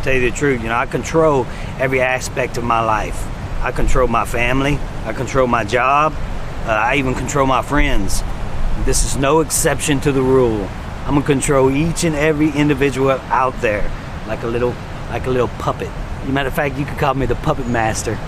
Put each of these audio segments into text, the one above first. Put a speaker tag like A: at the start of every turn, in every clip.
A: tell you the truth, I control every aspect of my life. I control my family, I control my job, I even control my friends. This is no exception to the rule. I'm gonna control each and every individual out there like a little puppet. As a matter of fact, you could call me the puppet master.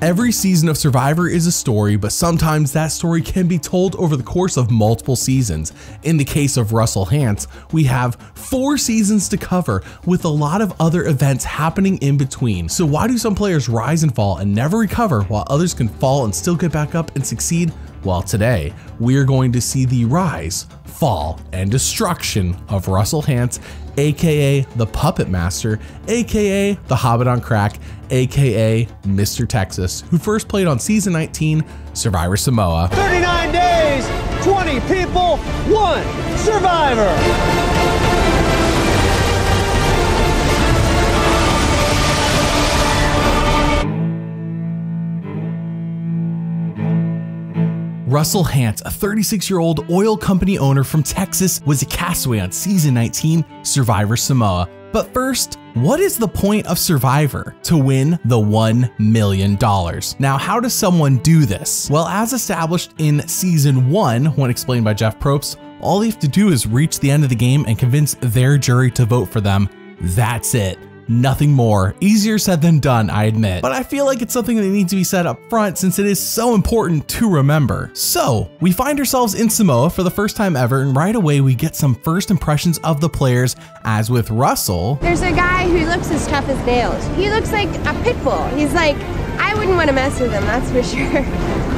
B: Every season of Survivor is a story, but sometimes that story can be told over the course of multiple seasons. In the case of Russell Hantz, we have 4 seasons to cover with a lot of other events happening in between. So why do some players rise and fall and never recover while others can fall and still get back up and succeed? Well, today we are going to see the rise, fall, and destruction of Russell Hantz, aka the Puppet Master, aka the Hobbit on crack, aka Mr. Texas, who first played on season 19, Survivor Samoa.
C: 39 days, 20 people, 1 survivor.
B: Russell Hantz, a 36-year-old oil company owner from Texas, was a castaway on season 19, Survivor Samoa. But first, what is the point of Survivor? To win the $1 million. Now, how does someone do this? Well, as established in season 1, when explained by Jeff Probst, all they have to do is reach the end of the game and convince their jury to vote for them. That's it. Nothing more. Easier said than done, I admit. But I feel like it's something that needs to be said up front since it is so important to remember. So, we find ourselves in Samoa for the first time ever, and right away we get some first impressions of the players. As with Russell,
D: there's a guy who looks as tough as nails. He looks like a pit bull. He's like, I wouldn't want to mess with him, that's for sure.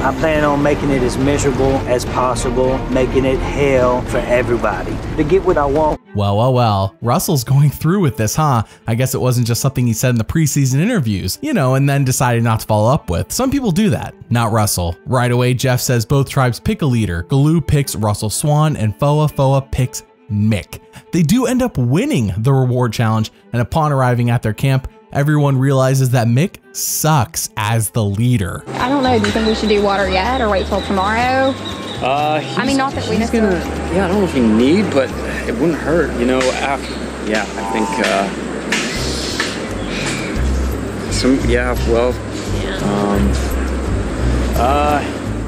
A: I plan on making it as miserable as possible, making it hell for everybody to get what I want.
B: Well, Russell's going through with this, huh? I guess it wasn't just something he said in the preseason interviews, and then decided not to follow up with. Some people do that, not Russell. Right away, Jeff says both tribes pick a leader. Galoo picks Russell Swan and Foa picks Mick. They do end up winning the reward challenge, and upon arriving at their camp, everyone realizes that Mick sucks as the leader.
E: I don't know, do you think we should do water yet or wait till tomorrow? I mean, not that we necessarily...
F: I don't know if you need, but it wouldn't hurt, I think,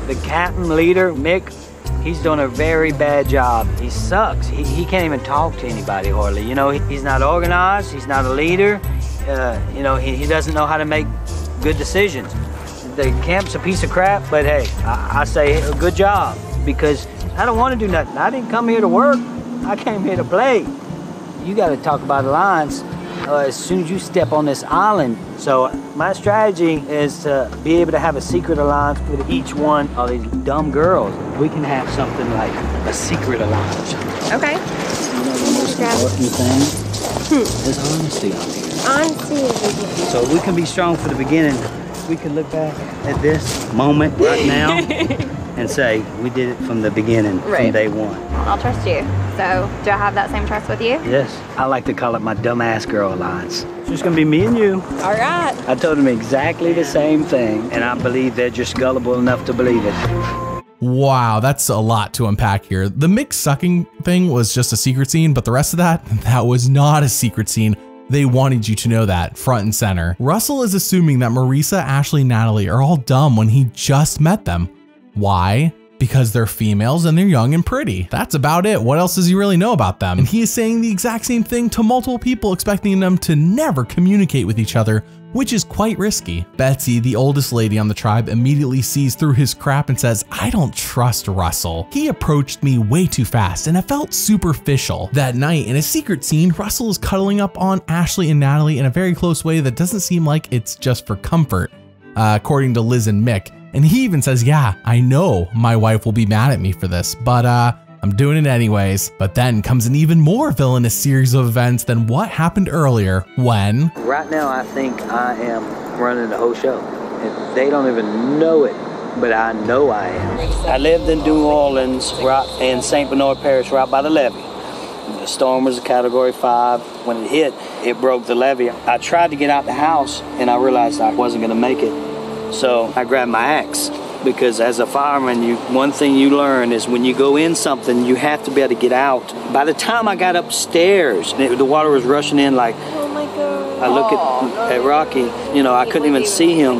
A: the captain leader, Mick, he's doing a very bad job. He sucks. He can't even talk to anybody hardly. He's not organized. He's not a leader. He doesn't know how to make good decisions. The camp's a piece of crap, but hey, I say good job because I don't want to do nothing. I didn't come here to work. I came here to play. You got to talk about alliance as soon as you step on this island. So my strategy is to be able to have a secret alliance with each one of these dumb girls. We can have something like a secret alliance.
D: Okay.
A: The most important thing is honesty on here.
D: Honesty is
A: so we can be strong for the beginning. We can look back at this moment right now and say we did it from the beginning, from day one.
E: I'll trust you. So, do I have that same trust with you?
A: Yes. I like to call it my dumbass girl alliance. It's just gonna be me and you.
E: All right.
A: I told them exactly the same thing, and I believe they're just gullible enough to believe it.
B: Wow, that's a lot to unpack here. The Mick sucking thing was just a secret scene, but the rest of that was not a secret scene. They wanted you to know that front and center. Russell is assuming that Marisa, Ashley, and Natalie are all dumb when he just met them. Why? Because they're females and they're young and pretty. That's about it. What else does he really know about them? And he is saying the exact same thing to multiple people, expecting them to never communicate with each other, which is quite risky. Betsy, the oldest lady on the tribe, immediately sees through his crap and says, I don't trust Russell. He approached me way too fast and it felt superficial. That night, in a secret scene, Russell is cuddling up on Ashley and Natalie in a very close way that doesn't seem like it's just for comfort, according to Liz and Mick. And he even says, yeah, I know my wife will be mad at me for this, but I'm doing it anyways. But then comes an even more villainous series of events than what happened earlier when...
A: Right now, I think I am running the whole show. And they don't even know it, but I know I am. I lived in New Orleans, right in St. Bernard Parish, right by the levee. The storm was a Category 5. When it hit, it broke the levee. I tried to get out the house, and I realized I wasn't going to make it. So I grabbed my axe because as a fireman, one thing you learn is when you go in something, you have to be able to get out. By the time I got upstairs, the water was rushing in like,
D: Oh my God.
A: I look at Rocky, you know, I couldn't even see him.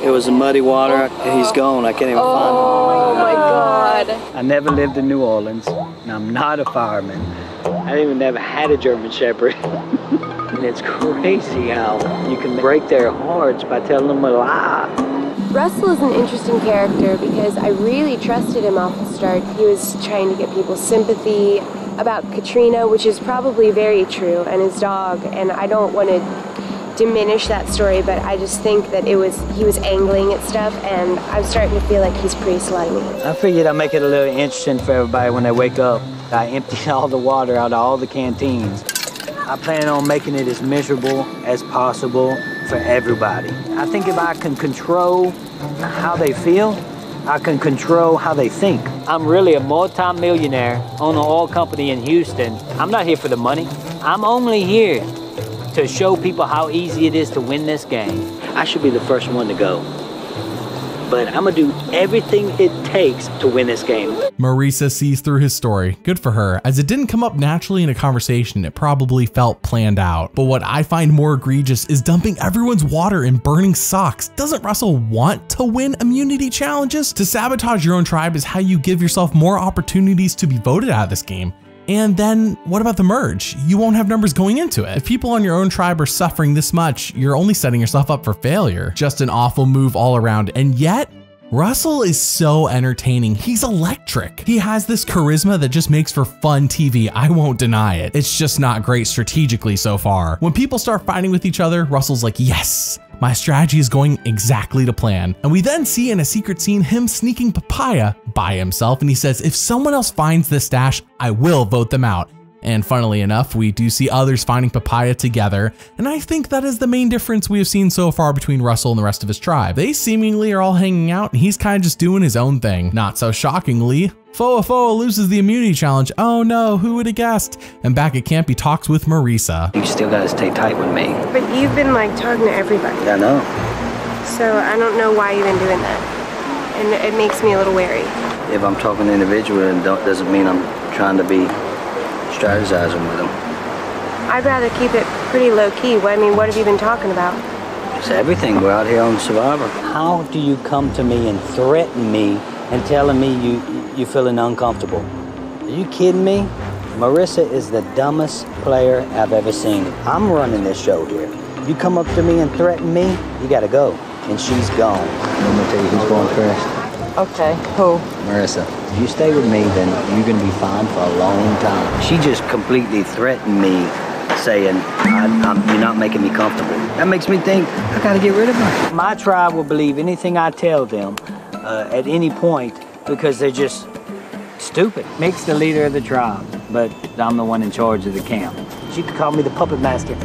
A: It was muddy water. He's gone. I can't even find him.
D: Oh my God.
A: I never lived in New Orleans, and I'm not a fireman. I even never had a German Shepherd. And it's crazy how you can break their hearts by telling them a lie.
D: Russell is an interesting character because I really trusted him off the start. He was trying to get people's sympathy about Katrina, which is probably very true, and his dog, and I don't want to diminish that story, but I just think that he was angling at stuff, and I'm starting to feel like he's pretty slimy.
A: I figured I'd make it a little interesting for everybody when they wake up. I emptied all the water out of all the canteens. I plan on making it as miserable as possible for everybody. I think if I can control how they feel, I can control how they think. I'm really a multi-millionaire, own an oil company in Houston. I'm not here for the money. I'm only here to show people how easy it is to win this game. I should be the first one to go. But I'm gonna do everything it takes to win this game.
B: Marisa sees through his story. Good for her. As it didn't come up naturally in a conversation, it probably felt planned out. But what I find more egregious is dumping everyone's water in burning socks. Doesn't Russell want to win immunity challenges? To sabotage your own tribe is how you give yourself more opportunities to be voted out of this game. And then what about the merge? You won't have numbers going into it. If people on your own tribe are suffering this much, you're only setting yourself up for failure. Just an awful move all around. And yet, Russell is so entertaining. He's electric. He has this charisma that just makes for fun TV. I won't deny it. It's just not great strategically so far. When people start fighting with each other, Russell's like, yes, my strategy is going exactly to plan. And we then see in a secret scene him sneaking papaya by himself, and he says, if someone else finds this stash, I will vote them out. And funnily enough, we do see others finding papaya together, and I think that is the main difference we have seen so far between Russell and the rest of his tribe. They seemingly are all hanging out, and he's kind of just doing his own thing. Not so shockingly, Foa loses the immunity challenge. Oh no, who would have guessed? And back at camp, he talks with Marisa.
A: You still gotta stay tight with me.
D: But you've been like talking to everybody.
A: I know.
D: So I don't know why you've been doing that. And it makes me a little wary.
A: If I'm talking individually, it doesn't mean I'm trying to be strategizing with them.
D: I'd rather keep it pretty low key. I mean, what have you been talking about?
A: It's everything. We're out here on Survivor. How do you come to me and threaten me and telling me you're feeling uncomfortable? Are you kidding me? Marisa is the dumbest player I've ever seen. I'm running this show here. You come up to me and threaten me, you gotta go. And she's gone. I'm gonna tell you who's going first.
G: Okay, who?
A: Marisa. If you stay with me, then you're gonna be fine for a long time. She just completely threatened me, saying, you're not making me comfortable. That makes me think I gotta get rid of her. My tribe will believe anything I tell them at any point because they're just stupid. Mick's the leader of the tribe, but I'm the one in charge of the camp. You could call me the puppet master.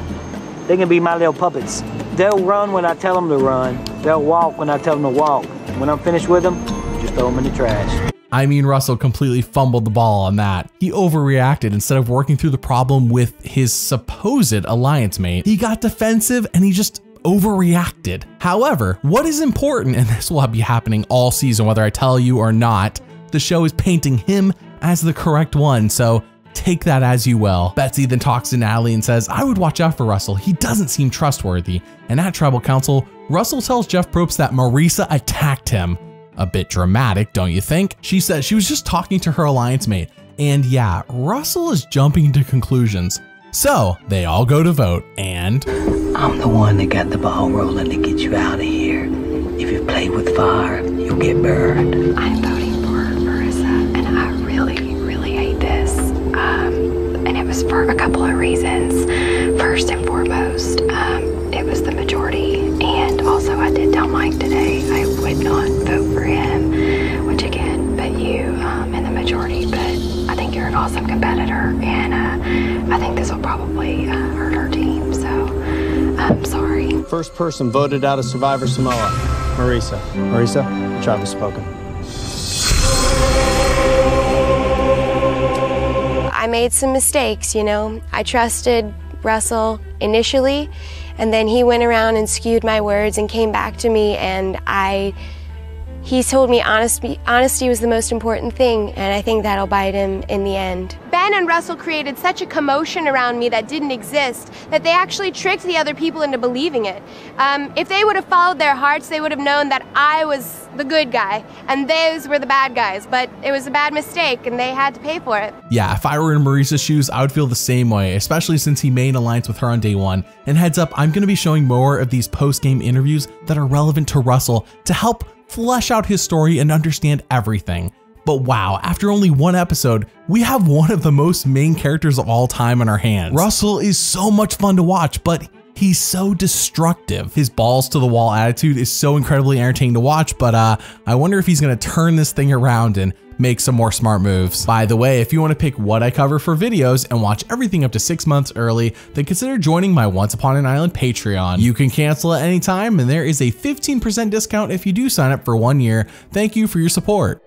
A: They can be my little puppets. They'll run when I tell them to run. They'll walk when I tell them to walk. When I'm finished with them, just throw them in the trash.
B: I mean, Russell completely fumbled the ball on that. He overreacted instead of working through the problem with his supposed alliance mate. He got defensive and he just overreacted. However, what is important, and this will be happening all season, whether I tell you or not, the show is painting him as the correct one, so take that as you will. Betsy then talks to Natalie and says, I would watch out for Russell. He doesn't seem trustworthy. And at Tribal Council, Russell tells Jeff Probst that Marisa attacked him. A bit dramatic, don't you think? She says she was just talking to her alliance mate. And yeah, Russell is jumping to conclusions. So they all go to vote, and
A: I'm the one that got the ball rolling to get you out of here. If you play with fire, you'll get burned.
E: I'm voting for Marisa, and I really, really hate this. And it was for a couple of reasons. First and foremost, it was the majority, and also I did tell Mike today I would not vote for him, which again, but you in the majority, but I think you're an awesome competitor, and I think this will probably hurt our team, so I'm sorry.
C: First person voted out of Survivor Samoa, Marisa. Marisa, the tribe has spoken.
D: I made some mistakes, you know. I trusted Russell initially, and then he went around and skewed my words and came back to me, and I he told me honesty was the most important thing, and I think that'll bite him in the end. Ben and Russell created such a commotion around me that didn't exist that they actually tricked the other people into believing it. If they would have followed their hearts, they would have known that I was the good guy and those were the bad guys, but it was a bad mistake and they had to pay for it.
B: Yeah, if I were in Maurice's shoes, I would feel the same way, especially since he made an alliance with her on day one. And heads up, I'm going to be showing more of these post-game interviews that are relevant to Russell to help flesh out his story and understand everything. But wow, after only one episode, we have one of the most main characters of all time on our hands. Russell is so much fun to watch, but he's so destructive. His balls to the wall attitude is so incredibly entertaining to watch, but I wonder if he's gonna turn this thing around and make some more smart moves. By the way, if you want to pick what I cover for videos and watch everything up to 6 months early, then consider joining my Once Upon an Island Patreon. You can cancel at any time, and there is a 15% discount if you do sign up for 1 year. Thank you for your support.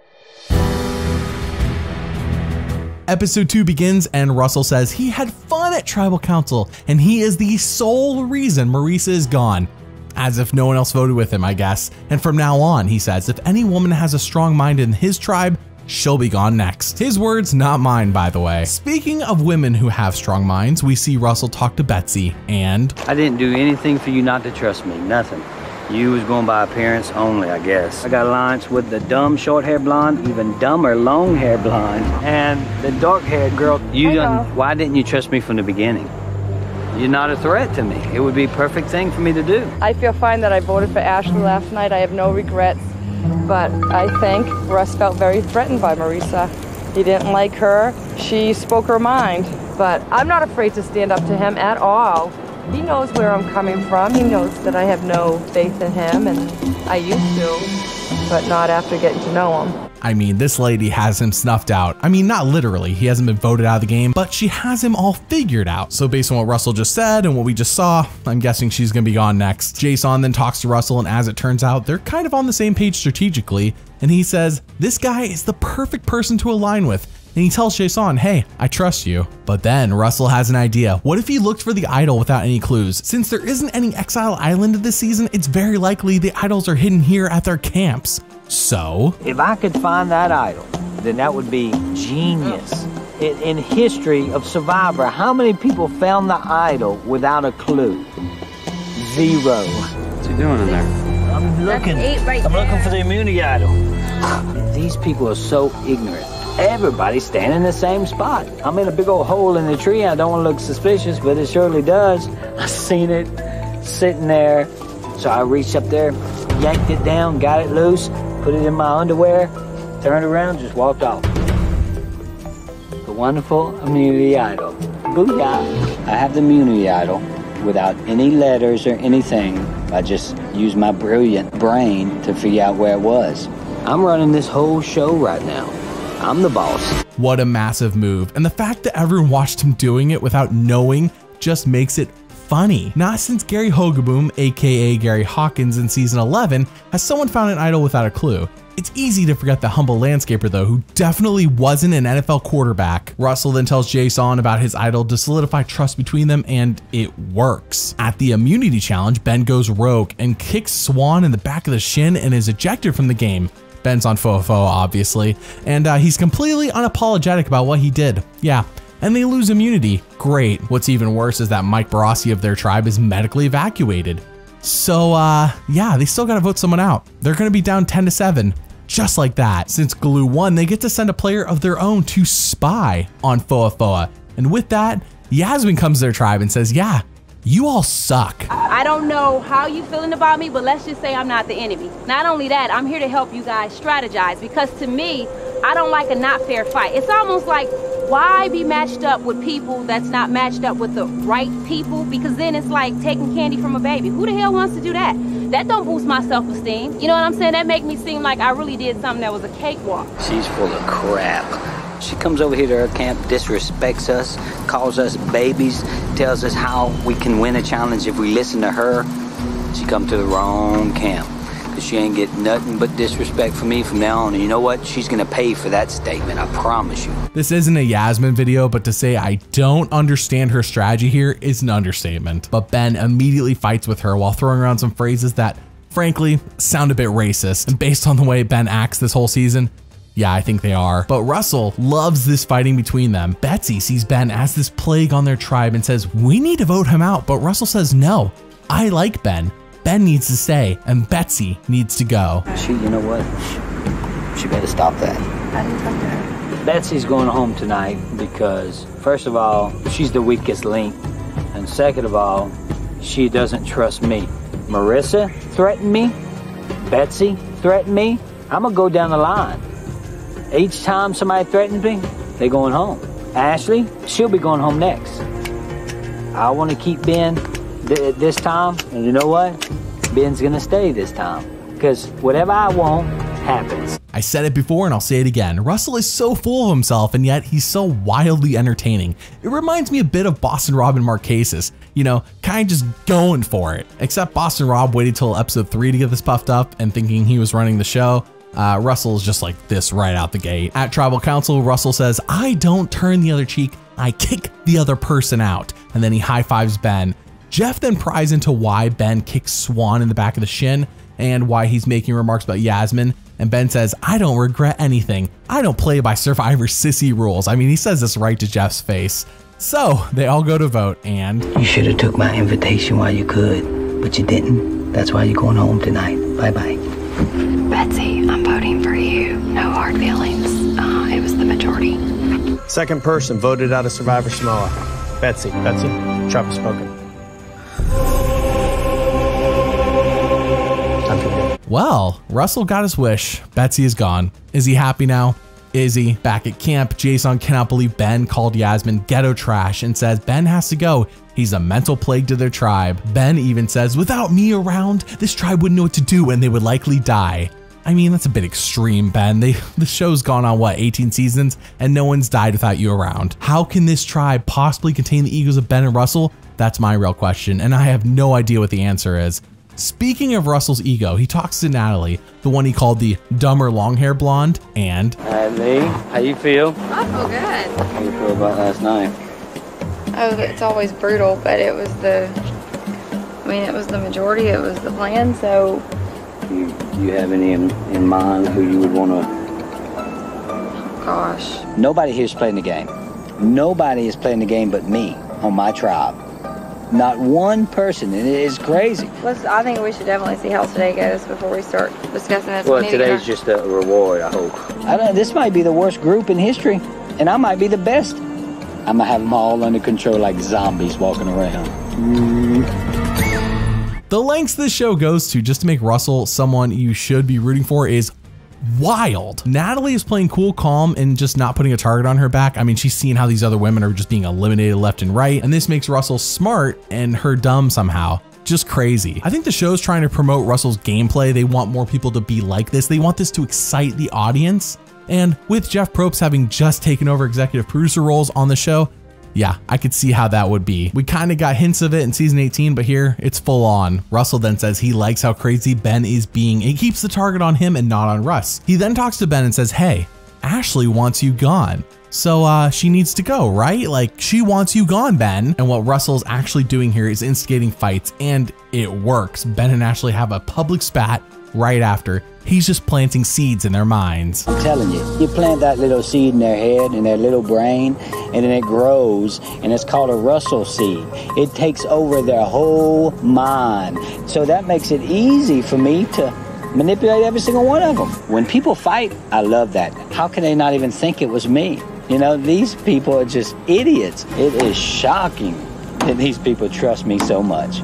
B: Episode 2 begins and Russell says he had fun at Tribal Council and he is the sole reason Marisa is gone. As if no one else voted with him, I guess. And from now on, he says, if any woman has a strong mind in his tribe, she'll be gone next. His words, not mine, by the way. Speaking of women who have strong minds, we see Russell talk to Betsy and...
A: I didn't do anything for you not to trust me, nothing. You was going by appearance only, I guess. I got alliance with the dumb short-haired blonde, even dumber long-haired blonde, and the dark-haired girl. Why didn't you trust me from the beginning? You're not a threat to me. It would be a perfect thing for me to do.
G: I feel fine that I voted for Ashley last night. I have no regrets, but I think Russ felt very threatened by Marisa. He didn't like her. She spoke her mind, but I'm not afraid to stand up to him at all. He knows where I'm coming from. He knows that I have no faith in him, and I used to, but not after getting to know him.
B: I mean, this lady has him snuffed out. I mean, not literally, he hasn't been voted out of the game, but she has him all figured out. So based on what Russell just said and what we just saw, I'm guessing she's gonna be gone next. Jason then talks to Russell, and as it turns out, they're kind of on the same page strategically, and he says, this guy is the perfect person to align with. And he tells Jason, hey, I trust you. But then Russell has an idea. What if he looked for the idol without any clues? Since there isn't any Exile Island this season, it's very likely the idols are hidden here at their camps. So,
A: if I could find that idol, then that would be genius. In history of Survivor, how many people found the idol without a clue? 0.
F: What's he doing in there?
A: I'm looking. I'm looking for the immunity idol. These people are so ignorant. Everybody's standing in the same spot. I'm in a big old hole in the tree. I don't want to look suspicious, but it surely does. I seen it sitting there. So I reached up there, yanked it down, got it loose, put it in my underwear, turned around, just walked off. The wonderful immunity idol. Booyah! I have the immunity idol without any letters or anything. I just used my brilliant brain to figure out where it was. I'm running this whole show right now. I'm the boss.
B: What a massive move. And the fact that everyone watched him doing it without knowing just makes it funny. Not since Gary Hogaboom, aka Gary Hawkins in season 11, has someone found an idol without a clue. It's easy to forget the humble landscaper though, who definitely wasn't an NFL quarterback. Russell then tells Jason about his idol to solidify trust between them, and it works. At the immunity challenge, Ben goes rogue and kicks Swan in the back of the shin and is ejected from the game. Ben's on FOFO, obviously, and he's completely unapologetic about what he did. Yeah, and they lose immunity. Great. What's even worse is that Mike Barassi of their tribe is medically evacuated. So, yeah, they still gotta vote someone out. They're gonna be down 10-7, just like that. Since Glue won, they get to send a player of their own to spy on Foa. And with that, Yasmin comes to their tribe and says, yeah, you all suck.
H: I don't know how you feeling about me, but let's just say I'm not the enemy. Not only that, I'm here to help you guys strategize, because to me, I don't like a not fair fight. It's almost like, why be matched up with people that's not matched up with the right people? Because then it's like taking candy from a baby. Who the hell wants to do that? That don't boost my self-esteem. You know what I'm saying? That make me seem like I really did something that was a cakewalk.
A: She's full of crap. She comes over here to our camp, disrespects us, calls us babies, tells us how we can win a challenge if we listen to her. She come to the wrong camp, because she ain't get nothing but disrespect from me from now on. And you know what? She's gonna pay for that statement, I promise you.
B: This isn't a Yasmin video, but to say I don't understand her strategy here is an understatement. But Ben immediately fights with her while throwing around some phrases that frankly sound a bit racist. And based on the way Ben acts this whole season, yeah, I think they are. But Russell loves this fighting between them. Betsy sees Ben as this plague on their tribe and says, we need to vote him out. But Russell says, no, I like Ben. Ben needs to stay and Betsy needs to go.
A: You know what? She better stop that.
E: I didn't talk to her.
A: Betsy's going home tonight because, first of all, she's the weakest link. And second of all, she doesn't trust me. Marissa threatened me. Betsy threatened me. I'm going to go down the line. Each time somebody threatens me, they're going home. Ashley, she'll be going home next. I want to keep Ben this time, and you know what? Ben's going to stay this time. Because whatever I want happens.
B: I said it before and I'll say it again. Russell is so full of himself and yet he's so wildly entertaining. It reminds me a bit of Boston Rob and Marquesas, you know, kind of just going for it. Except Boston Rob waited till episode 3 to get this puffed up and thinking he was running the show. Russell is just like this right out the gate. At Tribal Council, Russell says, I don't turn the other cheek, I kick the other person out. And then he high fives Ben. Jeff then pries into why Ben kicks Swan in the back of the shin and why he's making remarks about Yasmin. And Ben says, I don't regret anything. I don't play by Survivor sissy rules. I mean, he says this right to Jeff's face. So they all go to vote and...
I: You should have took my invitation while you could, but you didn't. That's why you're going home tonight. Bye-bye.
E: Betsy, I'm voting for you. No hard feelings. It was the majority.
C: Second person voted out of Survivor Samoa. Betsy, tribe has spoken.
B: Well, Russell got his wish. Betsy is gone. Is he happy now? Is he? Back at camp, Jason cannot believe Ben called Yasmin ghetto trash and says Ben has to go. He's a mental plague to their tribe. Ben even says, without me around, this tribe wouldn't know what to do and they would likely die. I mean, that's a bit extreme, Ben. The show's gone on, what, 18 seasons? And no one's died without you around. How can this tribe possibly contain the egos of Ben and Russell? That's my real question, and I have no idea what the answer is. Speaking of Russell's ego, he talks to Natalie, the one he called the dumber long hair blonde, and...
F: Hi, Lee. How you feel?
E: I feel good.
F: How you feel about last night?
E: Oh, it's always brutal, but it was the majority, it was the plan, so...
F: Do you have any in mind who you would want to...
E: Gosh.
A: Nobody here's playing the game. Nobody is playing the game but me on my tribe. Not one person, and it is crazy.
E: I think we should definitely see how today goes before we start discussing this.
A: Well, today's just a reward, I hope. This might be the worst group in history, and I might be the best. I'm gonna have them all under control like zombies walking around.
B: The lengths this show goes to just to make Russell someone you should be rooting for is wild. Natalie is playing cool, calm, and just not putting a target on her back. I mean, she's seeing how these other women are just being eliminated left and right, and this makes Russell smart and her dumb somehow. Just crazy. I think the show's trying to promote Russell's gameplay. They want more people to be like this. They want this to excite the audience. And with Jeff Probst having just taken over executive producer roles on the show, yeah, I could see how that would be. We kind of got hints of it in season 18, but here it's full on. Russell then says he likes how crazy Ben is being. It keeps the target on him and not on Russ. He then talks to Ben and says, hey, Ashley wants you gone. So she needs to go, right? Like, she wants you gone, Ben. And what Russell's actually doing here is instigating fights, and it works. Ben and Ashley have a public spat right after. He's just planting seeds in their minds.
A: I'm telling you plant that little seed in their head, in their little brain, and then it grows, and it's called a Russell seed. It takes over their whole mind. So that makes it easy for me to manipulate every single one of them. When people fight, I love that. How can they not even think it was me? You know, these people are just idiots. It is shocking that these people trust me so much.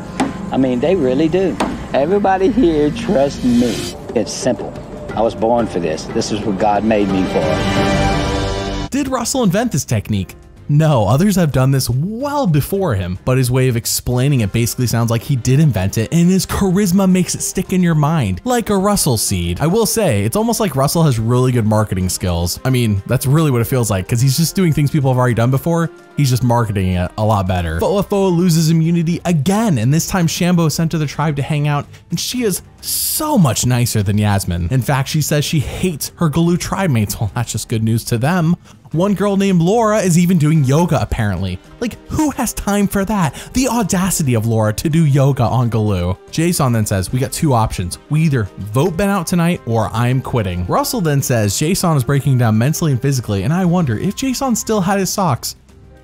A: I mean, they really do. Everybody here trusts me. It's simple. I was born for this. This is what God made me for.
B: Did Russell invent this technique? No, others have done this well before him, but his way of explaining it basically sounds like he did invent it, and his charisma makes it stick in your mind, like a Russell seed. I will say, it's almost like Russell has really good marketing skills. I mean, that's really what it feels like, because he's just doing things people have already done before. He's just marketing it a lot better. Foa loses immunity again, and this time Shambo is sent to the tribe to hang out, and she is so much nicer than Yasmin. In fact, she says she hates her Galoo tribe mates. Well, that's just good news to them. One girl named Laura is even doing yoga apparently. Like, who has time for that? The audacity of Laura to do yoga on Galoo. Jason then says, we got two options. We either vote Ben out tonight or I'm quitting. Russell then says Jason is breaking down mentally and physically, and I wonder if Jason still had his socks,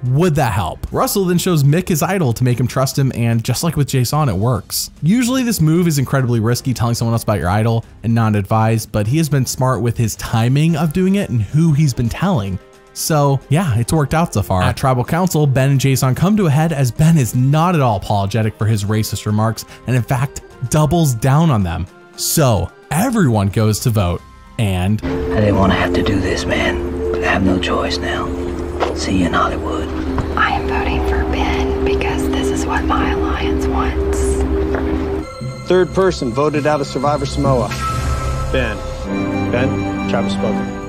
B: would that help? Russell then shows Mick his idol to make him trust him, and just like with Jason, it works. Usually this move is incredibly risky, telling someone else about your idol and not advised, but he has been smart with his timing of doing it and who he's been telling. So yeah, it's worked out so far. At Tribal Council, Ben and Jason come to a head as Ben is not at all apologetic for his racist remarks and in fact doubles down on them. So everyone goes to vote and
I: I didn't want to have to do this, man, but I have no choice now. See you in Hollywood.
E: I am voting for Ben because this is what my alliance wants.
C: Third person voted out of Survivor Samoa. Ben. Ben, tribe has spoken.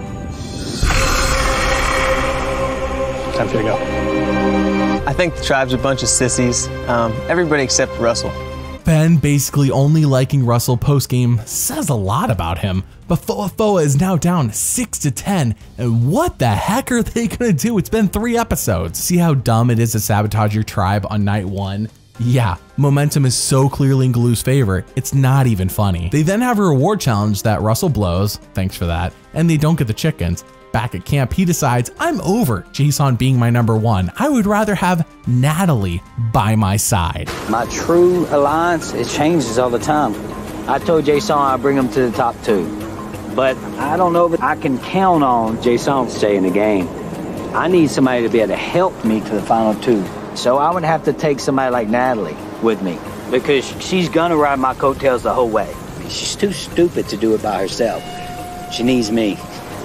C: Time for you to go.
J: I think the tribe's a bunch of sissies. Everybody except Russell.
B: Ben basically only liking Russell post-game says a lot about him, but Foa is now down 6-10, and what the heck are they gonna do? It's been 3 episodes. See how dumb it is to sabotage your tribe on night 1? Yeah, momentum is so clearly in Galoo's favor, it's not even funny. They then have a reward challenge that Russell blows, thanks for that, and they don't get the chickens. Back at camp, he decides, I'm over Jason being my number 1. I would rather have Natalie by my side.
A: My true alliance, it changes all the time. I told Jason I'd bring him to the top 2. But I don't know if I can count on Jason to stay in the game. I need somebody to be able to help me to the final 2. So I would have to take somebody like Natalie with me because she's gonna ride my coattails the whole way. She's too stupid to do it by herself. She needs me.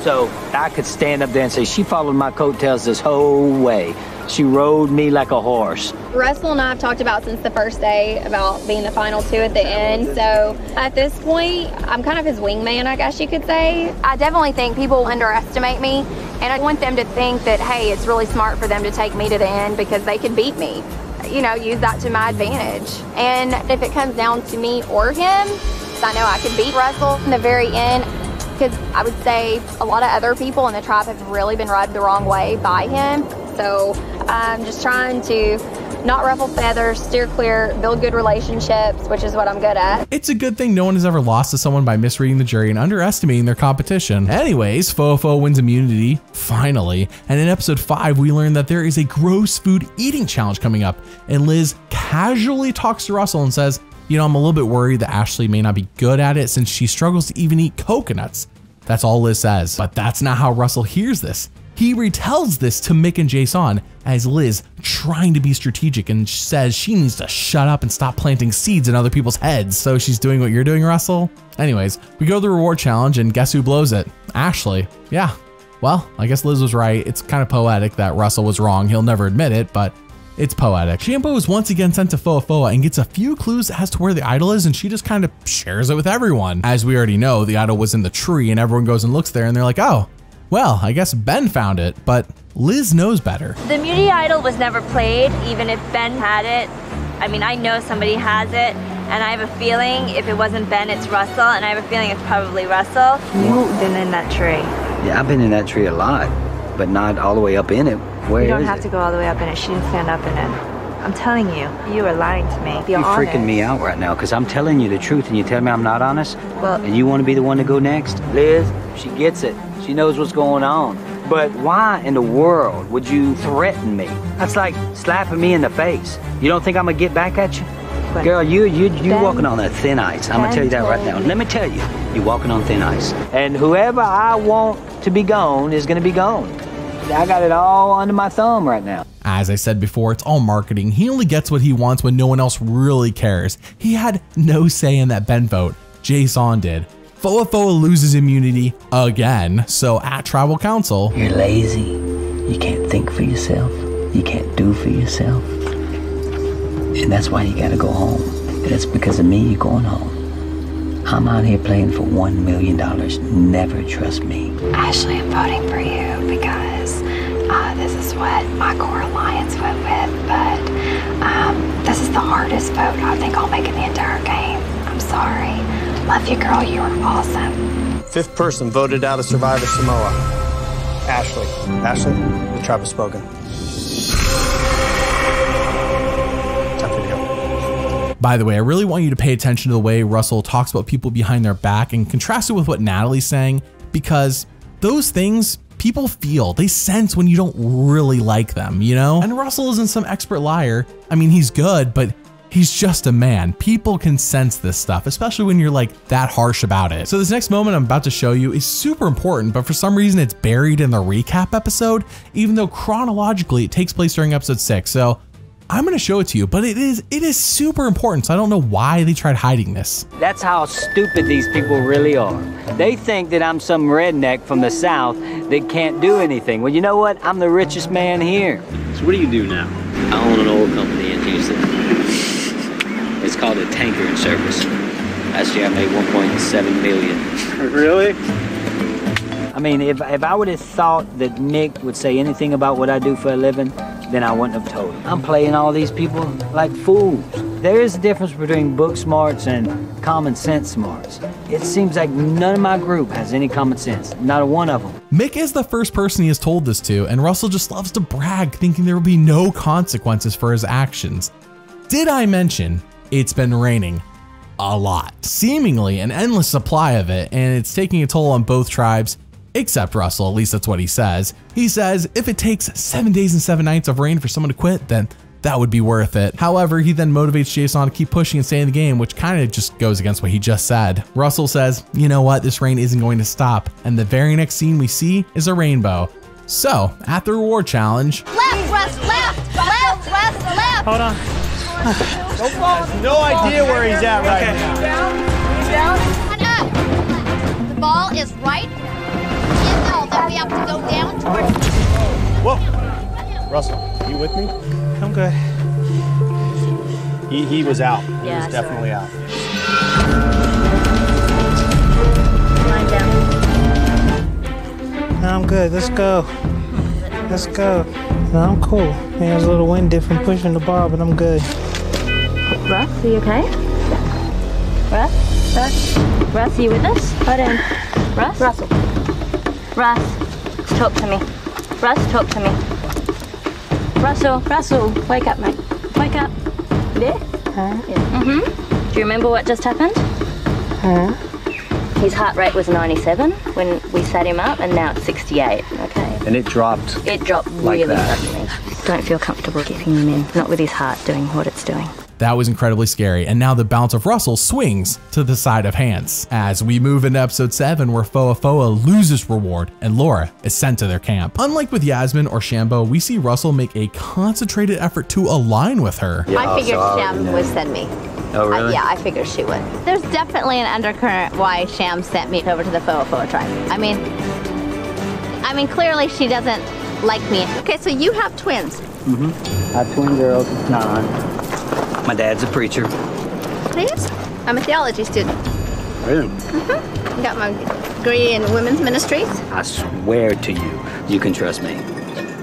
A: So I could stand up there and say, she followed my coattails this whole way. She rode me like a horse.
K: Russell and I have talked about since the first day about being the final 2 at the end. So at this point, I'm kind of his wingman, I guess you could say. I definitely think people underestimate me. And I want them to think that, hey, it's really smart for them to take me to the end because they can beat me. You know, use that to my advantage. And if it comes down to me or him, I know I can beat Russell in the very end. Because I would say a lot of other people in the tribe have really been rubbed the wrong way by him. So I'm just trying to not ruffle feathers, steer clear, build good relationships, which is what I'm good at.
B: It's a good thing no one has ever lost to someone by misreading the jury and underestimating their competition. Anyways, Fofo wins immunity, finally, and in episode 5 we learn that there is a gross food eating challenge coming up, and Liz casually talks to Russell and says, you know, I'm a little bit worried that Ashley may not be good at it since she struggles to even eat coconuts. That's all Liz says, but that's not how Russell hears this. He retells this to Mick and Jason as Liz, trying to be strategic, and says she needs to shut up and stop planting seeds in other people's heads. So she's doing what you're doing, Russell? Anyways, we go to the reward challenge and guess who blows it? Ashley. Yeah, well, I guess Liz was right. It's kind of poetic that Russell was wrong. He'll never admit it, but it's poetic. Shampoo is once again sent to Foa and gets a few clues as to where the idol is, and she just kind of shares it with everyone. As we already know, the idol was in the tree, and everyone goes and looks there, and they're like, oh, well, I guess Ben found it, but Liz knows better.
L: The immunity idol was never played, even if Ben had it. I mean, I know somebody has it, and I have a feeling if it wasn't Ben, it's Russell, and I have a feeling it's probably Russell. You've been in that tree.
A: Yeah, I've been in that tree a lot, but not all the way up in it. Where
L: you don't
A: is
L: have
A: it?
L: to go all the way up in it. She didn't stand up in it. I'm telling you, you are lying to me.
A: You're freaking me out right now because I'm telling you the truth and you tell me I'm not honest?
L: Well,
A: and you want to be the one to go next? Liz, she gets it. She knows what's going on. But why in the world would you threaten me? That's like slapping me in the face. You don't think I'm going to get back at you?
L: But
A: girl, you're walking on that thin ice. I'm going to tell you that right now. Let me tell you, you're walking on thin ice. And whoever I want to be gone is going to be gone. I got it all under my thumb right now.
B: As I said before, it's all marketing. He only gets what he wants when no one else really cares. He had no say in that Ben vote. Jason did. Foa loses immunity again, so at Tribal Council,
I: you're lazy. You can't think for yourself. You can't do for yourself. And that's why you gotta go home. And it's because of me you're going home. I'm out here playing for $1 million. Never trust me.
E: Ashley, I'm voting for you because this is what my core alliance went with, but this is the hardest vote I think I'll make in the entire game. I'm sorry. Love you, girl. You are awesome.
C: 5th person voted out of Survivor Samoa. Ashley. Ashley, the tribe has spoken. Time for you to go.
B: By the way, I really want you to pay attention to the way Russell talks about people behind their back and contrast it with what Natalie's saying, because those things people feel, they sense when you don't really like them, you know? And Russell isn't some expert liar. I mean, he's good, but he's just a man. People can sense this stuff, especially when you're like that harsh about it. So this next moment I'm about to show you is super important, but for some reason it's buried in the recap episode, even though chronologically it takes place during episode 6. So I'm gonna show it to you, but it is super important, so I don't know why they tried hiding this.
A: That's how stupid these people really are. They think that I'm some redneck from the South that can't do anything. Well, you know what? I'm the richest man here.
F: So what do you do now? I own an oil company in Houston. It's called a tanker and service. Last year I made 1.7 million.
C: Really?
A: I mean, if I would have thought that Mick would say anything about what I do for a living, then I wouldn't have told him. I'm playing all these people like fools. There is a difference between book smarts and common sense smarts. It seems like none of my group has any common sense, not a one of them.
B: Mick is the first person he has told this to, and Russell just loves to brag, thinking there will be no consequences for his actions. Did I mention it's been raining a lot? Seemingly an endless supply of it, and it's taking a toll on both tribes, except Russell, at least that's what he says. He says if it takes 7 days and 7 nights of rain for someone to quit, then that would be worth it. However, he then motivates Jason to keep pushing and stay in the game, which kind of just goes against what he just said. Russell says, you know what, this rain isn't going to stop, and the very next scene we see is a rainbow. So, at the reward challenge...
M: Left, Russ, left, left, Russ, left!
C: Hold on. No idea where he's at right now.
M: Down. Up. The ball is right in L, then we have to go down towards...
C: Whoa! Russell, you with me? I'm good. He was out. He was definitely out.
L: Line down.
N: No, I'm good. Let's go. Let's go. No, I'm cool. Man, there's a little wind different pushing the ball, but I'm good.
L: Russ, are you okay? Russ? Russ, are you with us? Hold on. Russ? Russell. Russ, talk to me. Russ, talk to me. Russell, wake up, mate. Wake up. There? Yeah. Do you remember what just happened? His heart rate was 97 when we sat him up, and now it's 68, okay?
C: And it dropped.
L: It dropped
C: like
L: really
C: that.
L: suddenly. Don't feel comfortable keeping him in, not with his heart doing what it's doing.
B: That was incredibly scary, and now the balance of Russell swings to the side of Hantz as we move into episode 7, where Foa loses reward and Laura is sent to their camp. Unlike with Yasmin or Shambo, we see Russell make a concentrated effort to align with her.
O: Yeah, I figured Sham would send me.
C: Oh, really?
O: Yeah, I figured she would. There's definitely an undercurrent why Sham sent me over to the Foa tribe. I mean, clearly she doesn't like me. Okay, so you have twins.
A: I have twin girls, it's 9. My dad's a preacher.
O: Please? I'm a theology student.
A: Really?
O: Got my degree in women's ministries.
A: I swear to you, you can trust me.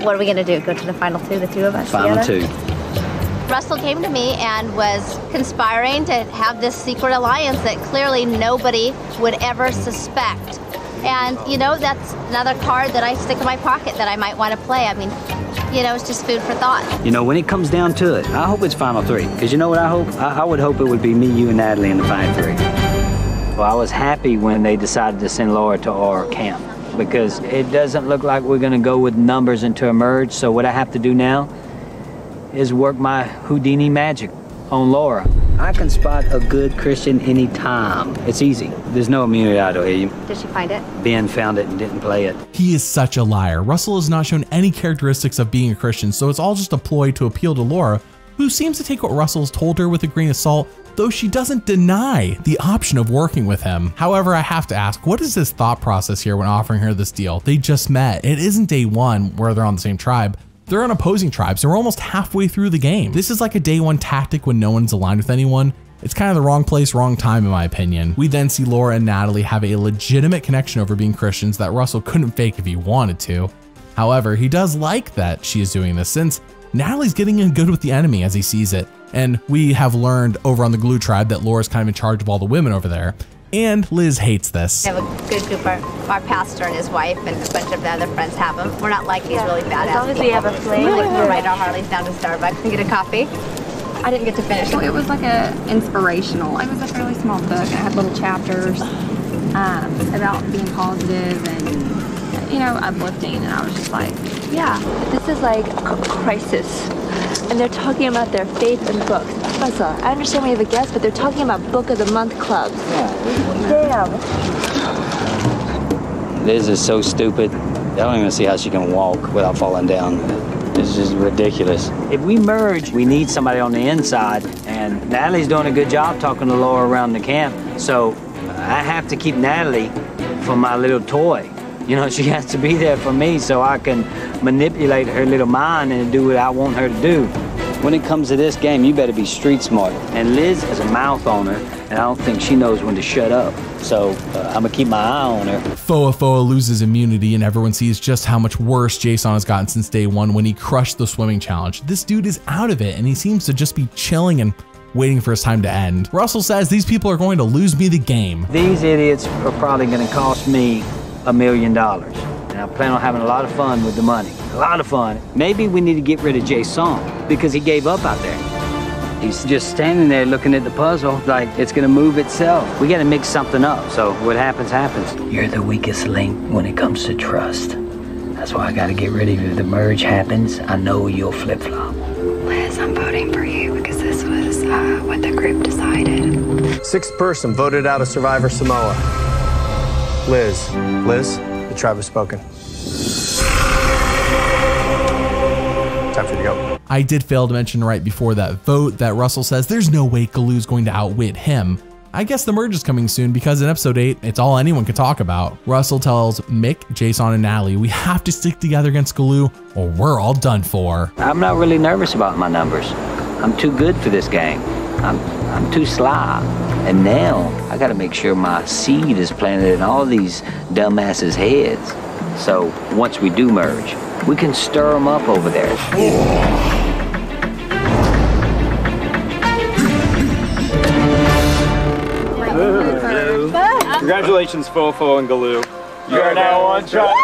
O: What are we gonna do? Go to the final two, the two of us
A: Final
O: together?
A: 2.
O: Russell came to me and was conspiring to have this secret alliance that clearly nobody would ever suspect. And, you know, that's another card that I stick in my pocket that I might want to play. I mean, you know, it's just food for thought.
A: You know, when it comes down to it, I hope it's final 3. Because you know what I hope? I would hope it would be me, you, and Natalie in the final 3. Well, I was happy when they decided to send Laura to our camp. Because it doesn't look like we're going to go with numbers into a merge. So what I have to do now is work my Houdini magic on Laura. I can spot a good Christian anytime. It's easy. There's no immunity out here. You.
O: Did she find it?
A: Ben found it and didn't play it.
B: He is such a liar. Russell has not shown any characteristics of being a Christian, so it's all just a ploy to appeal to Laura, who seems to take what Russell's told her with a grain of salt, though she doesn't deny the option of working with him. However, I have to ask, what is his thought process here when offering her this deal? They just met. It isn't day 1 where they're on the same tribe. They're on opposing tribes, and we're almost halfway through the game. This is like a day 1 tactic when no one's aligned with anyone. It's kind of the wrong place, wrong time in my opinion. We then see Laura and Natalie have a legitimate connection over being Christians that Russell couldn't fake if he wanted to. However, he does like that she is doing this since Natalie's getting in good with the enemy as he sees it. And we have learned over on the Glue tribe that Laura's kind of in charge of all the women over there. And Liz hates this.
O: We have a good group, our pastor and his wife and a bunch of the other friends have them. We're not like these really badass
L: As long as
O: people.
L: we have a flame.
O: We'll ride our Harleys down to Starbucks and get a coffee. I didn't get to finish.
E: Well, it was like a inspirational. It was a fairly small book. It had little chapters about being positive and, you know, uplifting. And I was just like,
L: Yeah, this is like a crisis. And they're talking about their faith in books. Russell, I understand we have a guest, but they're talking about Book of the Month clubs. Damn.
F: Liz is so stupid. I don't even see how she can walk without falling down. It's just ridiculous.
A: If we merge, we need somebody on the inside, and Natalie's doing a good job talking to Laura around the camp. So I have to keep Natalie for my little toy. You know, she has to be there for me so I can manipulate her little mind and do what I want her to do.
F: When it comes to this game, you better be street smart.
A: And Liz has a mouth on her, and I don't think she knows when to shut up. So I'm gonna keep my eye on her.
B: Foa loses immunity, and everyone sees just how much worse Jason has gotten since day one when he crushed the swimming challenge. This dude is out of it, and he seems to just be chilling and waiting for his time to end. Russell says these people are going to lose me the game.
A: These idiots are probably gonna cost me $1 million. And I plan on having a lot of fun with the money. A lot of fun. Maybe we need to get rid of Jason because he gave up out there. He's just standing there looking at the puzzle like it's gonna move itself. We gotta mix something up, so what happens, happens.
I: You're the weakest link when it comes to trust. That's why I gotta get rid of you. If the merge happens, I know you'll flip-flop.
E: Liz, I'm voting for you because this was what the group decided.
C: Sixth person voted out of Survivor Samoa. Liz. Liz, the tribe has spoken. Time for you to go.
B: I did fail to mention right before that vote that Russell says there's no way Galoo's going to outwit him. I guess the merge is coming soon because in episode 8, it's all anyone can talk about. Russell tells Mick, Jason, and Natalie, we have to stick together against Galoo or we're all done for.
A: I'm not really nervous about my numbers. I'm too good for this game. I'm too sly. And now I gotta make sure my seed is planted in all these dumbasses' heads. So once we do merge, we can stir them up over there.
J: Congratulations, Fofo and Galoo. You are now on track.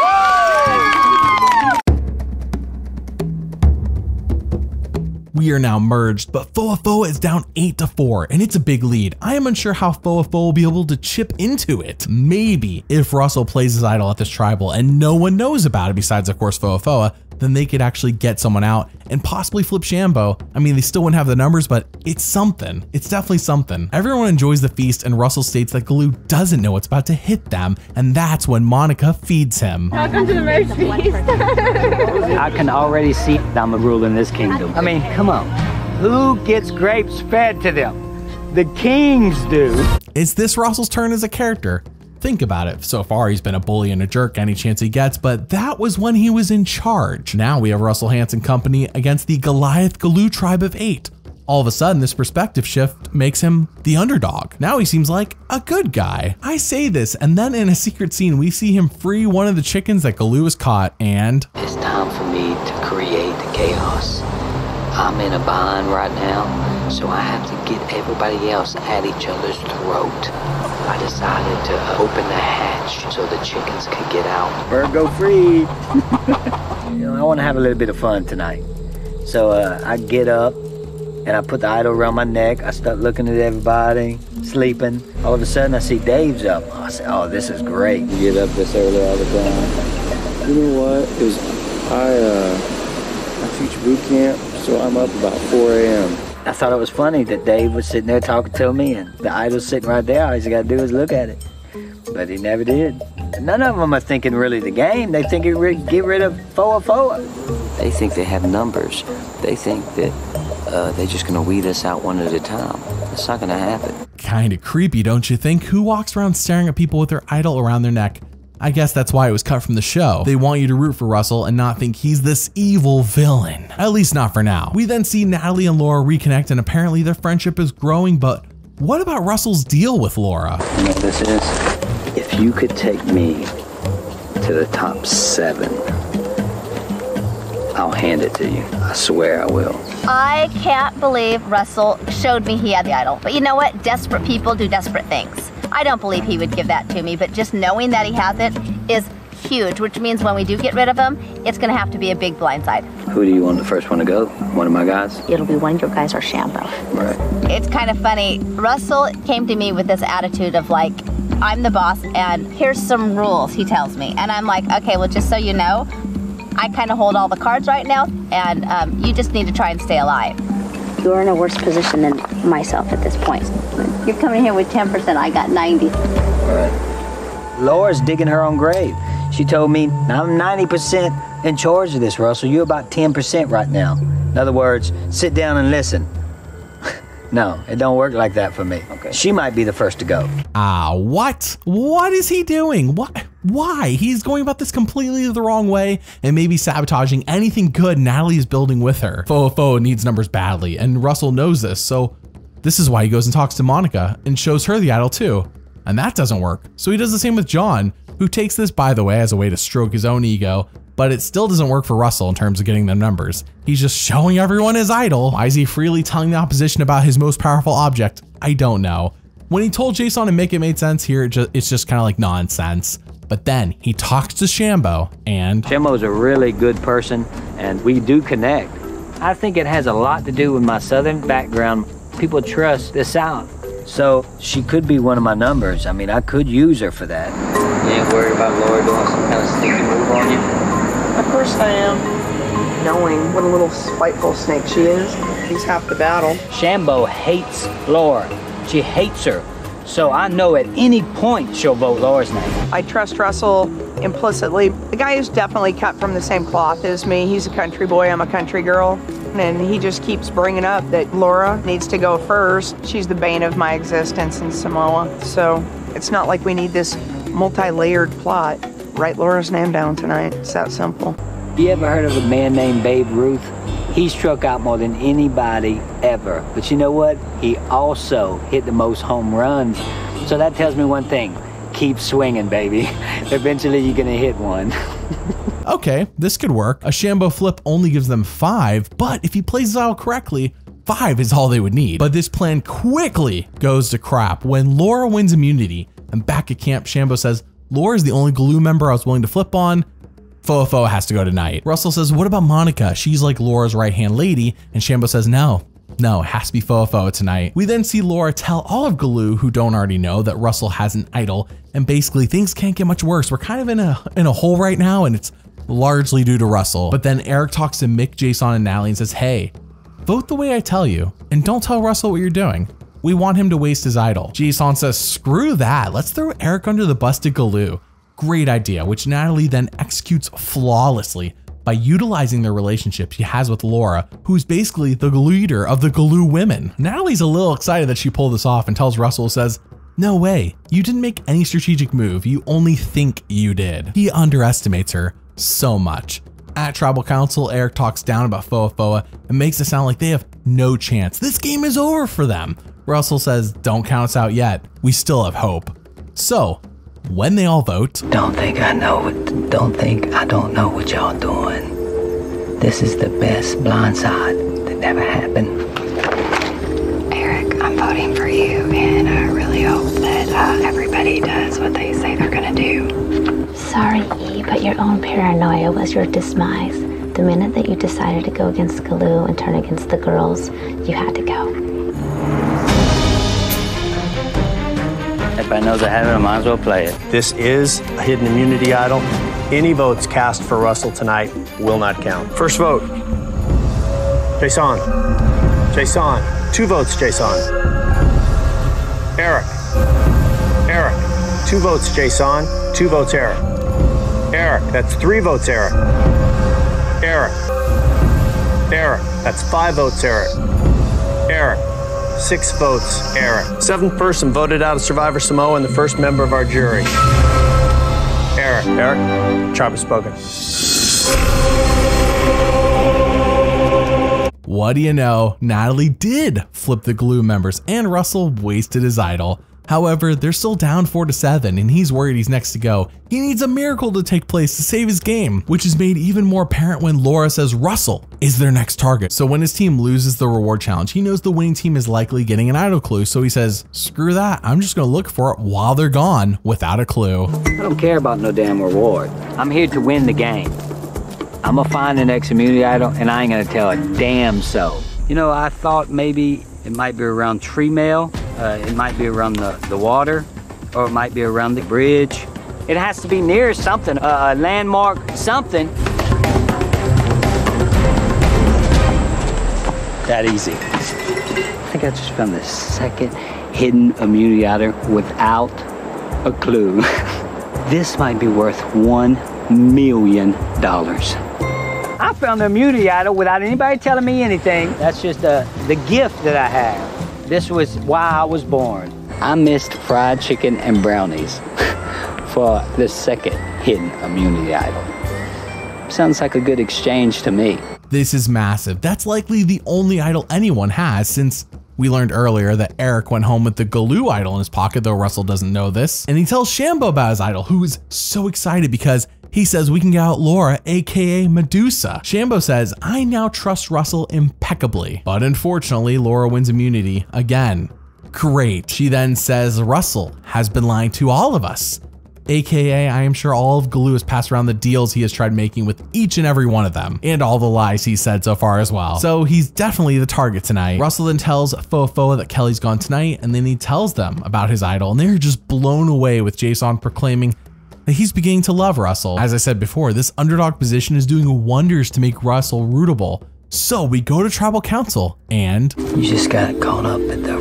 B: We are now merged, but Foa is down 8-4, and it's a big lead. I am unsure how Foa will be able to chip into it. Maybe if Russell plays his idol at this tribal and no one knows about it besides, of course, Foa, then they could actually get someone out and possibly flip Shambo. I mean, they still wouldn't have the numbers, but it's something. It's definitely something. Everyone enjoys the feast, and Russell states that Galoo doesn't know what's about to hit them, and that's when Monica feeds him.
H: Welcome to the merge feast.
A: I can already see I'm a rule in this kingdom. I mean, come on. Who gets grapes fed to them? The kings do.
B: Is this Russell's turn as a character? Think about it. So far, he's been a bully and a jerk any chance he gets, but that was when he was in charge. Now we have Russell Hantz and company against the Goliath Galoo tribe of 8. All of a sudden, this perspective shift makes him the underdog. Now he seems like a good guy. I say this, and then in a secret scene, we see him free one of the chickens that Galoo has caught, and
F: It's time for me to create the chaos. I'm in a bind right now, so I have to get everybody else at each other's throat. I decided to open the hatch so the chickens could get out.
A: Bird go free. You know, I want to have a little bit of fun tonight. So I get up and I put the idol around my neck. I start looking at everybody, sleeping. All of a sudden I see Dave's up. I say, oh, this is great.
F: You get up this early all the time.
P: You know what? It was I teach boot camp, so I'm up about 4 a.m.
A: I thought it was funny that Dave was sitting there talking to me and the idol's sitting right there. All he's got to do is look at it. But he never did. None of them are thinking really the game. They think get rid of Foa.
F: They think they have numbers. They think that they're just going to weed us out one at a time. It's not going to happen.
B: Kinda creepy, don't you think? Who walks around staring at people with their idol around their neck? I guess that's why it was cut from the show. They want you to root for Russell and not think he's this evil villain. At least not for now. We then see Natalie and Laura reconnect, and apparently their friendship is growing, but what about Russell's deal with Laura?
F: You know what this is? If you could take me to the top 7, I'll hand it to you. I swear I will.
O: I can't believe Russell showed me he had the idol. But you know what? Desperate people do desperate things. I don't believe he would give that to me, but just knowing that he has it is huge, which means when we do get rid of him, it's going to have to be a big blindside.
F: Who do you want the first one to go? One of my guys?
O: It'll be one of your guys or Shambo.
F: Right.
O: It's kind of funny. Russell came to me with this attitude of like, I'm the boss and here's some rules, he tells me. And I'm like, okay, well, just so you know, I kind of hold all the cards right now, and you just need to try and stay alive.
Q: You're in a worse position than myself at this point.
O: You're coming here with 10%, I got 90.
F: Right.
A: Laura's digging her own grave. She told me, I'm 90% in charge of this, Russell. You're about 10% right now. In other words, sit down and listen. No, it don't work like that for me. Okay. She might be the first to go.
B: What? What is he doing? What? Why? He's going about this completely the wrong way and maybe sabotaging anything good Natalie is building with her. Fo needs numbers badly, and Russell knows this, so this is why he goes and talks to Monica and shows her the idol too. And that doesn't work. So he does the same with John, who takes this, by the way, as a way to stroke his own ego, but it still doesn't work for Russell in terms of getting them numbers. He's just showing everyone his idol. Why is he freely telling the opposition about his most powerful object? I don't know. When he told Jason and Mick, it made sense. Here, it's just kind of like nonsense. But then he talks to Shambo, and
A: Shambo's a really good person, and we do connect. I think it has a lot to do with my Southern background. People trust the South. So she could be one of my numbers. I mean, I could use her for that.
F: You ain't worried about Laura doing some kind of sneaky move on you?
G: Of course I am. Knowing what a little spiteful snake she is, she's half the battle.
A: Shambo hates Laura. She hates her. So I know at any point she'll vote Laura's name.
G: I trust Russell implicitly. The guy is definitely cut from the same cloth as me. He's a country boy, I'm a country girl. And he just keeps bringing up that Laura needs to go first. She's the bane of my existence in Samoa. So it's not like we need this multi-layered plot. Write Laura's name down tonight. It's that simple.
A: You ever heard of a man named Babe Ruth? He struck out more than anybody ever. But you know what? He also hit the most home runs. So that tells me one thing. Keep swinging, baby. Eventually you're gonna hit one.
B: Okay, this could work. A Shambo flip only gives them 5, but if he plays it out correctly, 5 is all they would need. But this plan quickly goes to crap when Laura wins immunity, and back at camp, Shambo says, Laura's the only glue member I was willing to flip on. Fo has to go tonight. Russell says, what about Monica? She's like Laura's right-hand lady, and Shambo says, no, it has to be Fo tonight. We then see Laura tell all of Galoo, who don't already know, that Russell has an idol, and basically things can't get much worse. We're kind of in a hole right now, and it's largely due to Russell. But then Eric talks to Mick, Jason, and Natalie and says, hey, vote the way I tell you, and don't tell Russell what you're doing. We want him to waste his idol. Jason says, screw that, let's throw Eric under the bus to Galoo. Great idea, which Natalie then executes flawlessly by utilizing the relationship she has with Laura, who's basically the leader of the Galoo women. Natalie's a little excited that she pulled this off and tells Russell, says, no way, you didn't make any strategic move, you only think you did. He underestimates her so much. At Tribal Council, Eric talks down about Foa and makes it sound like they have no chance. This game is over for them. Russell says, don't count us out yet. We still have hope. So, when they all vote,
I: don't think I don't know what y'all doing. This is the best blindside that ever happened.
E: Eric, I'm voting for you, and I really hope that everybody does what they say they're gonna do.
Q: Sorry, E, but your own paranoia was your demise. The minute that you decided to go against Galoo and turn against the girls, you had to go.
A: Everybody knows I have it, I might as well play it.
C: This is a hidden immunity idol. Any votes cast for Russell tonight will not count. First vote, Jason. 2 votes, Jason. Eric. 2 votes, Jason. 2 votes, Eric. That's 3 votes, Eric. That's 5 votes, Eric. 6 votes, Eric. 7th person voted out of Survivor Samoa and the first member of our jury. Eric, tribe has spoken.
B: What do you know? Natalie did flip the Galoo members and Russell wasted his idol. However, they're still down 4-7 and he's worried he's next to go. He needs a miracle to take place to save his game, which is made even more apparent when Laura says Russell is their next target. So when his team loses the reward challenge, he knows the winning team is likely getting an idol clue, so he says, screw that, I'm just gonna look for it while they're gone without a clue.
A: I don't care about no damn reward. I'm here to win the game. I'm gonna find the next immunity idol and I ain't gonna tell a damn soul. You know, I thought maybe it might be around tree mail, it might be around the water, or it might be around the bridge. It has to be near something, a landmark, something.
C: That easy.
A: I think I just found the second hidden immunity idol without a clue. This might be worth $1 million. I found the immunity idol without anybody telling me anything. That's just the gift that I have. This was why I was born. I missed fried chicken and brownies for the second hidden immunity idol. Sounds like a good exchange to me.
B: This is massive. That's likely the only idol anyone has, since we learned earlier that Eric went home with the Galoo idol in his pocket, though Russell doesn't know this. And he tells Shambo about his idol, who is so excited because he says we can get out Laura, aka Medusa. Shambo says, I now trust Russell impeccably. But unfortunately, Laura wins immunity again. Great. She then says Russell has been lying to all of us. AKA, I am sure all of Galoo has passed around the deals he has tried making with each and every one of them, and all the lies he said so far as well. So he's definitely the target tonight. Russell then tells Fofoa that Kelly's gone tonight, and then he tells them about his idol, and they're just blown away with Jason proclaiming that he's beginning to love Russell. As I said before, this underdog position is doing wonders to make Russell rootable. So we go to tribal council, and
I: you just got caught up at the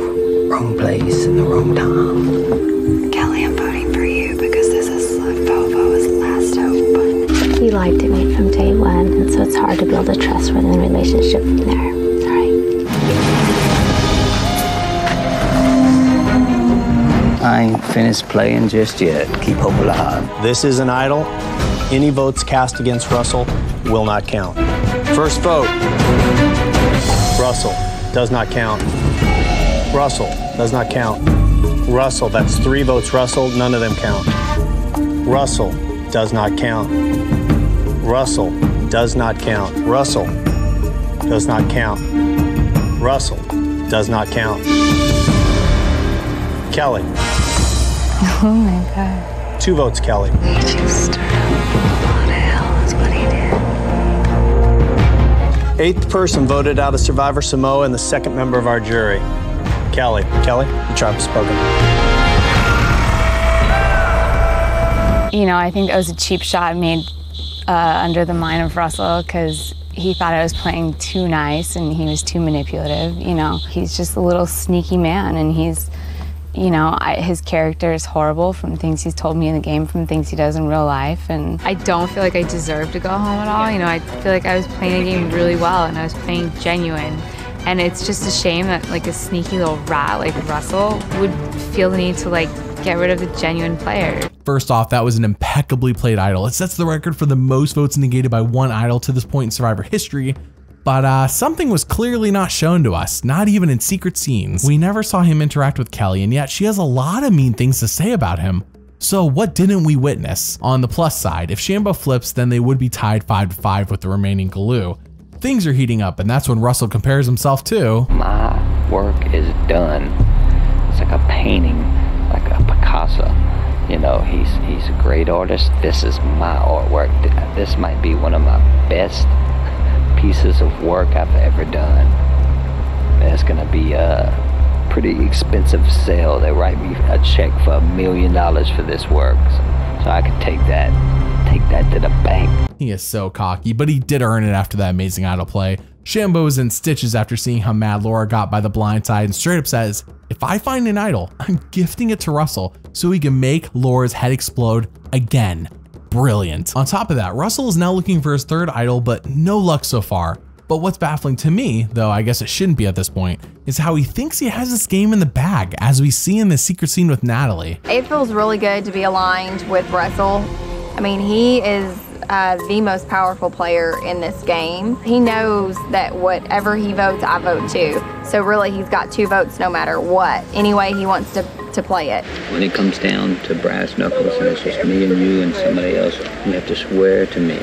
I: wrong place in the wrong time.
E: Kelly, I'm voting for you because this is Fofo's last hope.
Q: You lied to me from day one, and so it's hard to build a trustworthy relationship from there. Sorry.
A: I ain't finished playing just yet. Keep hope alive.
C: This is an idol. Any votes cast against Russell will not count. First vote. Russell does not count. Russell does not count. Russell, that's 3 votes Russell, none of them count. Russell does not count. Russell does not count. Russell does not count. Russell does not count. Kelly.
E: Oh my God.
C: 2 votes, Kelly.
E: He just stirred up a lot of hell is what he did.
C: 8th person voted out of Survivor Samoa and the 2nd member of our jury. Kelly. Kelly, the tribe has spoken.
R: You know, I think it was a cheap shot made under the mind of Russell because he thought I was playing too nice and he was too manipulative. You know, he's just a little sneaky man, and he's, you know, his character is horrible from things he's told me in the game, from things he does in real life, and I don't feel like I deserve to go home at all. You know, I feel like I was playing the game really well and I was playing genuine. And it's just a shame that like a sneaky little rat like Russell would feel the need to like get rid of the genuine player.
B: First off, that was an impeccably played idol. It sets the record for the most votes negated by one idol to this point in Survivor history. But something was clearly not shown to us, not even in secret scenes. We never saw him interact with Kelly, and yet she has a lot of mean things to say about him. So what didn't we witness? On the plus side, if Shambo flips, then they would be tied 5-5 with the remaining Galoo. Things are heating up, and that's when Russell compares himself to
F: my work is done. It's like a painting, like a Picasso. You know, he's a great artist. This is my artwork. This might be one of my best pieces of work I've ever done. It's gonna be a pretty expensive sale. They write me a check for $1 million for this work, so I could take that to the bank.
B: He is so cocky, but he did earn it after that amazing idol play. Shambo is in stitches after seeing how mad Laura got by the blind side and straight up says, if I find an idol, I'm gifting it to Russell so he can make Laura's head explode again. Brilliant. On top of that, Russell is now looking for his 3rd idol, but no luck so far. But what's baffling to me, though I guess it shouldn't be at this point, is how he thinks he has this game in the bag, as we see in the secret scene with Natalie.
K: It feels really good to be aligned with Russell. I mean, he is the most powerful player in this game. He knows that whatever he votes, I vote too. So really, he's got 2 votes no matter what. Any way he wants to play it.
F: When it comes down to brass knuckles and it's just me and you and somebody else, you have to swear to me.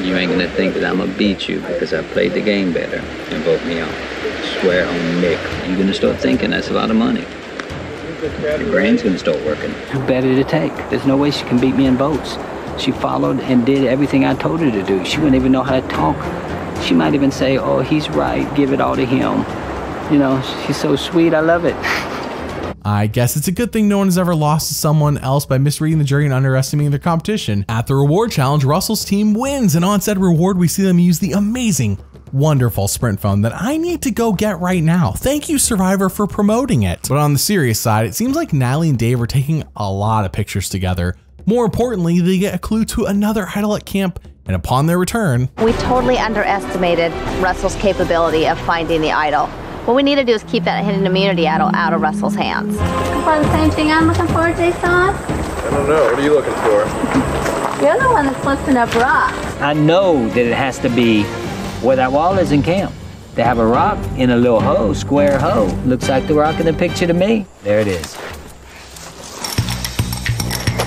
F: You ain't gonna think that I'm gonna beat you because I played the game better and vote me off. Swear on Mick. You're gonna start thinking that's a lot of money. Your brain's gonna start working. Who better to take? There's no way she can beat me in votes. She followed and did everything I told her to do. She wouldn't even know how to talk. She might even say, oh, he's right, give it all to him. You know, she's so sweet, I love it.
B: I guess it's a good thing no one has ever lost to someone else by misreading the jury and underestimating their competition. At the reward challenge, Russell's team wins, and on said reward, we see them use the amazing, wonderful sprint phone that I need to go get right now. Thank you, Survivor, for promoting it. But on the serious side, it seems like Natalie and Dave are taking a lot of pictures together. More importantly, they get a clue to another idol at camp, and upon their return,
O: We totally underestimated Russell's capability of finding the idol. What we need to do is keep that hidden immunity out of Russell's hands.
Q: For the same thing I'm looking for, Jason?
S: I don't know. What are you looking for?
Q: You're the one that's lifting up rocks.
A: I know that it has to be where that wall is in camp. They have a rock in a little hole, square hole. Looks like the rock in the picture to me. There it is.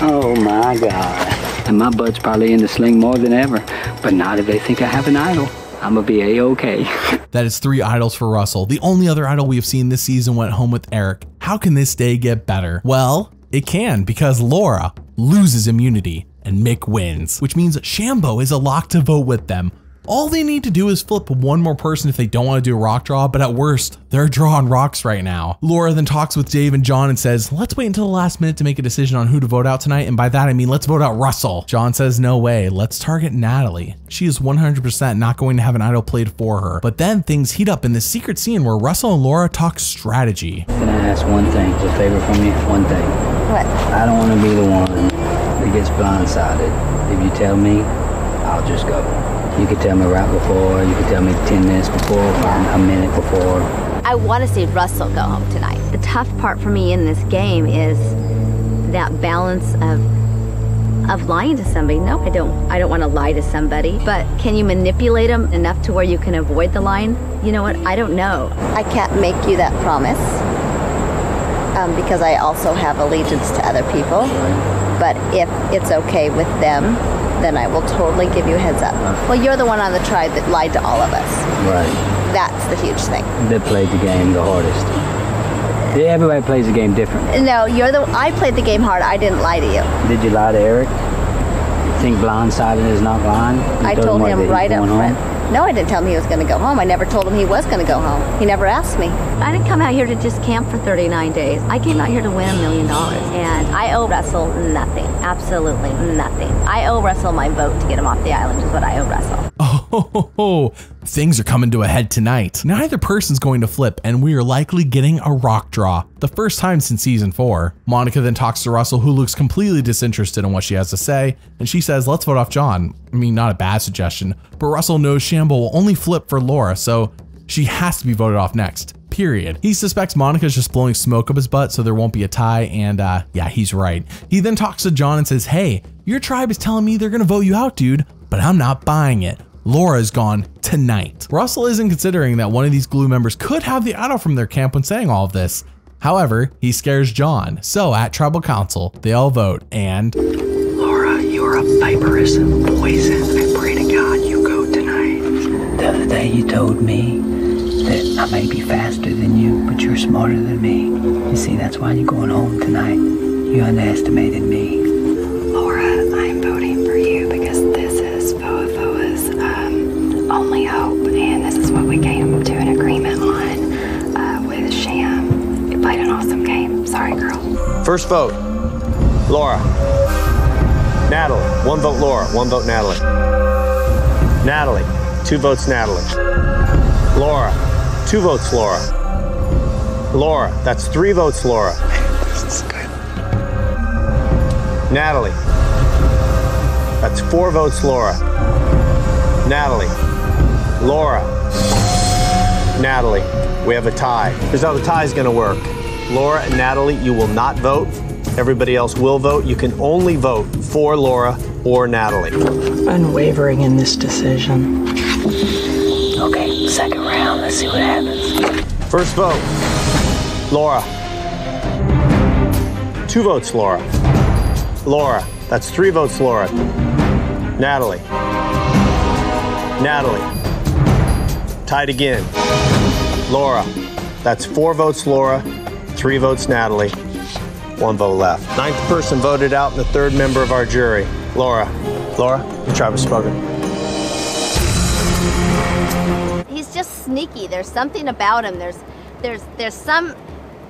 A: Oh my God. And my butt's probably in the sling more than ever. But not if they think I have an idol. I'm gonna be A-okay.
B: That is 3 idols for Russell. The only other idol we have seen this season went home with Eric. How can this day get better? Well, it can, because Laura loses immunity and Mick wins, which means Shambo is a lock to vote with them. All they need to do is flip one more person if they don't want to do a rock draw, but at worst, they're drawing rocks right now. Laura then talks with Dave and John and says, let's wait until the last minute to make a decision on who to vote out tonight, and by that I mean let's vote out Russell. John says no way, let's target Natalie. She is 100% not going to have an idol played for her. But then things heat up in this secret scene where Russell and Laura talk strategy.
F: Can I ask one thing, a favor from you? One thing.
O: What?
F: I don't want to be the one that gets blindsided. If you tell me, I'll just go. You could tell me right before, you could tell me 10 minutes before, a minute before.
O: I want to see Russell go home tonight. The tough part for me in this game is that balance of lying to somebody. No, I don't want to lie to somebody, but can you manipulate them enough to where you can avoid the lying? You know what? I don't know. I can't make you that promise because I also have allegiance to other people. But if it's okay with them, then I will totally give you a heads up. Well, you're the one on the tribe that lied to all of us.
F: Right.
O: That's the huge thing.
F: That played the game the hardest. Everybody plays the game different.
O: No, I played the game hard. I didn't lie to you.
F: Did you lie to Eric? You think blindsided is not lying?
O: I told him right up front. No, I didn't tell him he was going to go home. I never told him he was going to go home. He never asked me. I didn't come out here to just camp for 39 days. I came out here to win $1 million. And I owe Russell nothing. Absolutely nothing. I owe Russell my vote to get him off the island is what I owe Russell.
B: Oh, things are coming to a head tonight. Neither person's going to flip, and we are likely getting a rock draw. The first time since season 4. Monica then talks to Russell, who looks completely disinterested in what she has to say, and she says, let's vote off John. I mean, not a bad suggestion, but Russell knows Shambo will only flip for Laura, so she has to be voted off next. Period. He suspects Monica's just blowing smoke up his butt so there won't be a tie, and yeah, he's right. He then talks to John and says, hey, your tribe is telling me they're gonna vote you out, dude, but I'm not buying it. Laura is gone tonight. Russell isn't considering that one of these Glue members could have the idol from their camp when saying all of this. However, he scares John, so at tribal council, they all vote, and
I: Laura, you're a viperous poison. I pray to God you go tonight. The other day you told me that I may be faster than you, but you're smarter than me. You see, that's why you're going home tonight. You underestimated me.
E: Laura, I'm voting for you because this is Foa's only hope, and this is what we came to an agreement on with Sham. You played an awesome game. Sorry, girl.
C: First vote, Laura. Natalie, 1 vote Laura, 1 vote Natalie. Natalie, 2 votes Natalie. Laura, 2 votes Laura. Laura, that's 3 votes Laura.
I: This is good.
C: Natalie, that's 4 votes Laura. Natalie, Laura, Natalie, we have a tie. Here's how the tie is gonna work. Laura and Natalie, you will not vote. Everybody else will vote. You can only vote for Laura or Natalie?
T: Unwavering in this decision.
I: Okay, second round. Let's see what happens.
C: First vote, Laura. 2 votes, Laura. Laura. That's 3 votes, Laura. Natalie. Natalie. Tied again. Laura. That's 4 votes, Laura. 3 votes, Natalie. 1 vote left. 9th person voted out and the 3rd member of our jury. Laura. Laura, the tribe has spoken.
O: He's just sneaky. There's something about him. There's some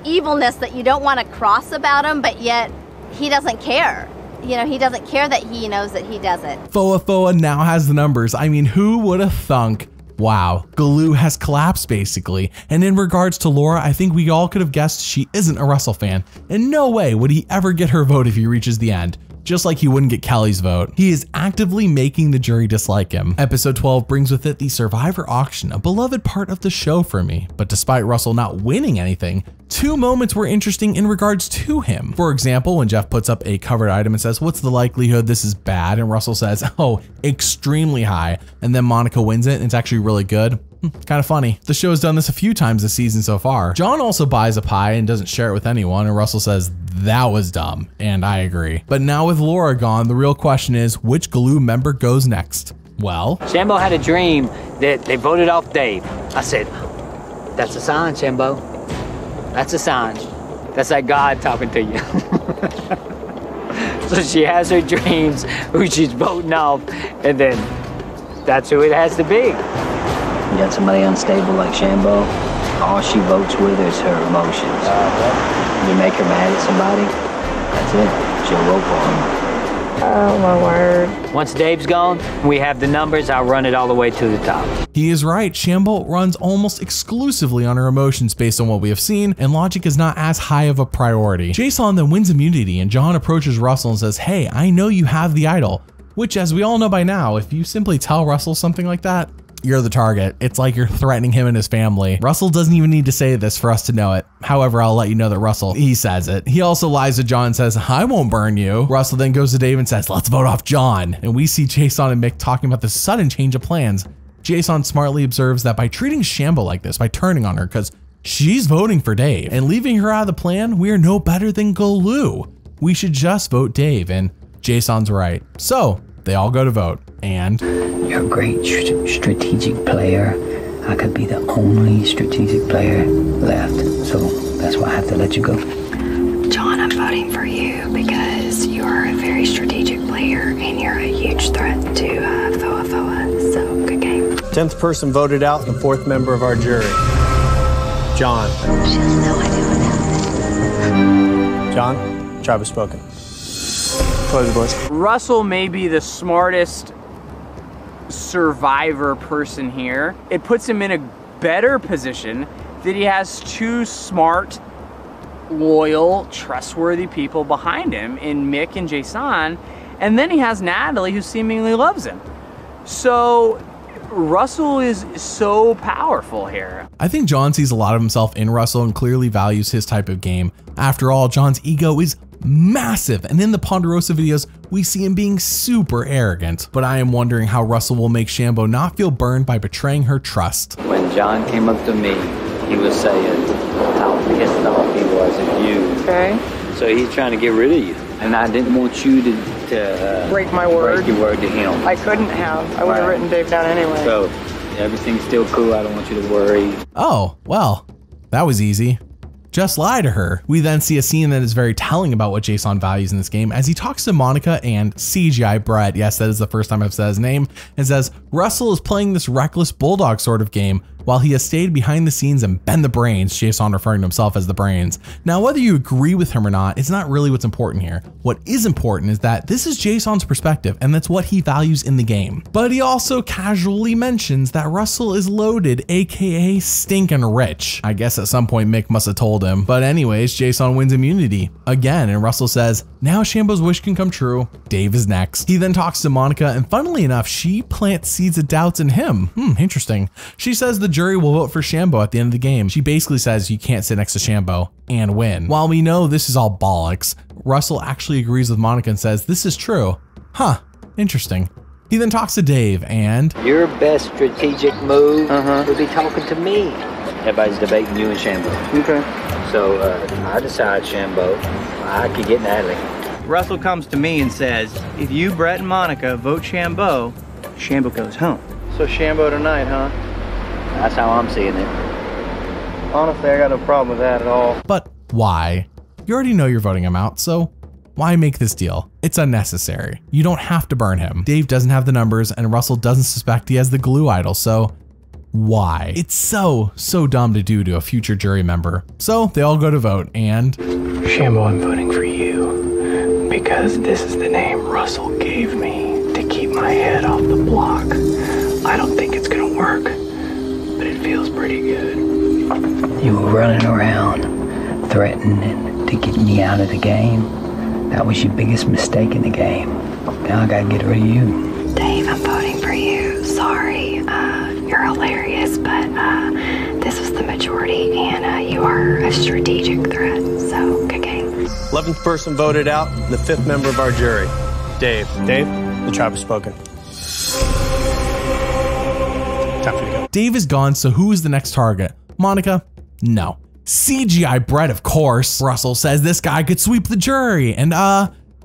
O: evilness that you don't want to cross about him, but yet he doesn't care. You know, he doesn't care that he knows that he does it.
B: Foa now has the numbers. I mean, who would have thunk? Wow, Galoo has collapsed basically. And in regards to Laura, I think we all could have guessed she isn't a Russell fan. And no way would he ever get her vote if he reaches the end. Just like he wouldn't get Kelly's vote. He is actively making the jury dislike him. Episode 12 brings with it the Survivor auction, a beloved part of the show for me. But despite Russell not winning anything, 2 moments were interesting in regards to him. For example, when Jeff puts up a covered item and says, "What's the likelihood this is bad?" and Russell says, "Oh, extremely high." And then Monica wins it and it's actually really good. Kind of funny. The show has done this a few times this season so far. John also buys a pie and doesn't share it with anyone, and Russell says that was dumb, and I agree. But now with Laura gone, the real question is which Galoo member goes next? Well,
A: Shambo had a dream that they voted off Dave. I said, that's a sign, Shambo. That's a sign. That's like God talking to you. So she has her dreams, who she's voting off, and then that's who it has to be.
I: You got somebody unstable like Shambo, all she votes with is her emotions. You make her mad at somebody, that's it. She'll vote for him.
T: Oh my word.
A: Once Dave's gone, we have the numbers, I'll run it all the way to the top.
B: He is right, Shambo runs almost exclusively on her emotions based on what we have seen, and logic is not as high of a priority. Jason then wins immunity, and John approaches Russell and says, "Hey, I know you have the idol." Which, as we all know by now, if you simply tell Russell something like that, you're the target. It's like you're threatening him and his family. Russell doesn't even need to say this for us to know it. However, I'll let you know that Russell, he says it. He also lies to John and says, "I won't burn you." Russell then goes to Dave and says, "Let's vote off John." And we see Jason and Mick talking about the sudden change of plans. Jason smartly observes that by treating Shambo like this, by turning on her, because she's voting for Dave, and leaving her out of the plan, we are no better than Galoo. We should just vote Dave, and Jason's right. So, they all go to vote, and
I: you're a great strategic player. I could be the only strategic player left, so that's why I have to let you go.
E: John, I'm voting for you because you're a very strategic player and you're a huge threat to Foa. So, good game.
C: 10th person voted out and the 4th member of our jury. John.
O: She has no idea what happened.
C: John, tribe has spoken. Close the boys.
U: Russell may be the smartest survivor person here. It puts him in a better position that he has 2 smart, loyal, trustworthy people behind him in Mick and Jason, and then he has Natalie, who seemingly loves him. So Russell is so powerful here.
B: I think John sees a lot of himself in Russell and clearly values his type of game. After all, John's ego is massive, and in the Ponderosa videos, we see him being super arrogant. But I am wondering how Russell will make Shambo not feel burned by betraying her trust.
F: When John came up to me, he was saying how pissed off he was at you.
G: Okay.
F: So he's trying to get rid of you. And I didn't want you to
G: break my word.
F: Break your word to him.
G: I couldn't have. I would have written Dave down anyway.
F: So everything's still cool. I don't want you to worry.
B: Oh, well, that was easy. Just lie to her. We then see a scene that is very telling about what Jason values in this game as he talks to Monica and CGI Brett, yes, that is the first time I've said his name, and says Russell is playing this reckless bulldog sort of game while he has stayed behind the scenes and bent the brains, Jason referring to himself as the brains. Now, whether you agree with him or not, it's not really what's important here. What is important is that this is Jason's perspective, and that's what he values in the game. But he also casually mentions that Russell is loaded, aka stinking rich. I guess at some point Mick must have told him. But anyways, Jason wins immunity again, and Russell says, now Shambo's wish can come true. Dave is next. He then talks to Monica, and funnily enough, she plants seeds of doubts in him. Interesting. She says the jury will vote for Shambo at the end of the game. She basically says you can't sit next to Shambo and win. While we know this is all bollocks, Russell actually agrees with Monica and says this is true. Interesting. He then talks to Dave and...
A: Your best strategic move would be talking to me. Everybody's debating you and Shambo.
J: Okay.
A: So I decide Shambo. I could get Natalie.
J: Russell comes to me and says, if you, Brett, and Monica vote Shambo, Shambo goes home. So Shambo tonight, huh?
A: That's how I'm seeing it.
J: Honestly, I got no problem with that at all.
B: But why? You already know you're voting him out, so why make this deal? It's unnecessary. You don't have to burn him. Dave doesn't have the numbers and Russell doesn't suspect he has the glue idol, so why? It's so dumb to do to a future jury member. So they all go to vote and...
T: Shambo, I'm voting for you because this is the name Russell gave me to keep my head off the block. I don't think it's gonna work, but it feels pretty good.
I: You were running around, threatening to get me out of the game. That was your biggest mistake in the game. Now I gotta get rid of you.
E: Dave, I'm voting for you. Sorry, you're hilarious, but this was the majority, and you are a strategic threat, so good game.
C: 11th person voted out, the 5th member of our jury, Dave. Dave, the tribe has spoken. Time for you to go.
B: Dave is gone, so who is the next target? Monica? No. CGI Brett, of course. Russell says this guy could sweep the jury, and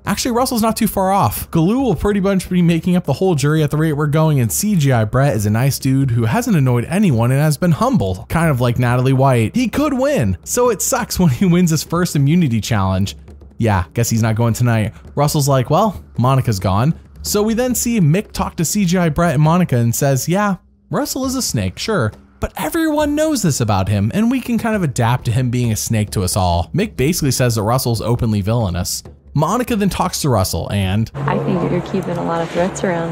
B: actually Russell's not too far off. Galoo will pretty much be making up the whole jury at the rate we're going, and CGI Brett is a nice dude who hasn't annoyed anyone and has been humble, kind of like Natalie White. He could win, so it sucks when he wins his first immunity challenge. Yeah, guess he's not going tonight. Russell's like, well, Monica's gone. So we then see Mick talk to CGI Brett and Monica and says, yeah, Russell is a snake, sure. But everyone knows this about him, and we can kind of adapt to him being a snake to us all. Mick basically says that Russell's openly villainous. Monica then talks to Russell and...
D: I think you're keeping a lot of threats around.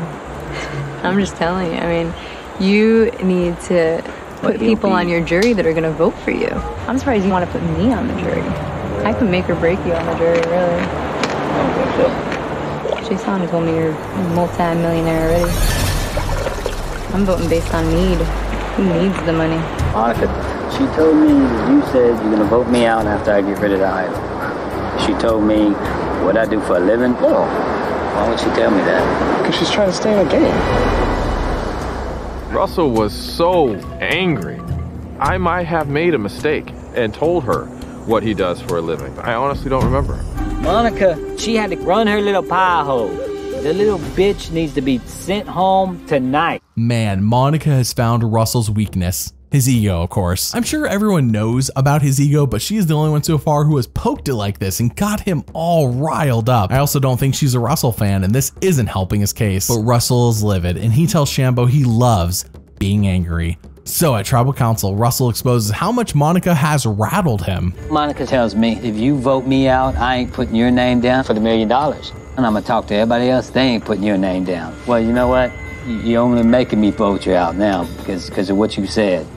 D: I'm just telling you, I mean, you need to put people on your jury that are gonna vote for you. I'm surprised you want to put me on the jury. I can make or break you on the jury, really. Jason told me you're a multi-millionaire already. I'm voting based on need. Who needs the money?
F: Monica, she told me you said you're gonna vote me out after I get rid of the idol. She told me what I do for a living. No. Why would she tell me that?
J: Because she's trying to stay in the game.
S: Russell was so angry. I might have made a mistake and told her what he does for a living. I honestly don't remember.
A: Monica, she had to run her little pie hole. The little bitch needs to be sent home tonight.
B: Man, Monica has found Russell's weakness. His ego, of course. I'm sure everyone knows about his ego, but she is the only one so far who has poked it like this and got him all riled up. I also don't think she's a Russell fan, and this isn't helping his case. But Russell is livid, and he tells Shambo he loves being angry. So at Tribal Council, Russell exposes how much Monica has rattled him.
F: Monica tells me, if you vote me out, I ain't putting your name down for the $1 million. And I'm gonna talk to everybody else, they ain't putting your name down. Well, you know what? You're only making me vote you out now because of what you said.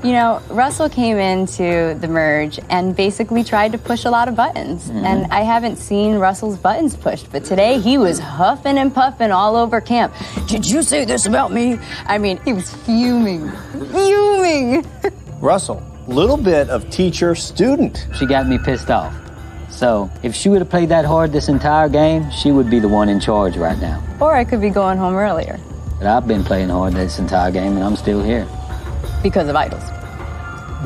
R: You know, Russell came into the merge and basically tried to push a lot of buttons. And I haven't seen Russell's buttons pushed, but today he was huffing and puffing all over camp. Did you say this about me? I mean, he was fuming.
C: Russell, little bit of teacher-student.
F: She got me pissed off. So if she would have played that hard this entire game, she would be the one in charge right now.
R: Or I could be going home earlier.
F: But I've been playing hard this entire game and I'm still here.
R: Because of idols.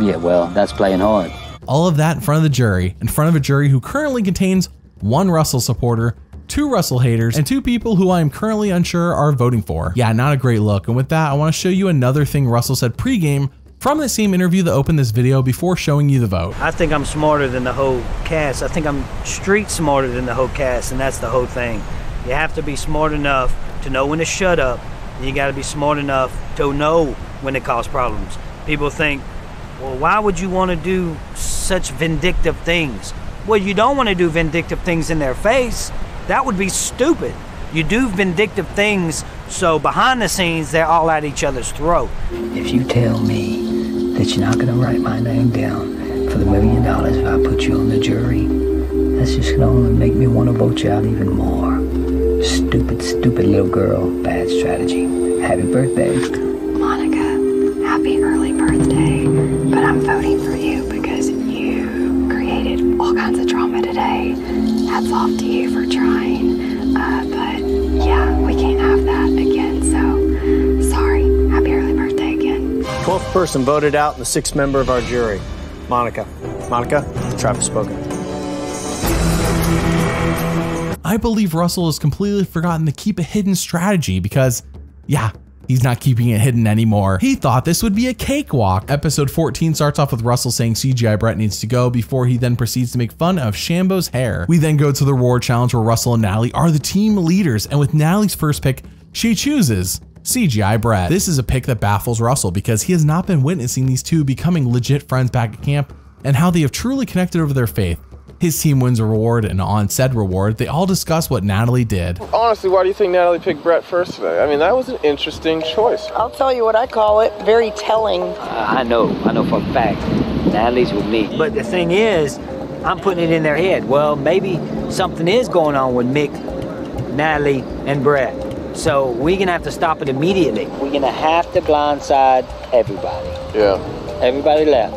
F: Yeah, well, that's playing hard.
B: All of that in front of the jury, in front of a jury who currently contains 1 Russell supporter, 2 Russell haters, and 2 people who I am currently unsure are voting for. Yeah, not a great look. And with that, I want to show you another thing Russell said pregame from the same interview that opened this video before showing you the vote.
A: I think I'm smarter than the whole cast. I think I'm street smarter than the whole cast, and that's the whole thing. You have to be smart enough to know when to shut up, and you got to be smart enough to know when to cause problems. People think, well, why would you want to do such vindictive things? Well, you don't want to do vindictive things in their face. That would be stupid. You do vindictive things so behind the scenes they're all at each other's throat.
I: If you tell me that you're not going to write my name down for the $1 million if I put you on the jury, that's just going to only make me want to vote you out even more. Stupid, stupid little girl. Bad strategy. Happy birthday.
E: Monica, happy early birthday. But I'm voting for you because you created all kinds of drama today. Hats off to you for trying. But yeah, we can't
C: person voted out and the 6th member of our jury, Monica. Monica, the tribe has spoken.
B: I believe Russell has completely forgotten the keep it hidden strategy because, yeah, he's not keeping it hidden anymore. He thought this would be a cakewalk. Episode 14 starts off with Russell saying CGI Brett needs to go before he then proceeds to make fun of Shambo's hair. We then go to the reward challenge where Russell and Natalie are the team leaders, and with Natalie's first pick, she chooses CGI Brett. This is a pick that baffles Russell because he has not been witnessing these two becoming legit friends back at camp and how they have truly connected over their faith. His team wins a reward, and on said reward, they all discuss what Natalie did.
S: Honestly, why do you think Natalie picked Brett first today? I mean, that was an interesting choice.
G: I'll tell you what I call it, very telling.
A: I know for a fact, Natalie's with me. But the thing is, I'm putting it in their head. Well, maybe something is going on with Mick, Natalie, and Brett. So we're gonna have to stop it immediately. We're gonna have to blindside everybody.
S: Yeah.
A: Everybody left.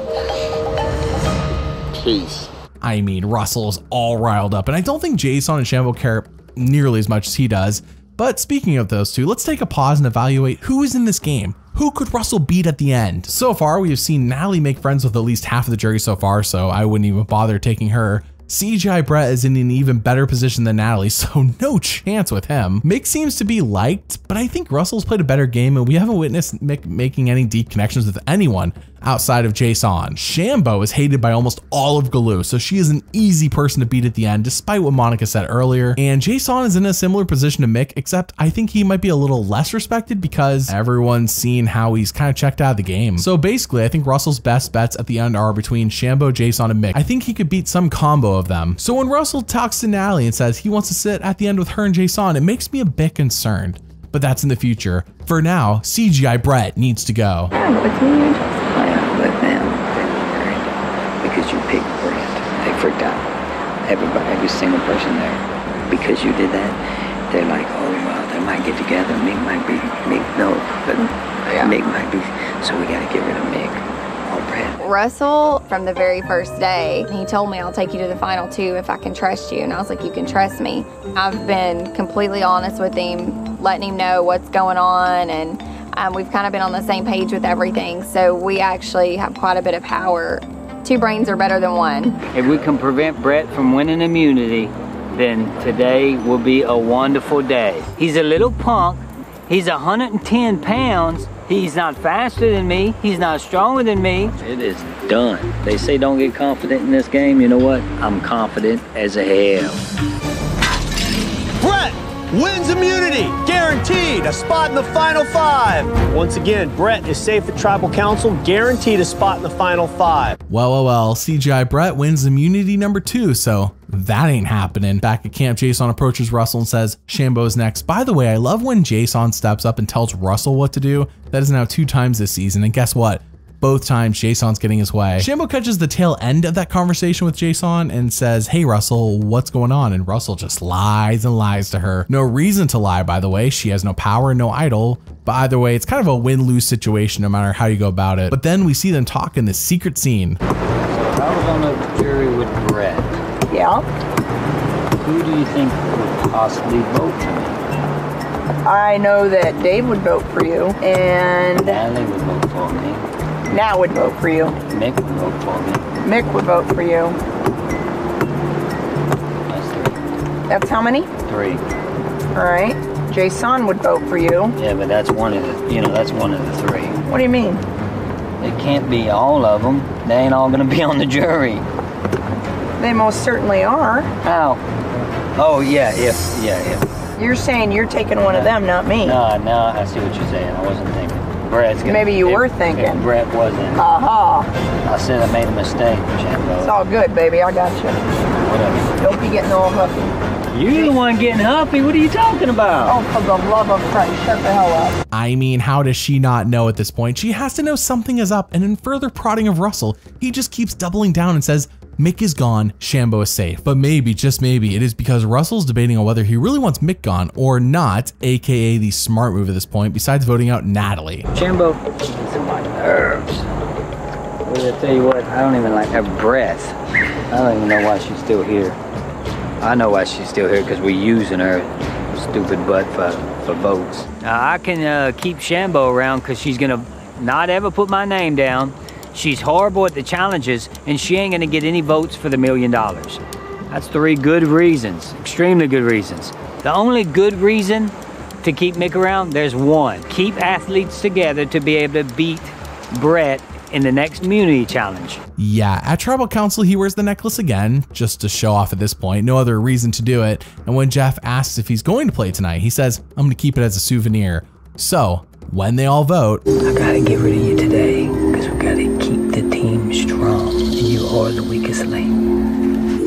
S: Peace.
B: I mean, Russell's all riled up, and I don't think Jason and Shambo care nearly as much as he does. But speaking of those two, let's take a pause and evaluate who is in this game. Who could Russell beat at the end? So far, we have seen Natalie make friends with at least half of the jury so far, so I wouldn't even bother taking her. CGI Brett is in an even better position than Natalie, so no chance with him. Mick seems to be liked, but I think Russell's played a better game and we haven't witnessed Mick making any deep connections with anyone outside of Jason. Shambo is hated by almost all of Galoo, so she is an easy person to beat at the end, despite what Monica said earlier. And Jason is in a similar position to Mick, except I think he might be a little less respected because everyone's seen how he's kind of checked out of the game. So basically, I think Russell's best bets at the end are between Shambo, Jason, and Mick. I think he could beat some combo of them. So when Russell talks to Natalie and says he wants to sit at the end with her and Jason, it makes me a bit concerned. But that's in the future. For now, CGI Brett needs to go.
I: But now they're worried because you picked Brett. They freaked out. Every single person there. Because you did that, they're like, oh well, they might get together. Mick might be, Mick might be. So we gotta get rid of Mick or Brett.
K: Russell, from the very first day, he told me I'll take you to the final 2 if I can trust you. And I was like, you can trust me. I've been completely honest with him, letting him know what's going on, and we've kind of been on the same page with everything, so we actually have quite a bit of power. 2 brains are better than 1.
A: If we can prevent Brett from winning immunity, then today will be a wonderful day. He's a little punk. He's 110 pounds. He's not faster than me. He's not stronger than me.
F: It is done. They say don't get confident in this game. You know what? I'm confident as hell.
C: Brett wins immunity, guaranteed a spot in the final 5. Once again, Brett is safe at Tribal Council, guaranteed a spot in the final 5.
B: Well, CGI Brett wins immunity number 2, so that ain't happening. Back at camp, Jason approaches Russell and says, Shambo's next. By the way, I love when Jason steps up and tells Russell what to do. That is now 2 times this season, and guess what? Both times Jason's getting his way. Shambo catches the tail end of that conversation with Jason and says, hey Russell, what's going on? And Russell just lies and lies to her. No reason to lie, by the way. She has no power, no idol. But either way, it's kind of a win-lose situation no matter how you go about it. But then we see them talk in this secret scene.
A: I was on the jury with Brett.
G: Yeah?
A: Who do you think would possibly vote for me?
G: I know that Dave would vote for you, and
A: Natalie would vote for me.
G: Nat would vote for you.
A: Mick would vote for me.
G: Mick would vote for you.
A: That's 3.
G: That's how many?
A: 3.
G: All right. Jason would vote for you.
A: Yeah, but that's one of the, that's one of the 3.
G: What do you mean?
A: It can't be all of them. They ain't all gonna be on the jury.
G: They most certainly are.
A: How? Oh, yeah.
G: You're saying you're taking one of them, not me.
A: No, I see what you're saying. I wasn't thinking. Brett's gonna,
G: maybe you were thinking.
A: If Brett wasn't.
G: Aha.
A: I said I made a mistake, Shambo.
G: It's all good, baby. I got you.
A: Whatever.
G: Don't be getting all huffy.
A: You're the one getting huffy. What are you talking about?
G: Oh, for the love of Christ, shut the hell up.
B: I mean, how does she not know at this point? She has to know something is up, and in further prodding of Russell, he just keeps doubling down and says, Mick is gone, Shambo is safe. But maybe, just maybe, it is because Russell's debating on whether he really wants Mick gone or not, aka the smart move at this point, besides voting out Natalie.
A: Shambo gets on my nerves. Well, I tell you what, I don't even like her breath. I don't even know why she's still here. I know why she's still here, because we're using her stupid butt for votes. I can keep Shambo around because she's going to not ever put my name down. She's horrible at the challenges, and she ain't gonna get any votes for the $1 million. That's 3 good reasons, extremely good reasons. The only good reason to keep Mick around, there's one. Keep athletes together to be able to beat Brett in the next immunity challenge.
B: Yeah, at Tribal Council, he wears the necklace again, just to show off at this point, no other reason to do it. And when Jeff asks if he's going to play tonight, he says, I'm gonna keep it as a souvenir. So, when they all vote,
I: I gotta get rid of you today, because we gotta keep the team strong, and you are the weakest link.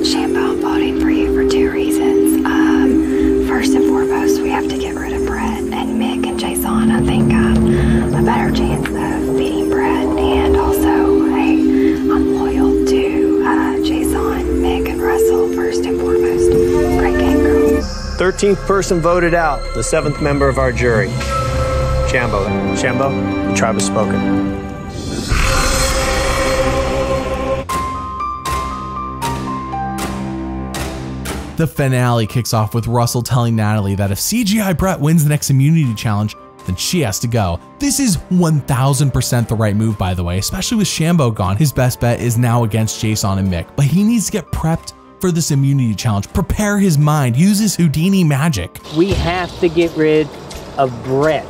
E: Shambo, I'm voting for you for 2 reasons. First and foremost, we have to get rid of Brett, and Mick and Jason, I think, a better chance of beating Brett, and also, hey, I'm loyal to Jason, Mick, and Russell, first and foremost. Great game, girls.
C: 13th person voted out, the 7th member of our jury. Shambo, the tribe has spoken.
B: the finale kicks off with Russell telling Natalie that if CGI Brett wins the next immunity challenge, then she has to go. This is 1000% the right move, by the way, especially with Shambo gone. His best bet is now against Jason and Mick, but he needs to get prepped for this immunity challenge, prepare his mind, use his Houdini magic.
A: We have to get rid of Brett.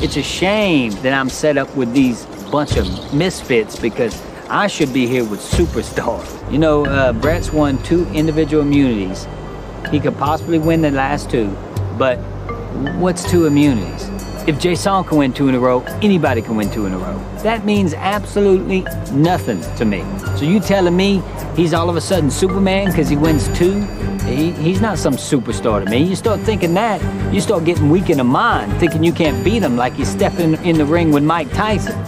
A: It's a shame that I'm set up with these bunch of misfits because I should be here with superstars. You know, Brett's won 2 individual immunities. He could possibly win the last 2, but what's 2 immunities? If Jason can win 2 in a row, anybody can win 2 in a row. That means absolutely nothing to me. So you telling me he's all of a sudden Superman because he wins 2? He's not some superstar to me. You start thinking that, you start getting weak in the mind, thinking you can't beat him like you're stepping in the ring with Mike Tyson.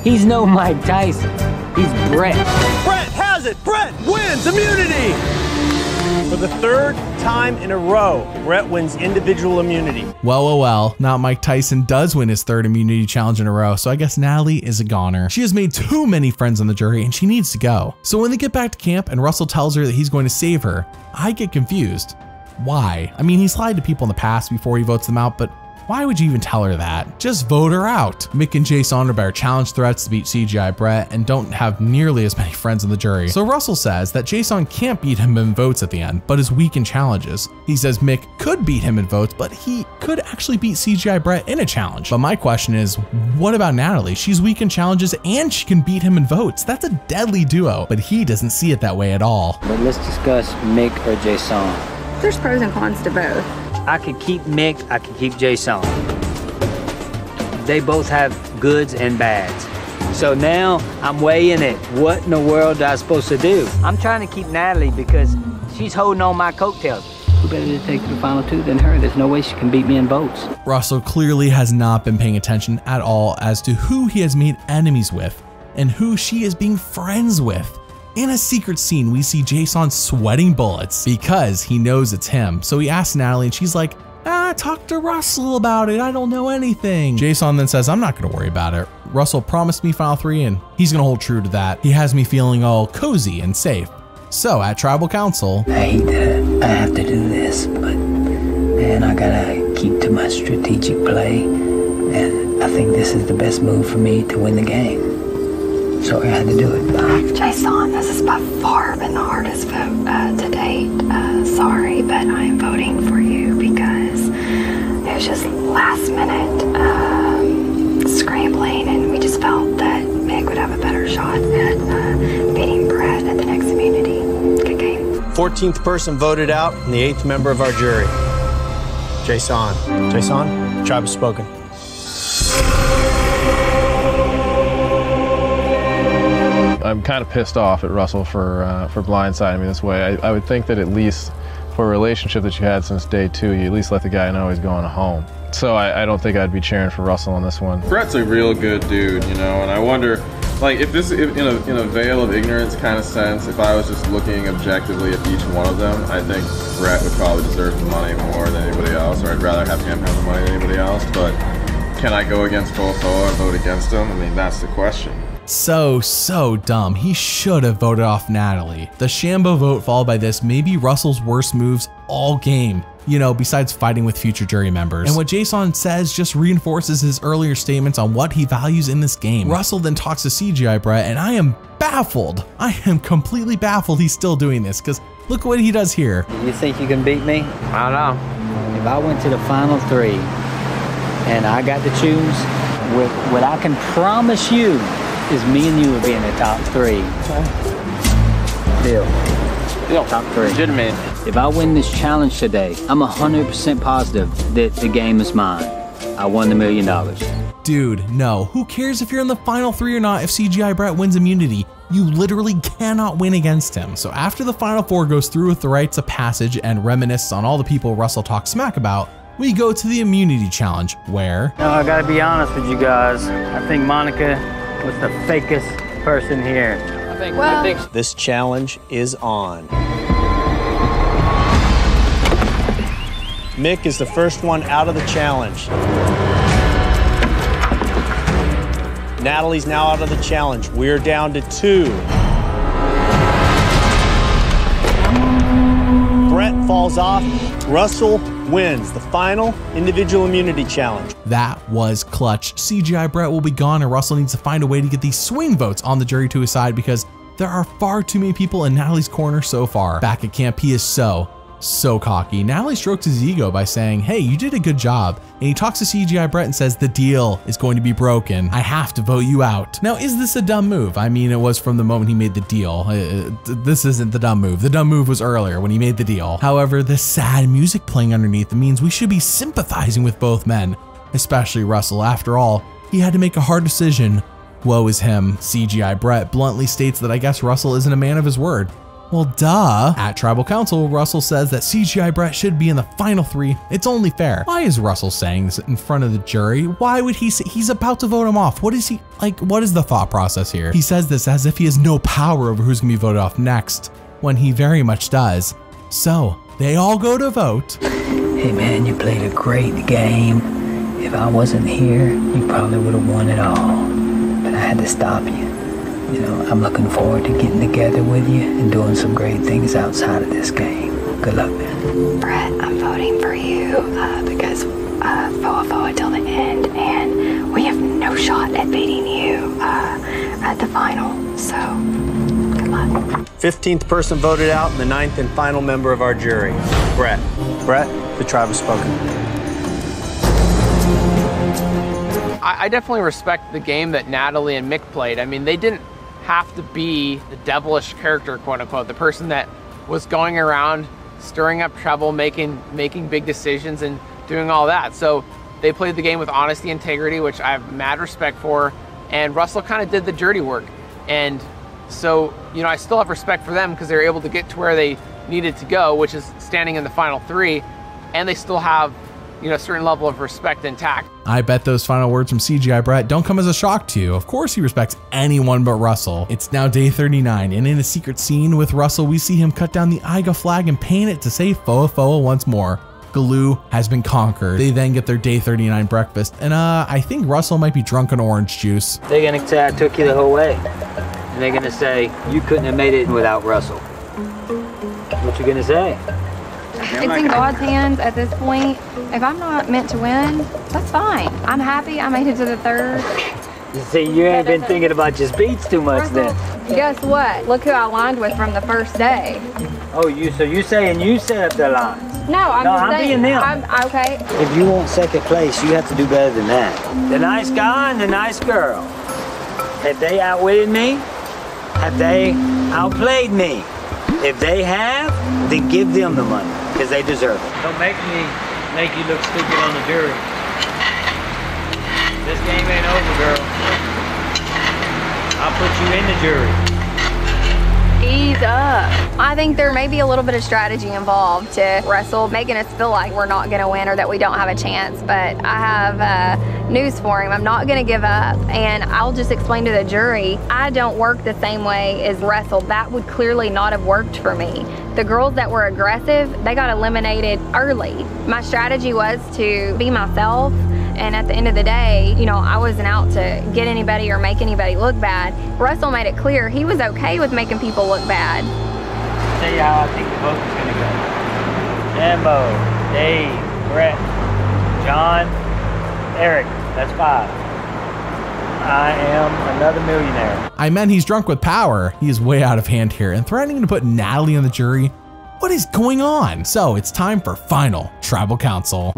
A: He's no Mike Tyson. He's Brett.
C: Brett has it! Brett wins immunity! For the 3rd time in a row, Brett wins individual immunity.
B: Well, now Mike Tyson does win his 3rd immunity challenge in a row, so I guess Natalie is a goner. She has made too many friends on the jury and she needs to go. So when they get back to camp and Russell tells her that he's going to save her, I get confused. Why? I mean, he's lied to people in the past before he votes them out, but why would you even tell her that? Just vote her out. Mick and Jason are better challenge threats to beat CGI Brett and don't have nearly as many friends in the jury. So Russell says that Jason can't beat him in votes at the end, but is weak in challenges. He says Mick could beat him in votes, but he could actually beat CGI Brett in a challenge. But my question is, what about Natalie? She's weak in challenges and she can beat him in votes. That's a deadly duo, but he doesn't see it that way at all.
A: But let's discuss Mick or Jason.
D: There's pros and cons to both.
A: I could keep Mick, I could keep Jason. They both have goods and bads. So now I'm weighing it. What in the world am I supposed to do? I'm trying to keep Natalie because she's holding on my coattails. Who better to take to the final 2 than her? There's no way she can beat me in votes.
B: Russell clearly has not been paying attention at all as to who he has made enemies with and who she is being friends with. In a secret scene, we see Jason sweating bullets because he knows it's him. So he asks Natalie and she's like, talk to Russell about it. I don't know anything. Jason then says, I'm not gonna worry about it. Russell promised me final 3 and he's gonna hold true to that. He has me feeling all cozy and safe. So at Tribal Council,
I: I hate that I have to do this, but man, I gotta keep to my strategic play. And I think this is the best move for me to win the game. So I had to do it.
E: Jason, this has by far been the hardest vote to date. Sorry, but I am voting for you because it was just last minute scrambling, and we just felt that Mick would have a better shot at beating Brett at the next immunity. Good game.
C: 14th person voted out and the 8th member of our jury. Jason, tribe has spoken.
S: I'm kind of pissed off at Russell for blindsiding me this way. I would think that at least for a relationship that you had since day 2, you at least let the guy know he's going home. So I don't think I'd be cheering for Russell on this one. Brett's a real good dude, you know, and I wonder, like, if in a veil of ignorance kind of sense, if I was just looking objectively at each one of them, I think Brett would probably deserve the money more than anybody else, or I'd rather have him have the money than anybody else. But can I go against Bofoa and vote against him? I mean, that's the question.
B: So dumb. He should have voted off Natalie. The Shambo vote followed by this may be Russell's worst moves all game. you know, besides fighting with future jury members. And what Jason says just reinforces his earlier statements on what he values in this game. Russell then talks to CGI Brett, and I am baffled. I am completely baffled he's still doing this, because look what he does here.
A: You think you can beat me?
U: I don't know.
A: If I went to the final 3 and I got to choose, what I can promise you is me and you will be in the top 3. Deal. Top 3.
U: Legitimate.
A: If I win this challenge today, I'm 100% positive that the game is mine. I won the $1 million.
B: Dude, no. Who cares if you're in the final 3 or not if CGI Brett wins immunity? You literally cannot win against him. So after the final 4 goes through with the rites of passage and reminisces on all the people Russell talks smack about, we go to the immunity challenge, where...
A: No, I gotta be honest with you guys. I think Monica was the fakest person here.
U: I think
C: This challenge is on. Mick is the first one out of the challenge. Natalie's now out of the challenge. We're down to 2. Brett falls off. Russell wins the final individual immunity challenge.
B: That was clutch. CGI Brett will be gone, and Russell needs to find a way to get these swing votes on the jury to his side because there are far too many people in Natalie's corner so far. Back at camp, he is so cocky. Natalie strokes his ego by saying, hey, you did a good job. And he talks to CGI Brett and says, the deal is going to be broken. I have to vote you out. Now, is this a dumb move? I mean, it was from the moment he made the deal. This isn't the dumb move. The dumb move was earlier when he made the deal. However, the sad music playing underneath means we should be sympathizing with both men, especially Russell. After all, he had to make a hard decision. Woe is him. CGI Brett bluntly states that I guess Russell isn't a man of his word. Well, duh. At Tribal Council, Russell says that CGI Brett should be in the final 3. It's only fair. Why is Russell saying this in front of the jury? Why would he say he's about to vote him off? What is he like? What is the thought process here? He says this as if he has no power over who's gonna be voted off next, when he very much does. So they all go to vote.
I: Hey man, you played a great game. If I wasn't here, you probably would have won it all. But I had to stop you. You know, I'm looking forward to getting together with you and doing some great things outside of this game. Good luck, man.
E: Brett, I'm voting for you because voa till the end, and we have no shot at beating you at the final. So, good luck.
C: 15th person voted out and the 9th and final member of our jury, Brett. Brett, the tribe has spoken.
U: I definitely respect the game that Natalie and Mick played. I mean, they didn't have to be the devilish character, quote unquote, the person that was going around stirring up trouble, making big decisions and doing all that. So they played the game with honesty, integrity, which I have mad respect for, and Russell kind of did the dirty work. And so, you know, I still have respect for them because they were able to get to where they needed to go, which is standing in the final 3, and they still have, you know, a certain level of respect intact.
B: I bet those final words from CGI Brett don't come as a shock to you. Of course he respects anyone but Russell. It's now day 39, and in a secret scene with Russell, we see him cut down the Iga flag and paint it to say Foa once more. Galoo has been conquered. They then get their day 39 breakfast, and I think Russell might be drunk on orange juice.
A: They're gonna say I took you the whole way. And they're gonna say, you couldn't have made it without Russell. What you gonna say?
K: It's in God's hands at this point. If I'm not meant to win, that's fine. I'm happy I made it to the 3rd.
A: You see, you ain't been thinking about your speeds too much then.
K: Guess what? Look who I lined with from the first day.
A: Oh, so you saying you set up the lines?
K: No, I'm
A: being them.
K: Okay.
A: If you want second place, you have to do better than that. The nice guy and the nice girl. Have they outwitted me? Have they outplayed me? If they have, then give them the money, because they deserve it. Don't make you look stupid on the jury. This game ain't over, girl. I'll put you in the jury.
K: Ease up. I think there may be a little bit of strategy involved to Russell, making us feel like we're not going to win or that we don't have a chance. But I have news for him. I'm not going to give up. And I'll just explain to the jury, I don't work the same way as Russell. That would clearly not have worked for me. The girls that were aggressive, they got eliminated early. My strategy was to be myself. And at the end of the day, you know, I wasn't out to get anybody or make anybody look bad. Russell made it clear he was okay with making people look bad.
A: I'll tell you how I think the vote is going to go. Shambo, Dave, Brett, John, Eric. That's 5. I am another millionaire.
B: I meant he's drunk with power. He is way out of hand here and threatening to put Natalie on the jury. What is going on? So it's time for final tribal council.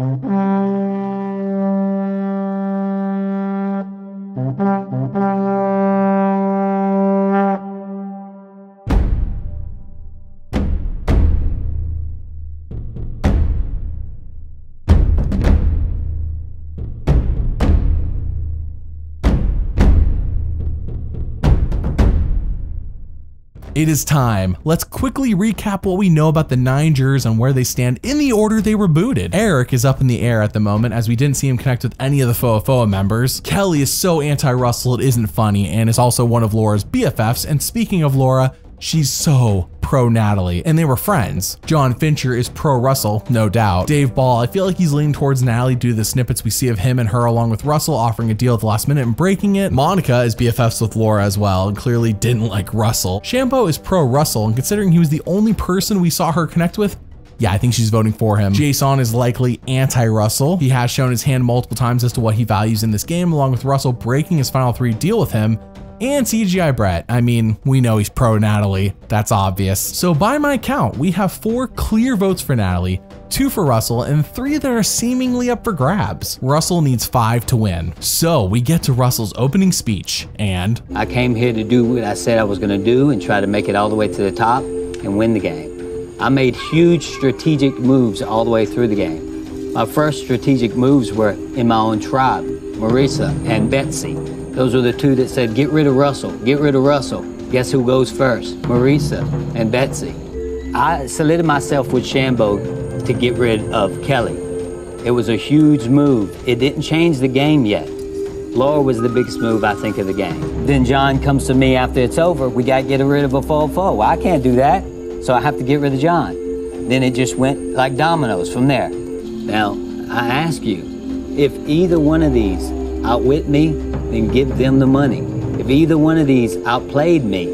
B: It is time. Let's quickly recap what we know about the 9 jurors and where they stand in the order they were booted. Eric is up in the air at the moment as we didn't see him connect with any of the FOA members. Kelly is so anti-Russell it isn't funny and is also one of Laura's BFFs, and speaking of Laura, she's so pro-Natalie, and they were friends. John Fincher is pro-Russell, no doubt. Dave Ball, I feel like he's leaning towards Natalie due to the snippets we see of him and her along with Russell offering a deal at the last minute and breaking it. Monica is BFFs with Laura as well and clearly didn't like Russell. Shambo is pro-Russell, and considering he was the only person we saw her connect with, yeah, I think she's voting for him. Jason is likely anti-Russell. He has shown his hand multiple times as to what he values in this game, along with Russell breaking his final 3 deal with him. And CGI Brett, I mean, we know he's pro Natalie, that's obvious. So by my count, we have 4 clear votes for Natalie, 2 for Russell, and 3 that are seemingly up for grabs. Russell needs 5 to win. So we get to Russell's opening speech, and
F: I came here to do what I said I was gonna do and try to make it all the way to the top and win the game. I made huge strategic moves all the way through the game. My first strategic moves were in my own tribe, Marisa and Betsy. Those were the 2 that said, get rid of Russell, get rid of Russell. Guess who goes first? Marisa and Betsy. I solidified myself with Shambo to get rid of Kelly. It was a huge move. It didn't change the game yet. Laura was the biggest move, I think, of the game. Then John comes to me after it's over, we got to get rid of a 4-4. Well, I can't do that, so I have to get rid of John. Then it just went like dominoes from there. Now, I ask you, if either one of these outwit me, then give them the money. If either one of these outplayed me,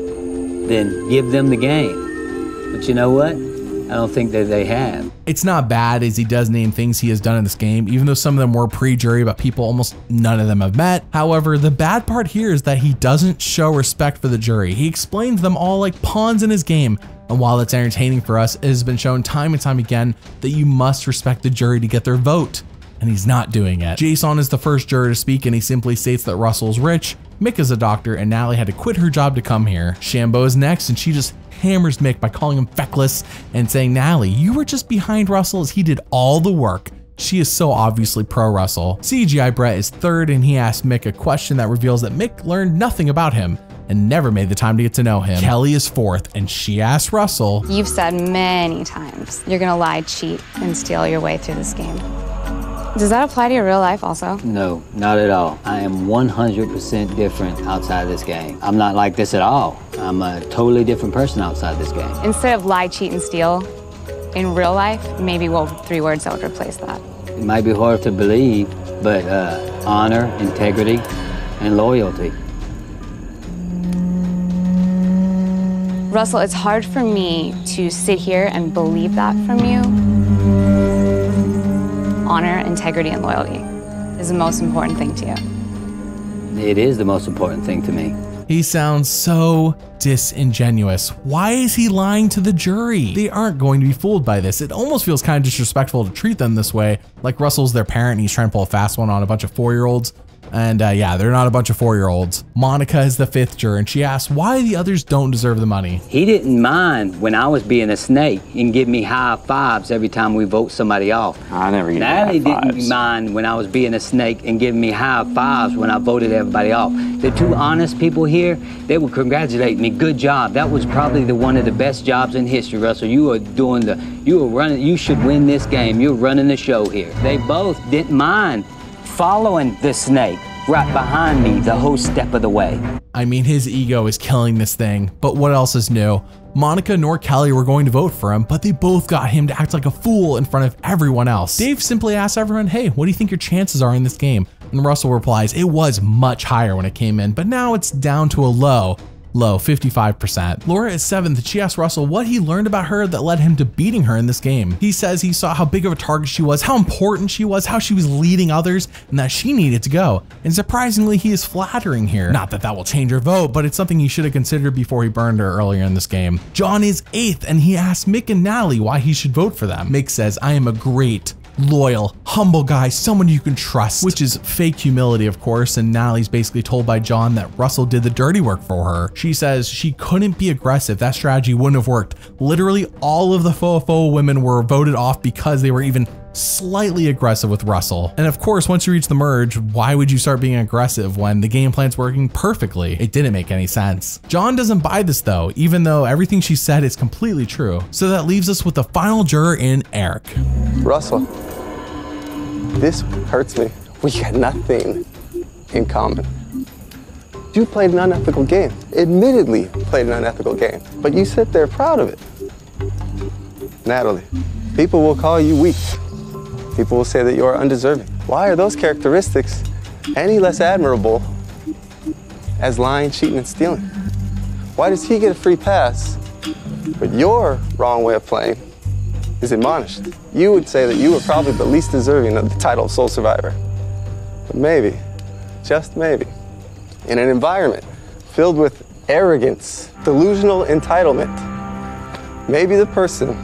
F: then give them the game. But you know what? I don't think that they have.
B: It's not bad as he does name things he has done in this game, even though some of them were pre-jury, but people almost none of them have met. However, the bad part here is that he doesn't show respect for the jury. He explains them all like pawns in his game. And while it's entertaining for us, it has been shown time and time again that you must respect the jury to get their vote. And he's not doing it. Jason is the first juror to speak, and he simply states that Russell's rich, Mick is a doctor, and Natalie had to quit her job to come here. Shambo is next, and she just hammers Mick by calling him feckless and saying, Natalie, you were just behind Russell as he did all the work. She is so obviously pro-Russell. CGI Brett is third, and he asks Mick a question that reveals that Mick learned nothing about him and never made the time to get to know him. Kelly is fourth, and she asks Russell,
R: You've said many times you're gonna lie, cheat, and steal your way through this game. Does that apply to your real life also?
F: No, not at all. I am 100% different outside this game. I'm not like this at all. I'm a totally different person outside this game.
R: Instead of lie, cheat, and steal, in real life, maybe 3 words that would replace that.
F: It might be hard to believe, but honor, integrity, and loyalty.
R: Russell, it's hard for me to sit here and believe that from you. Honor, integrity, and loyalty is the most important thing to you.
F: It is the most important thing to me.
B: He sounds so disingenuous. Why is he lying to the jury? They aren't going to be fooled by this. It almost feels kind of disrespectful to treat them this way, like Russell's their parent and he's trying to pull a fast one on a bunch of 4-year-olds. And yeah, they're not a bunch of 4-year-olds. Monica is the 5th juror, and she asks why the others don't deserve the money.
F: He didn't mind when I was being a snake and give me high fives every time we vote somebody off.
T: I never get
F: Natalie
T: high fives.
F: didn't mind when I was being a snake and giving me high fives when I voted everybody off. The 2 honest people here, they would congratulate me. Good job. That was probably one of the best jobs in history, Russell. You were running, you should win this game. You're running the show here. They both didn't mind following the snake right behind me the whole step of the way.
B: I mean, his ego is killing this thing, but what else is new? Monica nor Kelly were going to vote for him, but they both got him to act like a fool in front of everyone else. Dave simply asks everyone, hey, what do you think your chances are in this game? And Russell replies, it was much higher when it came in, but now it's down to a low. low, 55%. Laura is 7th, and she asks Russell what he learned about her that led him to beating her in this game. He says he saw how big of a target she was, how important she was, how she was leading others, and that she needed to go. And surprisingly, he is flattering here. Not that that will change her vote, but it's something he should have considered before he burned her earlier in this game. John is 8th, and he asks Mick and Natalie why he should vote for them. Mick says, I am a great, loyal, humble guy, someone you can trust, which is fake humility, of course, and Natalie's basically told by John that Russell did the dirty work for her. She says she couldn't be aggressive, that strategy wouldn't have worked. Literally all of the FOFO women were voted off because they were even slightly aggressive with Russell. And of course, once you reach the merge, why would you start being aggressive when the game plan's working perfectly? It didn't make any sense. John doesn't buy this though, even though everything she said is completely true. So that leaves us with the final juror in Eric.
M: Russell, this hurts me. We got nothing in common. You played an unethical game, admittedly played an unethical game, but you sit there proud of it. Natalie, people will call you weak. People will say that you are undeserving. Why are those characteristics any less admirable as lying, cheating, and stealing? Why does he get a free pass, but your wrong way of playing is admonished? You would say that you were probably the least deserving of the title of sole survivor. But maybe, just maybe, in an environment filled with arrogance, delusional entitlement, maybe the person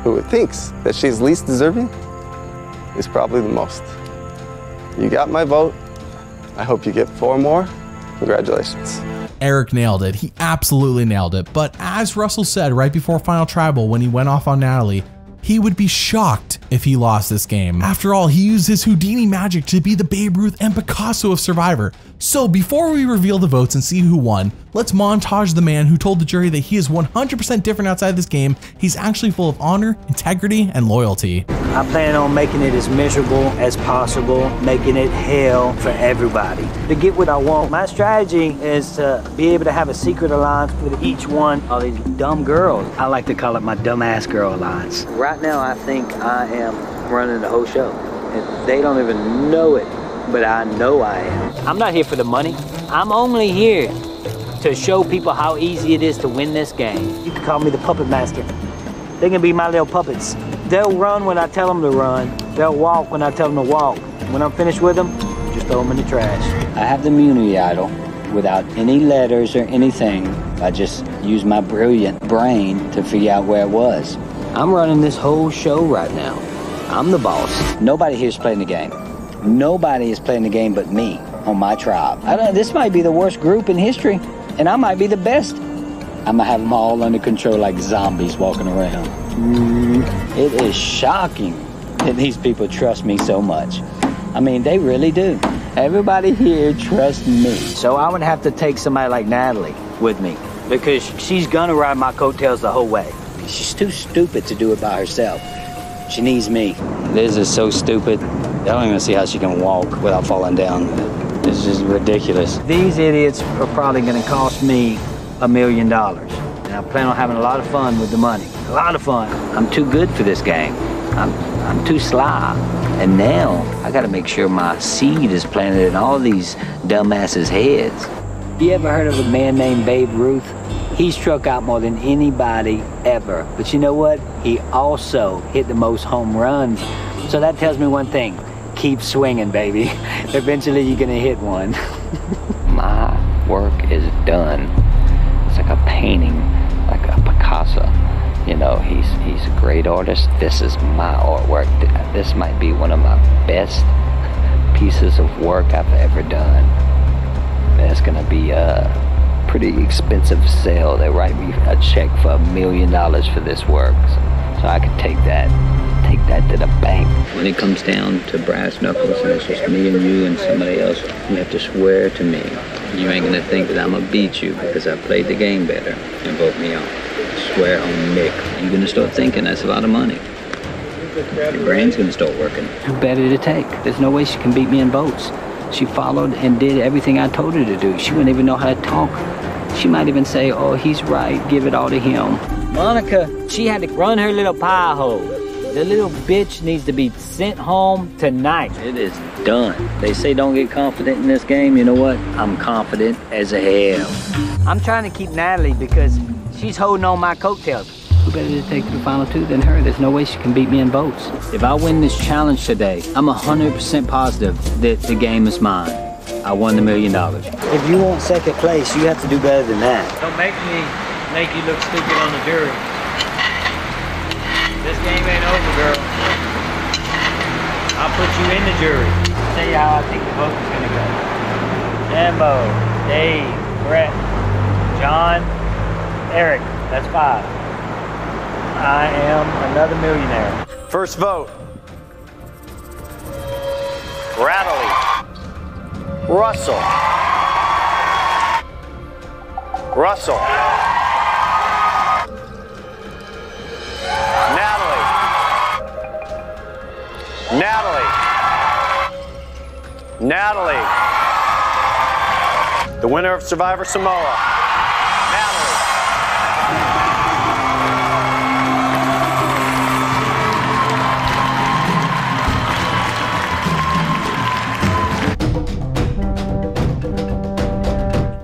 M: who thinks that she's least deserving is probably the most. You got my vote. I hope you get 4 more. Congratulations.
B: Eric nailed it. He absolutely nailed it. But as Russell said right before Final Tribal when he went off on Natalie, he would be shocked if he lost this game. After all, he used his Houdini magic to be the Babe Ruth and Picasso of Survivor. So before we reveal the votes and see who won, let's montage the man who told the jury that he is 100% different outside this game. He's actually full of honor, integrity, and loyalty.
A: I plan on making it as miserable as possible, making it hell for everybody. To get what I want, my strategy is to be able to have a secret alliance with each one of these dumb girls. I like to call it my dumbass girl alliance. Right now, I think I am running the whole show. And they don't even know it, but I know I am. I'm not here for the money. I'm only here to show people how easy it is to win this game. You can call me the puppet master. They can be my little puppets. They'll run when I tell them to run. They'll walk when I tell them to walk. When I'm finished with them, just throw them in the trash. I have the immunity idol without any letters or anything. I just use my brilliant brain to figure out where it was. I'm running this whole show right now. I'm the boss. Nobody here's playing the game. Nobody is playing the game but me on my tribe. This might be the worst group in history, and I might be the best. I'm gonna have them all under control like zombies walking around. It is shocking that these people trust me so much. I mean, they really do. Everybody here trusts me. So I would have to take somebody like Natalie with me because she's gonna ride my coattails the whole way. She's too stupid to do it by herself. She needs me. Liz is so stupid. I don't even see how she can walk without falling down. It's just ridiculous. These idiots are probably gonna cost me $1 million. And I plan on having a lot of fun with the money. A lot of fun. I'm too good for this game. I'm too sly. And now I gotta make sure my seed is planted in all these dumbasses' heads. You ever heard of a man named Babe Ruth? He struck out more than anybody ever. But you know what? He also hit the most home runs. So that tells me one thing. Keep swinging, baby. Eventually you're gonna hit one. My work is done. It's like a painting, like a Picasso. You know, he's a great artist. This is my artwork. This might be one of my best pieces of work I've ever done. It's gonna be a pretty expensive sale. They write me a check for $1 million for this work, so I can take that to the bank. When it comes down to brass knuckles and it's just me and you and somebody else, you have to swear to me. You ain't gonna think that I'm gonna beat you because I played the game better and vote me off. Swear on Mick. You're gonna start thinking that's a lot of money. Your brain's gonna start working. Who better to take? There's no way she can beat me in votes. She followed and did everything I told her to do. She wouldn't even know how to talk. She might even say, oh, he's right, give it all to him. Monica, she had to run her little pie hole. The little bitch needs to be sent home tonight.
F: It is done. They say don't get confident in this game. You know what? I'm confident as hell.
A: I'm trying to keep Natalie because she's holding on my coattails. Who better to take to the final two than her? There's no way she can beat me in votes. If I win this challenge today, I'm 100% positive that the game is mine. I won the $1 million. If you want second place, you have to do better than that. Don't make you look stupid on the jury. This game ain't over, girl. I'll put you in the jury. I'll tell you how I think the vote is gonna go. Jambo, Dave, Brett, John, Eric, that's 5. I am another millionaire.
C: First vote. Rattley. Russell. Russell. Natalie. Natalie. Natalie. The winner of Survivor Samoa.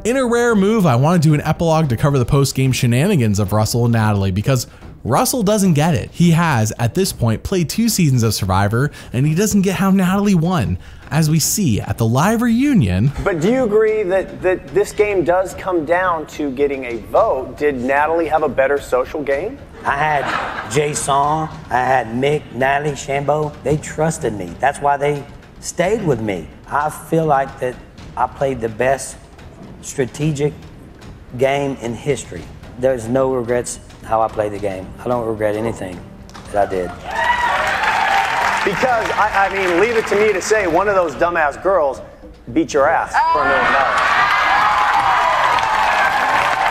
B: In a rare move, I want to do an epilogue to cover the post-game shenanigans of Russell and Natalie because Russell doesn't get it. He has, at this point, played 2 seasons of Survivor, and he doesn't get how Natalie won, as we see at the live reunion.
C: But do you agree that this game does come down to getting a vote? Did Natalie have a better social game?
A: I had Jason, I had Mick, Natalie, Shambo. They trusted me. That's why they stayed with me. I feel like that I played the best strategic game in history. There's no regrets how I played the game. I don't regret anything that I did.
C: Because, I mean, leave it to me to say one of those dumbass girls beat your ass for $1 million.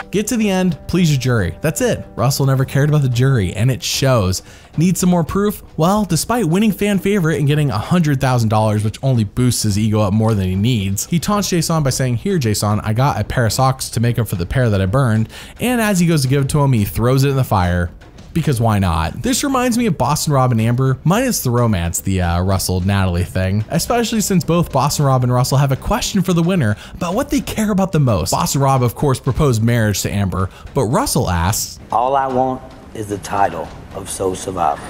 B: Get to the end, please your jury. That's it. Russell never cared about the jury, and it shows. Need some more proof? Well, despite winning fan favorite and getting $100,000, which only boosts his ego up more than he needs, he taunts Jason by saying, "Here, Jason, I got a pair of socks to make up for the pair that I burned," and as he goes to give it to him, he throws it in the fire. Because why not? This reminds me of Boston Rob and Amber, minus the romance, the Russell-Natalie thing, especially since both Boston Rob and Russell have a question for the winner about what they care about the most. Boston Rob, of course, proposed marriage to Amber, but Russell asks,
A: all I want is the title of Soul Survivor.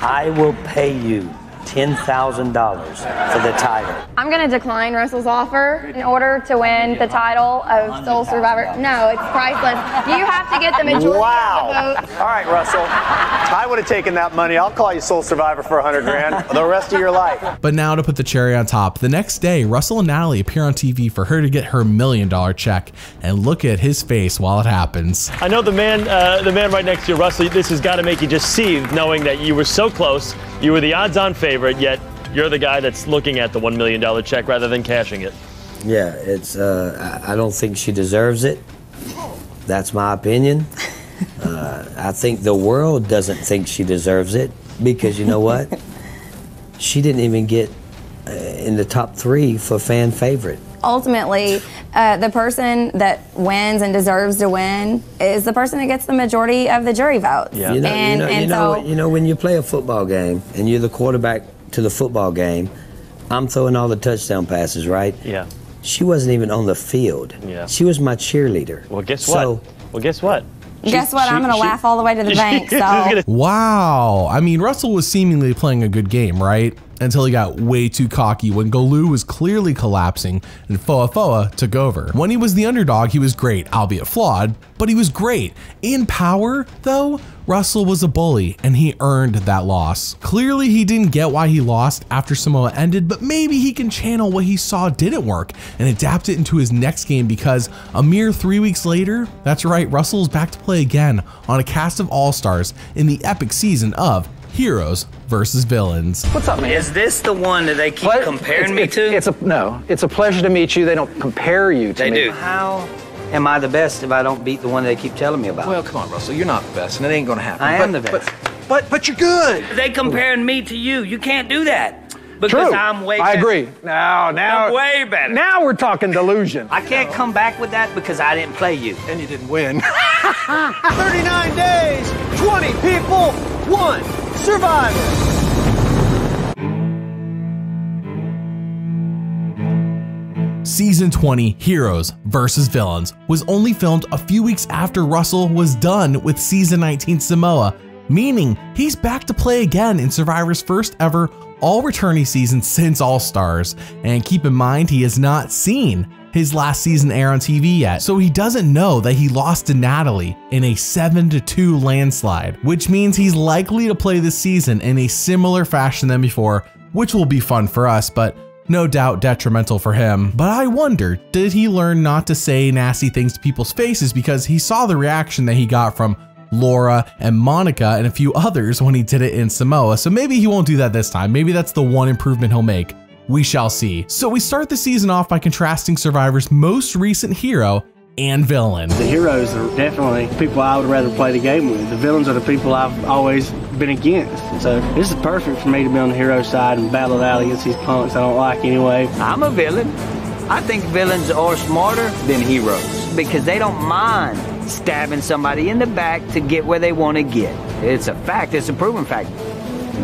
A: I will pay you $10,000 for the title.
K: I'm going to decline Russell's offer in order to win the title of Soul Survivor. No, it's priceless. You have to get the majority of the votes.
C: All right, Russell. I would have taken that money. I'll call you Soul Survivor for $100 grand the rest of your life.
B: But now to put the cherry on top, the next day, Russell and Natalie appear on TV for her to get her $1 million check, and look at his face while it happens.
N: I know the man right next to you, Russell, this has got to make you just seethe knowing that you were so close, you were the odds-on favorite, yet you're the guy that's looking at the $1 million check rather than cashing it.
A: Yeah, it's, I don't think she deserves it. That's my opinion. I think the world doesn't think she deserves it because you know what? She didn't even get in the top 3 for fan favorite.
K: Ultimately, the person that wins and deserves to win is the person that gets the majority of the jury votes.
A: Yeah. You know, when you play a football game and you're the quarterback to the football game, I'm throwing all the touchdown passes, right?
N: Yeah.
A: She wasn't even on the field.
N: Yeah.
A: She was my cheerleader.
N: Well, guess what?
K: Guess what? I'm going to laugh all the way to the bank. So.
B: Wow. I mean, Russell was seemingly playing a good game, right? Until he got way too cocky when Galoo was clearly collapsing and Foa took over. When he was the underdog, he was great, albeit flawed, but he was great. In power, though, Russell was a bully and he earned that loss. Clearly, he didn't get why he lost after Samoa ended, but maybe he can channel what he saw didn't work and adapt it into his next game because a mere 3 weeks later, that's right, Russell's back to play again on a cast of all-stars in the epic season of Heroes versus Villains.
J: What's up, man?
A: Is this the one that they keep comparing me to?
J: It's a pleasure to meet you. They don't compare you to me.
A: They do. How am I the best if I don't beat the one they keep telling me about?
J: Well, come on, Russell. You're not the best, and it ain't gonna happen.
A: I am the best.
J: But you're good.
A: They comparing me to you. You can't do that. Because
J: True.
A: I'm way better.
J: I agree. Now,
A: I'm way better.
J: Now we're talking delusion.
A: I can't come back with that because I didn't play you.
J: And you didn't win. 39 days, 20 Level 1 Survivor.
B: Season 20, Heroes vs. Villains, was only filmed a few weeks after Russell was done with Season 19 Samoa, meaning he's back to play again in Survivor's first ever all-returnee season since All-Stars. And keep in mind, he has not seen his last season air on TV yet, so he doesn't know that he lost to Natalie in a 7-2 landslide, which means he's likely to play this season in a similar fashion than before, which will be fun for us, but no doubt detrimental for him. But I wonder, did he learn not to say nasty things to people's faces because he saw the reaction that he got from Laura and Monica and a few others when he did it in Samoa? So maybe he won't do that this time. Maybe that's the one improvement he'll make. We shall see. So we start the season off by contrasting Survivor's most recent hero and villain.
L: The heroes are definitely people I would rather play the game with. The villains are the people I've always been against. So this is perfect for me to be on the hero side and battle it out against these punks I don't like anyway.
A: I'm a villain. I think villains are smarter than heroes because they don't mind stabbing somebody in the back to get where they want to get. It's a fact. It's a proven fact.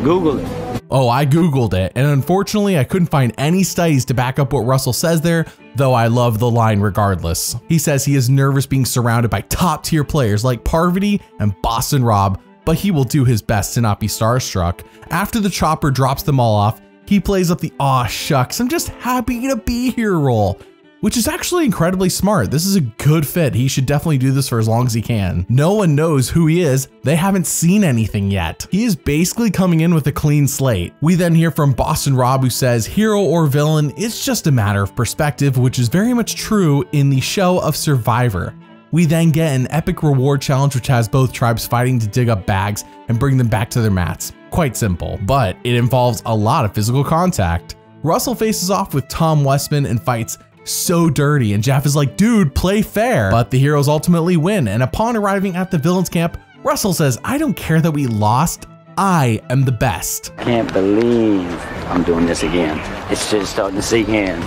A: Google it.
B: Oh, I Googled it, and unfortunately I couldn't find any studies to back up what Russell says there, though I love the line regardless. He says he is nervous being surrounded by top-tier players like Parvati and Boston Rob, but he will do his best to not be starstruck. After the chopper drops them all off, he plays up the "aw shucks, I'm just happy to be here" role, which is actually incredibly smart. This is a good fit. He should definitely do this for as long as he can. No one knows who he is. They haven't seen anything yet. He is basically coming in with a clean slate. We then hear from Boston Rob, who says hero or villain, it's just a matter of perspective, which is very much true in the show of Survivor. We then get an epic reward challenge which has both tribes fighting to dig up bags and bring them back to their mats. Quite simple, but it involves a lot of physical contact. Russell faces off with Tom Westman and fights so dirty, and Jeff is like, dude, play fair. But the heroes ultimately win, and upon arriving at the villains camp, Russell says, I don't care that we lost, I am the best.
A: Can't believe I'm doing this again. It's just starting to sink in.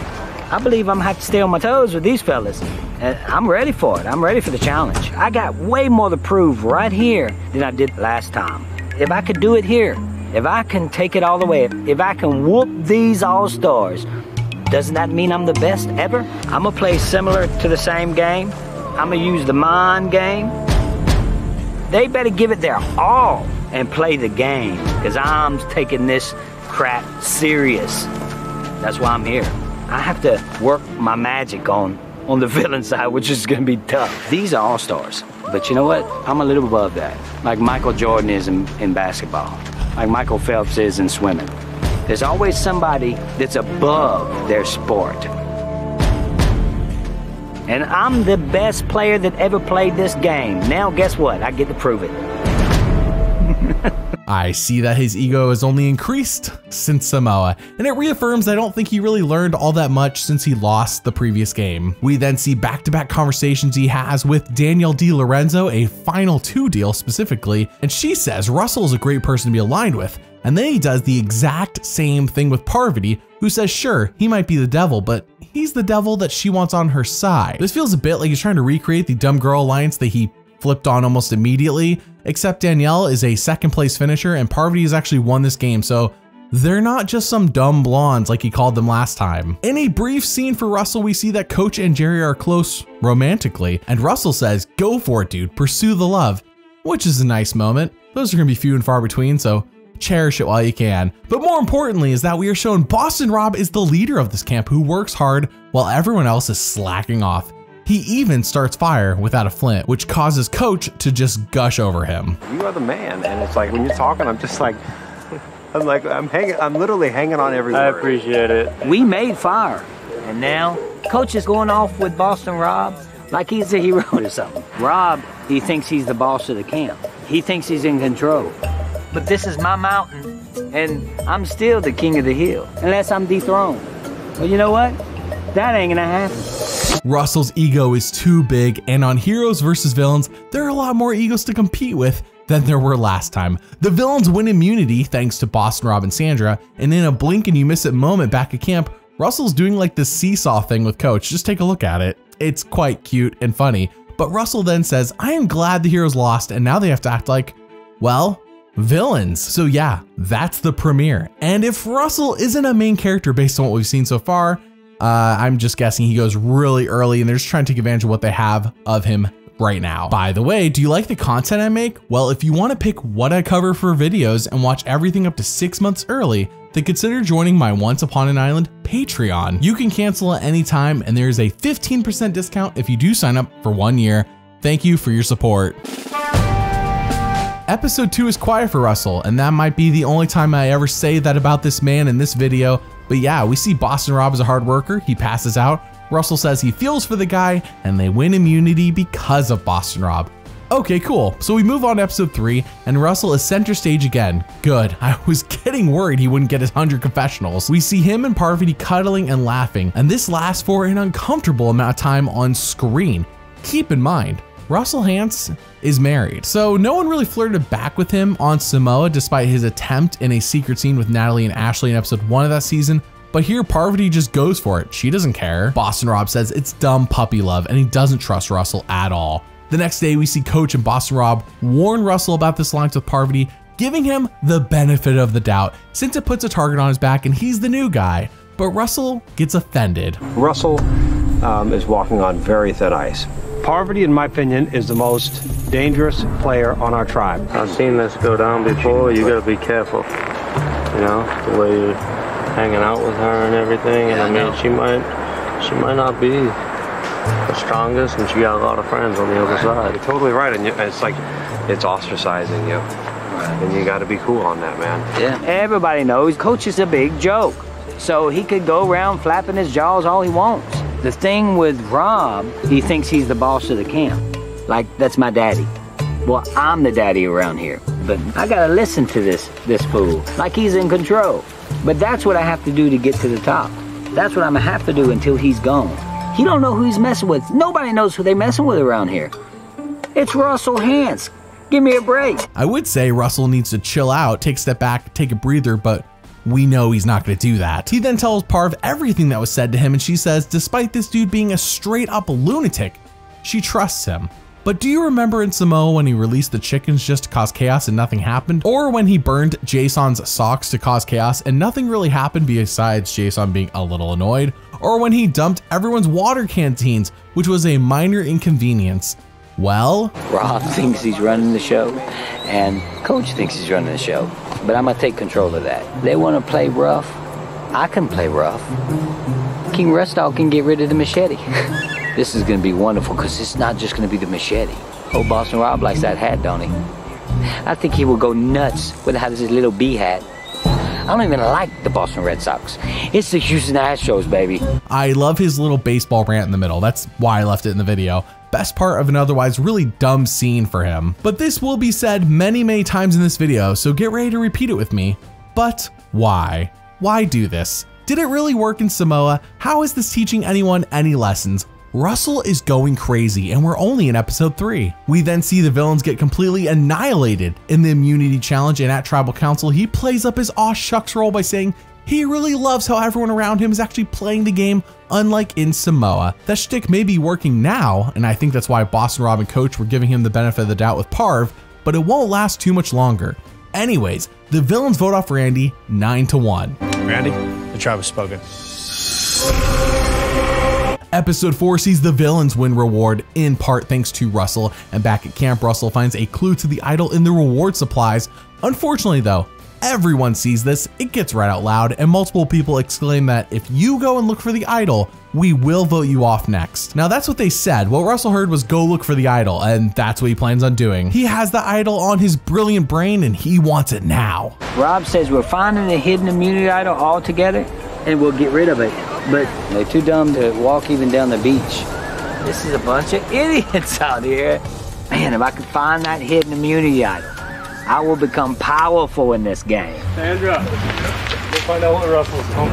A: I believe I'm gonna have to stay on my toes with these fellas. And I'm ready for it. I'm ready for the challenge. I got way more to prove right here than I did last time. If I could do it here, if I can take it all the way, if I can whoop these all-stars, doesn't that mean I'm the best ever? I'm gonna play similar to the same game. I'm gonna use the mind game. They better give it their all and play the game, because I'm taking this crap serious. That's why I'm here. I have to work my magic on the villain side, which is gonna be tough. These are all-stars, but you know what? I'm a little above that. Like Michael Jordan is in basketball, like Michael Phelps is in swimming. There's always somebody that's above their sport. And I'm the best player that ever played this game. Now guess what? I get to prove it.
B: I see that his ego has only increased since Samoa, and it reaffirms I don't think he really learned all that much since he lost the previous game. We then see back-to-back conversations he has with Danielle DiLorenzo, a Final 2 deal specifically, and she says Russell is a great person to be aligned with. And then he does the exact same thing with Parvati, who says sure, he might be the devil, but he's the devil that she wants on her side. This feels a bit like he's trying to recreate the dumb girl alliance that he flipped on almost immediately, except Danielle is a second place finisher and Parvati has actually won this game, so they're not just some dumb blondes like he called them last time. In a brief scene for Russell, we see that Coach and Jerry are close romantically, and Russell says, go for it, dude, pursue the love, which is a nice moment. Those are gonna be few and far between, so cherish it while you can. But more importantly is that we are shown Boston Rob is the leader of this camp who works hard while everyone else is slacking off. He even starts fire without a flint, which causes Coach to just gush over him.
V: You are the man, and it's like when you're talking, I'm just like, I'm literally hanging on every word.
U: I appreciate it.
A: We made fire, and now Coach is going off with Boston Rob like he's a hero or something. Rob, he thinks he's the boss of the camp. He thinks he's in control. But this is my mountain, and I'm still the king of the hill, unless I'm dethroned. Well, you know what? That ain't gonna happen.
B: Russell's ego is too big, and on Heroes vs. Villains, there are a lot more egos to compete with than there were last time. The villains win immunity thanks to Boston Rob and Sandra, and in a blink and you miss it moment back at camp, Russell's doing like this seesaw thing with Coach. Just take a look at it. It's quite cute and funny, but Russell then says, I am glad the heroes lost, and now they have to act like, well, Villains. So yeah, that's the premiere. And if Russell isn't a main character based on what we've seen so far, I'm just guessing he goes really early and they're just trying to take advantage of what they have of him right now. By the way, do you like the content I make? Well, if you want to pick what I cover for videos and watch everything up to 6 months early, then consider joining my Once Upon an Island Patreon. You can cancel at any time and there's a 15% discount if you do sign up for 1 year. Thank you for your support. Episode 2 is quiet for Russell, and that might be the only time I ever say that about this man in this video. But yeah, we see Boston Rob as a hard worker. He passes out. Russell says he feels for the guy, and they win immunity because of Boston Rob. Okay, cool. So we move on to episode 3, and Russell is center stage again. Good. I was getting worried he wouldn't get his 100 confessionals. We see him and Parvati cuddling and laughing, and this lasts for an uncomfortable amount of time on screen. Keep in mind, Russell Hantz is married, so no one really flirted back with him on Samoa despite his attempt in a secret scene with Natalie and Ashley in episode 1 of that season. But here Parvati just goes for it. She doesn't care. Boston Rob says it's dumb puppy love and he doesn't trust Russell at all. The next day we see Coach and Boston Rob warn Russell about this alliance with Parvati, giving him the benefit of the doubt since it puts a target on his back and he's the new guy. But Russell gets offended.
V: Russell is walking on very thin ice. Parvati, in my opinion, is the most dangerous player on our tribe.
H: I've seen this go down before. You gotta be careful. You know, the way you're hanging out with her and everything. And I mean, she might not be the strongest, and she got a lot of friends on the other side.
V: You're totally right, and it's like it's ostracizing you, and you got to be cool on that, man.
A: Yeah. Everybody knows Coach is a big joke, so he could go around flapping his jaws all he wants. The thing with Rob, he thinks he's the boss of the camp. Like, that's my daddy. Well, I'm the daddy around here. But I gotta listen to this fool, like he's in control. But that's what I have to do to get to the top. That's what I'm gonna have to do until he's gone. He don't know who he's messing with. Nobody knows who they messing with around here. It's Russell Hantz. Give me a break.
B: I would say Russell needs to chill out, take a step back, take a breather, but we know he's not going to do that. He then tells Parv everything that was said to him, and she says despite this dude being a straight up lunatic, she trusts him. But do you remember in Samoa when he released the chickens just to cause chaos and nothing happened? Or when he burned Jason's socks to cause chaos and nothing really happened besides Jason being a little annoyed? Or when he dumped everyone's water canteens, which was a minor inconvenience? Well,
A: Rob thinks he's running the show, and Coach thinks he's running the show, but I'm gonna take control of that. They wanna play rough, I can play rough. King Rustall can get rid of the machete. This is gonna be wonderful, because it's not just gonna be the machete. Oh, Boston Rob likes that hat, don't he? I think he will go nuts with his little bee hat. I don't even like the Boston Red Sox. It's the Houston Astros, baby.
B: I love his little baseball rant in the middle. That's why I left it in the video. Best part of an otherwise really dumb scene for him. But this will be said many times in this video, so get ready to repeat it with me. But why? Why do this? Did it really work in Samoa? How is this teaching anyone any lessons? Russell is going crazy and we're only in episode 3. We then see the villains get completely annihilated in the immunity challenge, and at Tribal Council he plays up his aw shucks role by saying he really loves how everyone around him is actually playing the game unlike in Samoa. That shtick may be working now, and I think that's why Boston Rob and Coach were giving him the benefit of the doubt with Parv, but it won't last too much longer. Anyways, the villains vote off Randy 9-1.
V: Randy, the tribe has spoken.
B: Episode 4 sees the villains win reward, in part thanks to Russell, and back at camp Russell finds a clue to the idol in the reward supplies. Unfortunately though, everyone sees this, it gets read out loud, and multiple people exclaim that if you go and look for the idol, we will vote you off next. Now that's what they said. What Russell heard was go look for the idol, and that's what he plans on doing. He has the idol on his brilliant brain and he wants it now.
A: Rob says we're finding the hidden immunity idol altogether and we'll get rid of it. But they're too dumb to walk even down the beach. This is a bunch of idiots out here. Man, if I could find that hidden immunity idol, I will become powerful in this game.
V: Sandra, we'll find out what Russell's home.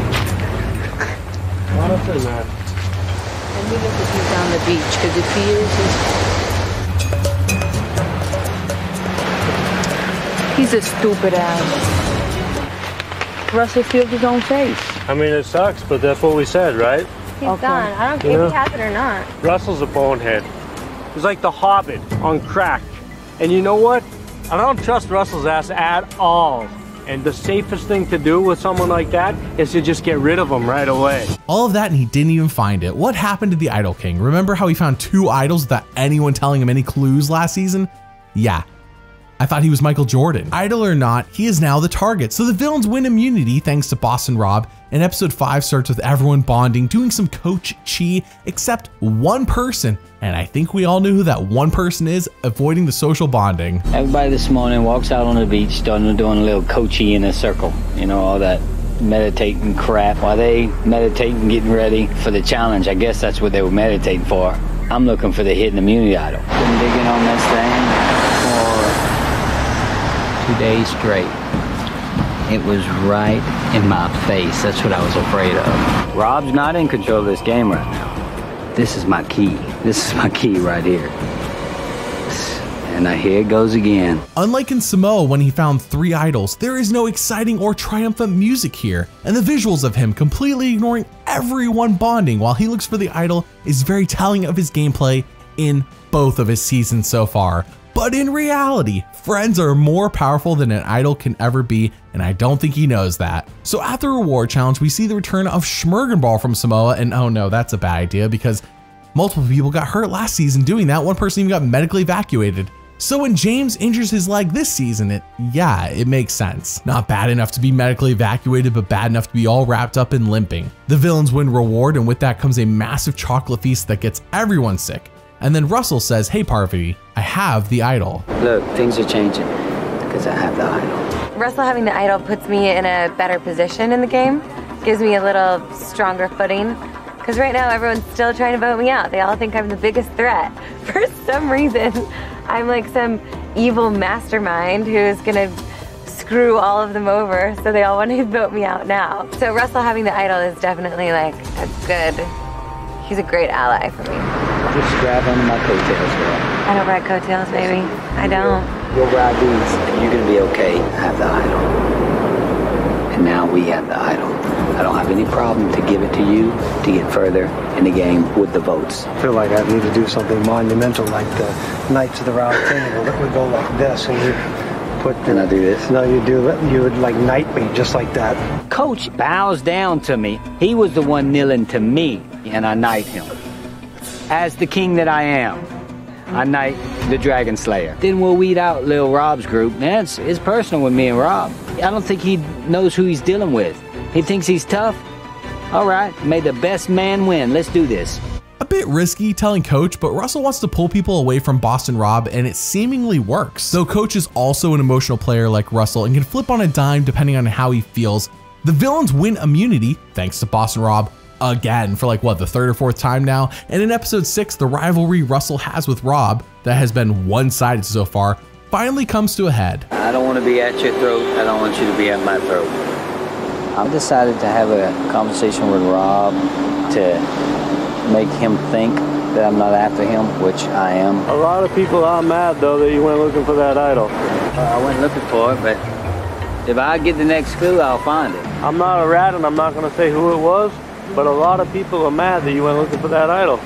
V: What up is that?
P: And we look at you down the beach, because if he is, he's a stupid ass. Russell feels his own face.
V: I mean, it sucks, but that's what we said, right?
K: He's done. I don't care if he has it or not.
V: Russell's a bonehead. He's like the Hobbit on crack. And you know what?
L: I don't trust Russell's ass at all. And the safest thing to do with someone like that is to just get rid of him right away.
B: All of that and he didn't even find it. What happened to the Idol King? Remember how he found 2 idols without anyone telling him any clues last season? Yeah. I thought he was Michael Jordan. Idol or not, he is now the target. So the villains win immunity thanks to Boston Rob, and episode 5 starts with everyone bonding, doing some Coach Chi, except one person, and I think we all knew who that one person is, avoiding the social bonding.
F: Everybody this morning walks out on the beach, starting doing a little Coach Chi in a circle, you know, all that meditating crap. While they meditating, getting ready for the challenge, I guess that's what they were meditating for. I'm looking for the hidden immunity idol. Been digging on this thing for 2 days straight. It was right in my face. That's what I was afraid of. Rob's not in control of this game right now. This is my key. This is my key right here. And here it goes again.
B: Unlike in Samoa when he found 3 idols, there is no exciting or triumphant music here, and the visuals of him completely ignoring everyone bonding while he looks for the idol is very telling of his gameplay in both of his seasons so far. But in reality, friends are more powerful than an idol can ever be, and I don't think he knows that. So at the reward challenge, we see the return of Schmergenball from Samoa, and oh no, that's a bad idea because multiple people got hurt last season doing that. One person even got medically evacuated. So when James injures his leg this season, it makes sense. Not bad enough to be medically evacuated, but bad enough to be all wrapped up in limping. The villains win reward, and with that comes a massive chocolate feast that gets everyone sick. And then Russell says, hey Parvati, I have the idol.
F: Look, things are changing because I have the idol.
D: Russell having the idol puts me in a better position in the game, gives me a little stronger footing. Because right now everyone's still trying to vote me out. They all think I'm the biggest threat. For some reason, I'm like some evil mastermind who's gonna screw all of them over, so they all want to vote me out now. So Russell having the idol is definitely like he's a great ally for me.
F: Just grab on my coattails, girl.
D: I don't ride coattails, baby. I don't.
F: You'll ride these, and you're gonna be okay. I have the idol. And now we have the idol. I don't have any problem to give it to you to get further in the game with the votes.
L: I feel like I need to do something monumental like the Knights of the Round Table that would go like this, and you put the...
F: And I do this?
L: No, you would like knight me just like that.
F: Coach bows down to me. He was the one kneeling to me, and I knight him. As the king that I am, I knight the Dragon Slayer. Then we'll weed out Lil Rob's group. Man, it's personal with me and Rob. I don't think he knows who he's dealing with. He thinks he's tough. All right, may the best man win. Let's do this.
B: A bit risky telling Coach, but Russell wants to pull people away from Boston Rob, and it seemingly works. Though Coach is also an emotional player like Russell and can flip on a dime depending on how he feels, the villains win immunity thanks to Boston Rob again for like what, the 3rd or 4th time now. And in episode 6, the rivalry Russell has with Rob that has been one-sided so far finally comes to a head.
F: I don't want to be at your throat. I don't want you to be at my throat. I've decided to have a conversation with Rob to make him think that I'm not after him, which I am.
H: A lot of people are mad though that you went looking for that idol.
F: I went looking for it, but if I get the next clue, I'll find it.
H: I'm not a rat and I'm not going to say who it was, but a lot of people are mad that you went looking for that idol.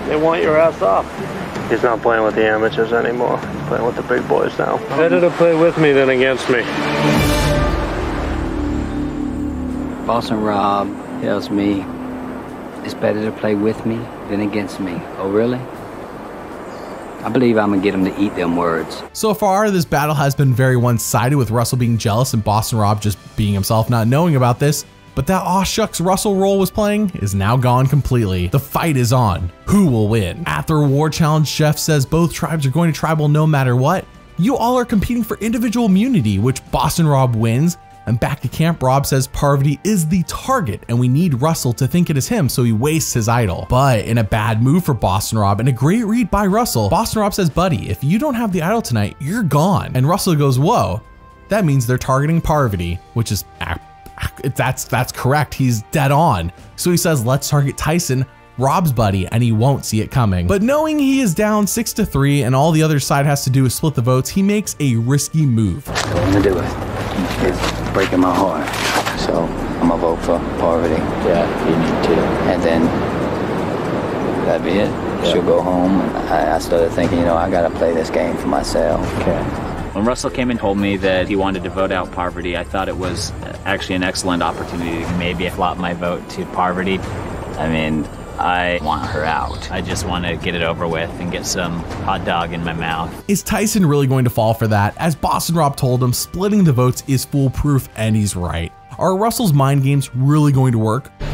H: They want your ass off. He's not playing with the amateurs anymore. He's playing with the big boys now. Better to play with me than against me.
F: Boston Rob tells me it's better to play with me than against me. Oh, really? I believe I'm gonna get him to eat them words.
B: So far, this battle has been very one-sided, with Russell being jealous and Boston Rob just being himself, not knowing about this. But that aw shucks Russell role was playing is now gone completely. The fight is on. Who will win? At the reward challenge, Jeff says both tribes are going to tribal no matter what. You all are competing for individual immunity, which Boston Rob wins. And back to camp, Rob says Parvati is the target and we need Russell to think it is him, so he wastes his idol. But in a bad move for Boston Rob and a great read by Russell, Boston Rob says, buddy, if you don't have the idol tonight, you're gone. And Russell goes, whoa, that means they're targeting Parvati, which is, that's correct. He's dead on. So he says, let's target Tyson, Rob's buddy, and he won't see it coming. But knowing he is down 6-3 and all the other side has to do is split the votes, he makes a risky move.
F: I'm gonna do it. It's breaking my heart. So I'm gonna vote for Parvati. Yeah, you need to. And then that'd be it. Yeah. She'll go home. I started thinking, I gotta play this game for myself. Okay.
O: When Russell came and told me that he wanted to vote out Parvati, I thought it was actually an excellent opportunity to maybe flop my vote to Parvati. I mean, I want her out. I just want to get it over with and get some hot dog in my mouth.
B: Is Tyson really going to fall for that? As Boston Rob told him, splitting the votes is foolproof, and he's right. Are Russell's mind games really going to work?
I: I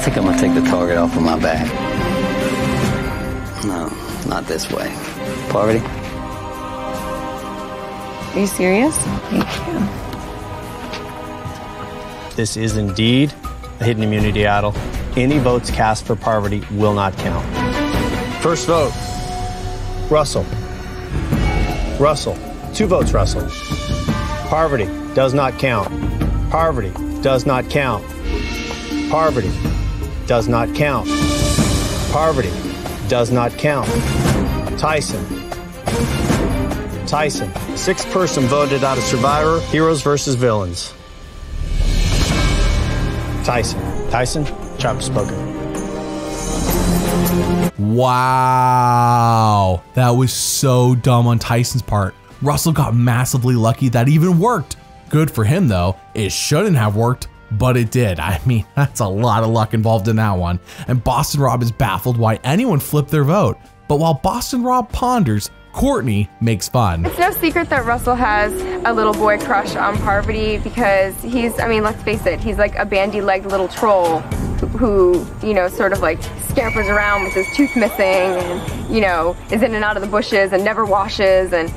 I: think I'm gonna take the target off of my back. No, not this way. Parvati?
R: Are you serious?
D: Thank you.
C: This is indeed a hidden immunity idol. Any votes cast for Parvati will not count. First vote, Russell. Russell. 2 votes, Russell. Parvati does not count. Parvati does not count. Parvati does not count. Parvati does not count. Tyson. Tyson. 6th person voted out of Survivor, Heroes versus Villains. Tyson. Tyson, chop spoken.
B: Wow, that was so dumb on Tyson's part. Russell got massively lucky that even worked. Good for him though. It shouldn't have worked, but it did. I mean, that's a lot of luck involved in that one. And Boston Rob is baffled why anyone flipped their vote. But while Boston Rob ponders, Courtney makes fun.
Q: It's no secret that Russell has a little boy crush on Parvati because he's, I mean, let's face it, he's like a bandy-legged little troll who, you know, sort of like scampers around with his tooth missing and, you know, is in and out of the bushes and never washes, and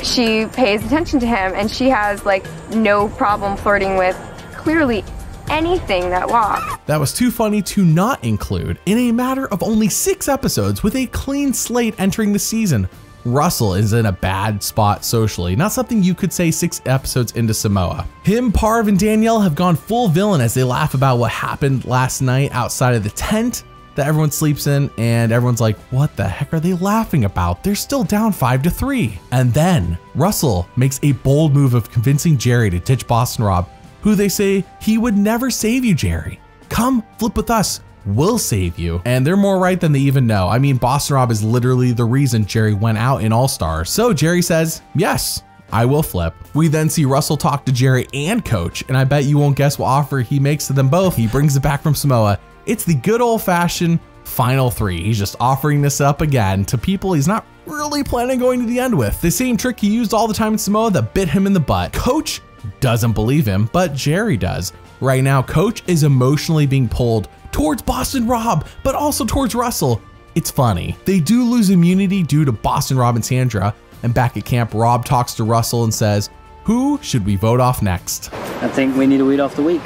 Q: she pays attention to him and she has like no problem flirting with clearly anything that walks.
B: That was too funny to not include in a matter of only 6 episodes with a clean slate entering the season. Russell is in a bad spot socially, not something you could say 6 episodes into Samoa. Him, Parv, and Danielle have gone full villain as they laugh about what happened last night outside of the tent that everyone sleeps in, and everyone's like, what the heck are they laughing about? They're still down 5-3. And then Russell makes a bold move of convincing Jerry to ditch Boston Rob, who they say he would never save you, Jerry. Come flip with us. We'll save you. And they're more right than they even know. I mean, Boston Rob is literally the reason Jerry went out in All-Stars. So Jerry says, yes, I will flip. We then see Russell talk to Jerry and Coach, and I bet you won't guess what offer he makes to them both. He brings it back from Samoa. It's the good old-fashioned final 3. He's just offering this up again to people he's not really planning going to the end with. The same trick he used all the time in Samoa that bit him in the butt. Coach doesn't believe him, but Jerry does. Right now, Coach is emotionally being pulled towards Boston Rob, but also towards Russell. It's funny. They do lose immunity due to Boston Rob and Sandra, and back at camp, Rob talks to Russell and says, who should we vote off next?
A: I think we need to weed off the weak.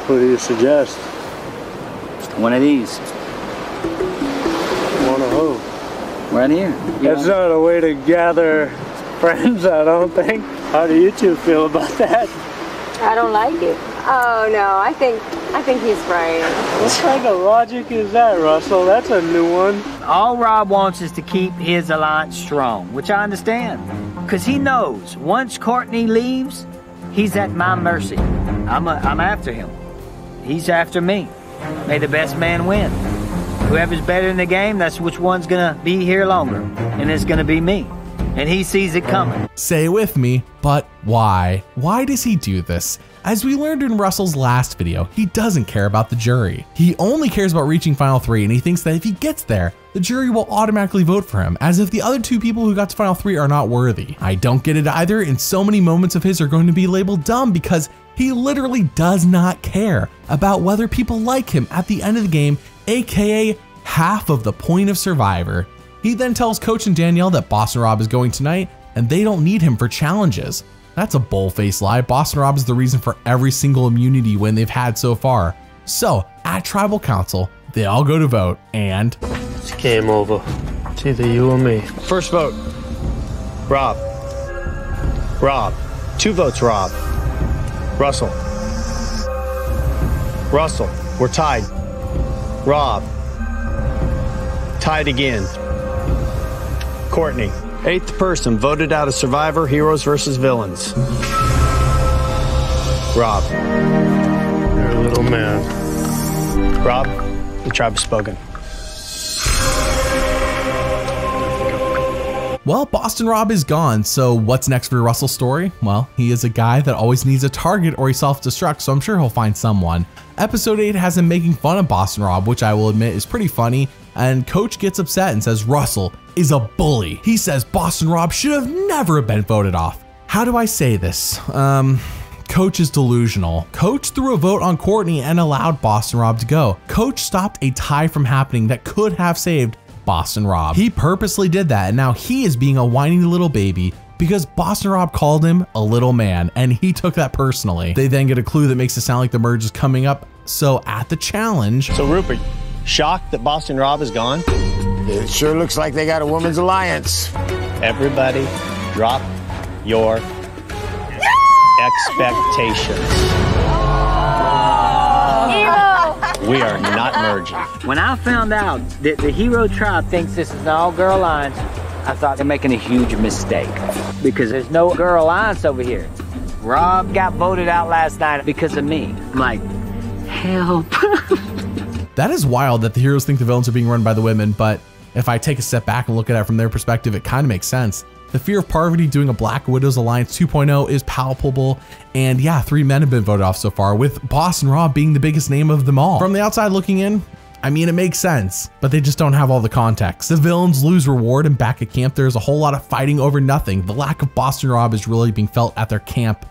V: Who do you suggest?
A: One of these.
V: One of who?
A: Right here.
V: That's not a way to gather friends, I don't think. How do you two feel about that?
Q: I don't like it. Oh no, I think he's right.
V: What kind of logic is that, Russell? That's a new one.
A: All Rob wants is to keep his alliance strong, which I understand. Because he knows once Courtney leaves, he's at my mercy. I'm after him. He's after me. May the best man win. Whoever's better in the game, that's which one's gonna be here longer. And it's gonna be me. And he sees it coming.
B: Say it with me, but why? Why does he do this? As we learned in Russell's last video, he doesn't care about the jury. He only cares about reaching Final 3, and he thinks that if he gets there, the jury will automatically vote for him, as if the other 2 people who got to Final 3 are not worthy. I don't get it either, and so many moments of his are going to be labeled dumb because he literally does not care about whether people like him at the end of the game, aka half of the point of Survivor. He then tells Coach and Danielle that Boston Rob is going tonight and they don't need him for challenges. That's a bold-faced lie. Boston Rob is the reason for every single immunity win they've had so far. So, at Tribal Council, they all go to vote and...
V: It's game over. It's either you or me.
C: First vote, Rob. Rob. 2 votes, Rob. Russell. Russell. We're tied. Rob. Tied again. Courtney. 8th person voted out of Survivor, Heroes versus Villains. Rob.
V: You're a little man.
C: Rob, the tribe has spoken.
B: Well, Boston Rob is gone, so what's next for Russell's story? Well, he is a guy that always needs a target or he self-destructs, so I'm sure he'll find someone. Episode 8 has him making fun of Boston Rob, which I will admit is pretty funny, and Coach gets upset and says Russell is a bully. He says Boston Rob should have never been voted off. How do I say this? Coach is delusional. Coach threw a vote on Courtney and allowed Boston Rob to go. Coach stopped a tie from happening that could have saved Boston Rob. He purposely did that, and now he is being a whiny little baby because Boston Rob called him a little man, and he took that personally. They then get a clue that makes it sound like the merge is coming up. So at the challenge...
C: So Rupert, shocked that Boston Rob is gone?
G: It sure looks like they got a women's alliance.
C: Everybody drop your expectations. We are not merging.
A: When I found out that the Hero Tribe thinks this is an all-girl alliance, I thought they're making a huge mistake because there's no girl alliance over here. Rob got voted out last night because of me. I'm like, help.
B: That is wild that the heroes think the villains are being run by the women, but if I take a step back and look at it from their perspective, it kind of makes sense. The fear of Parvati doing a Black Widows Alliance 2.0 is palpable, and yeah, 3 men have been voted off so far, with Boston Rob being the biggest name of them all. From the outside looking in, I mean, it makes sense, but they just don't have all the context. The villains lose reward, and back at camp, there's a whole lot of fighting over nothing. The lack of Boston Rob is really being felt at their camp,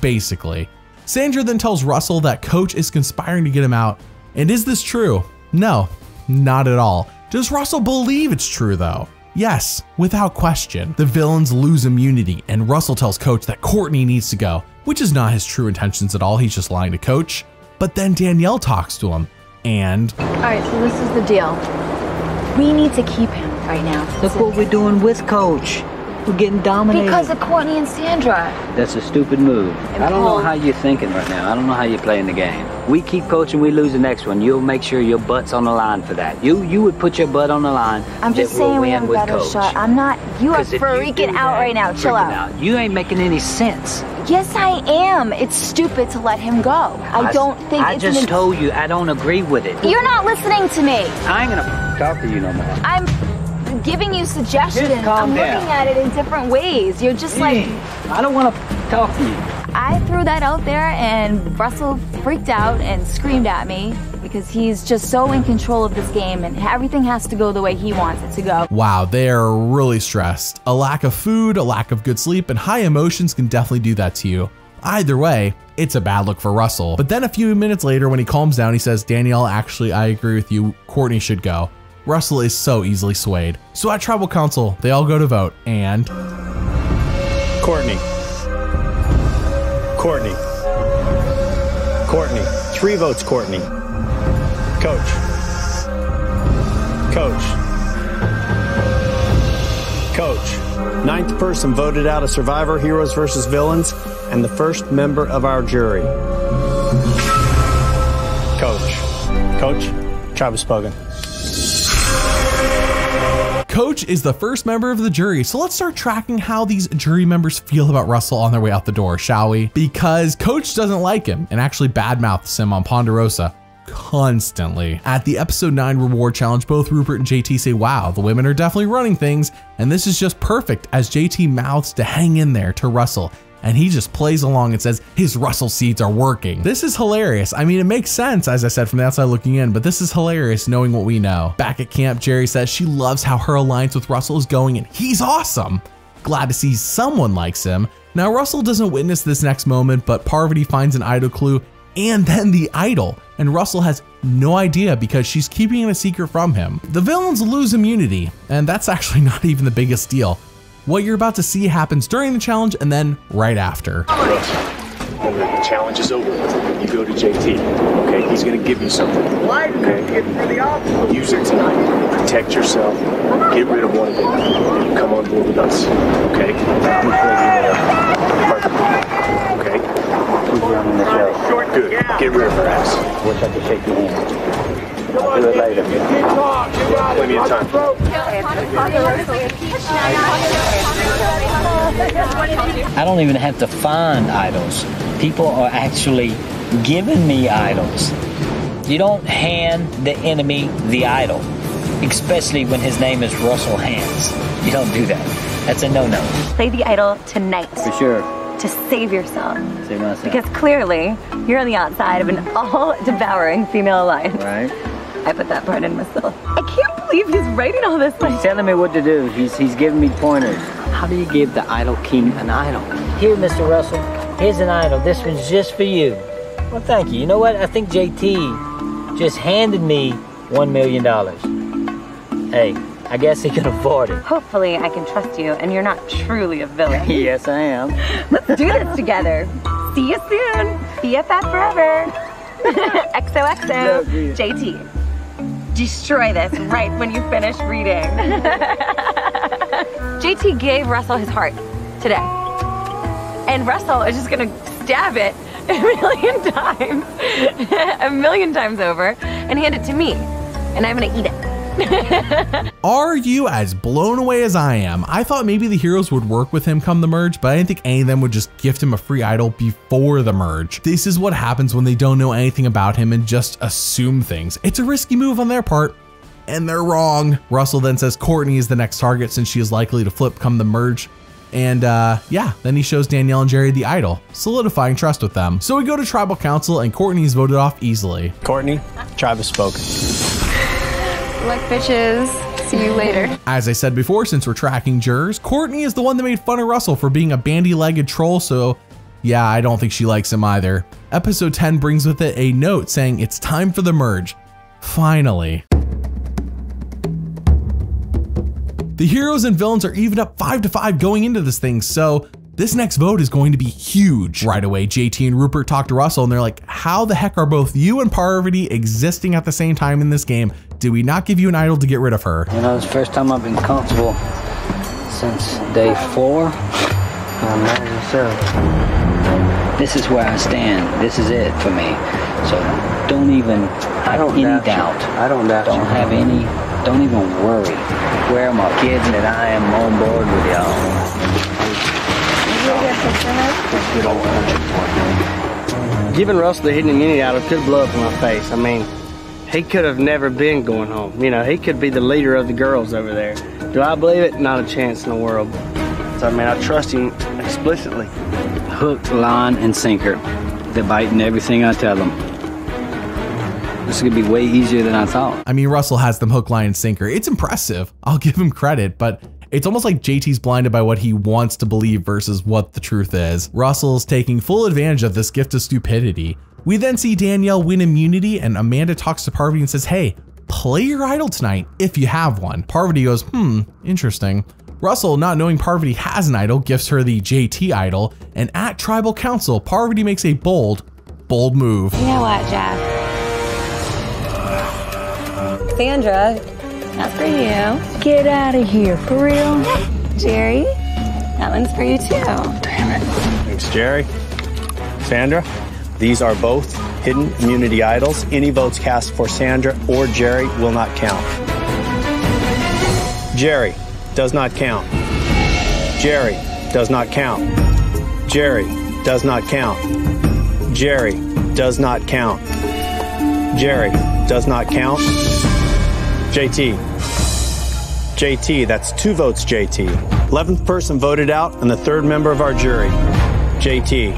B: basically. Sandra then tells Russell that Coach is conspiring to get him out, and is this true? No, not at all. Does Russell believe it's true though? Yes, without question. The villains lose immunity, and Russell tells Coach that Courtney needs to go, which is not his true intentions at all. He's just lying to Coach. But then Danielle talks to him, and...
P: All right, so this is the deal. We need to keep him right now.
A: Look what we're doing with Coach. We're getting dominated.
P: Because of Courtney and Sandra.
A: That's a stupid move. I don't know how you're thinking right now. I don't know how you're playing the game. We keep coaching, we lose the next one. You'll make sure your butt's on the line for that. You would put your butt on the line.
P: I'm just saying we have a better shot. I'm not. You are freaking out right now. Chill out.
A: You ain't making any sense.
P: Yes, I am. It's stupid to let him go. I don't think
A: I just told you I don't agree with it.
P: You're not listening to me.
A: I ain't gonna talk to you no more.
P: I'm giving you suggestions. I'm looking at it in different ways. You're just like...
A: I don't want to talk to you.
P: I threw that out there and Russell freaked out and screamed at me because he's just so in control of this game and everything has to go the way he wants it to go.
B: Wow, they're really stressed. A lack of food, a lack of good sleep, and high emotions can definitely do that to you. Either way, it's a bad look for Russell. But then a few minutes later when he calms down, he says, Danielle, actually, I agree with you. Courtney should go. Russell is so easily swayed. So at Tribal Council, they all go to vote, and...
C: Courtney. Courtney. Courtney. 3 votes, Courtney. Coach. Coach. Coach. 9th person voted out of Survivor Heroes versus Villains, and the first member of our jury. Coach. Coach, tribe has spoken.
B: Coach is the first member of the jury, so let's start tracking how these jury members feel about Russell on their way out the door, shall we? Because Coach doesn't like him and actually badmouths him on Ponderosa constantly. At the episode 9 reward challenge, both Rupert and JT say, wow, the women are definitely running things, and this is just perfect as JT mouths to hang in there to Russell. And he just plays along and says his Russell seeds are working. This is hilarious. I mean, it makes sense, as I said, from the outside looking in, but this is hilarious knowing what we know. Back at camp, Jerry says she loves how her alliance with Russell is going and he's awesome. Glad to see someone likes him. Now, Russell doesn't witness this next moment, but Parvati finds an idol clue and then the idol, and Russell has no idea because she's keeping it a secret from him. The villains lose immunity, and that's actually not even the biggest deal. What you're about to see happens during the challenge and then right after.
S: When the challenge is over, you go to JT, okay? He's gonna give you something. Okay? Use it tonight. Protect yourself. Get rid of one of them. And come on board with us, okay? Okay?
A: Put you on the show.
S: Good. Get rid of her ass.
A: Wish I could shake your hand. Do it later.
S: Plenty of time.
F: I don't even have to find idols. People are actually giving me idols. You don't hand the enemy the idol, especially when his name is Russell Hantz. You don't do that.
A: That's a no-no.
E: Play the idol tonight.
A: For sure.
E: To save yourself.
A: Save myself.
E: Because clearly, you're on the outside of an all-devouring female alliance.
A: Right.
E: I put that part in myself. I can't believe he's writing all this.
A: He's telling me what to do. He's giving me pointers. How do you give the idol king an idol? Here, Mr. Russell, here's an idol. This one's just for you. Well, thank you. You know what? I think JT just handed me $1 million. Hey, I guess he can afford it.
E: Hopefully, I can trust you, and you're not truly a villain.
A: Yes, I am.
E: Let's do this together. See you soon. BFF forever. XOXO. JT. Destroy this right when you finish reading. JT gave Russell his heart today. And Russell is just gonna stab it a million times over and hand it to me. And I'm gonna eat it.
B: Are you as blown away as I am? I thought maybe the heroes would work with him come the merge, but I didn't think any of them would just gift him a free idol before the merge. This is what happens when they don't know anything about him and just assume things. It's a risky move on their part, and they're wrong. Russell then says Courtney is the next target since she is likely to flip come the merge. And yeah, then he shows Danielle and Jerry the idol, solidifying trust with them. So we go to tribal council and Courtney's voted off easily.
C: Courtney, tribe has spoken.
Q: Look, bitches. See you later.
B: As I said before, since we're tracking jurors, Courtney is the one that made fun of Russell for being a bandy-legged troll, so yeah, I don't think she likes him either. Episode 10 brings with it a note saying it's time for the merge. Finally. The heroes and villains are even up 5-5 going into this thing, so this next vote is going to be huge. Right away, JT and Rupert talk to Russell and they're like, how the heck are both you and Parvati existing at the same time in this game? Did we not give you an idol to get rid of her?
F: You know, it's the first time I've been comfortable since day 4. Imagine so. This is where I stand. This is it for me. So don't even have any doubt.
H: I don't doubt
F: you. Don't even worry. Where are my kids that I am on board with y'all?
L: Giving Russell the hidden immunity idol could blow up in my face. I mean, he could have never been going home. You know, he could be the leader of the girls over there. Do I believe it? Not a chance in the world. So, I mean, I trust him explicitly.
F: Hook, line, and sinker. They're biting everything I tell them. This is gonna be way easier than I thought.
B: I mean, Russell has them hook, line, and sinker. It's impressive. I'll give him credit, but it's almost like JT's blinded by what he wants to believe versus what the truth is. Russell's taking full advantage of this gift of stupidity. We then see Danielle win immunity and Amanda talks to Parvati and says, hey, play your idol tonight if you have one. Parvati goes, interesting. Russell, not knowing Parvati has an idol, gifts her the JT idol, and at tribal council, Parvati makes a bold move.
P: You know what, Jeff?
E: Sandra,
P: That's for you. Get out of here, for real. Jerry, that one's for you too.
C: Damn it. Thanks, Jerry. Sandra, these are both hidden immunity idols. Any votes cast for Sandra or Jerry will not count. Jerry does not count. Jerry does not count. Jerry does not count. Jerry does not count. Jerry does not count. JT. JT, that's 2 votes, JT. 11th person voted out and the 3rd member of our jury. JT.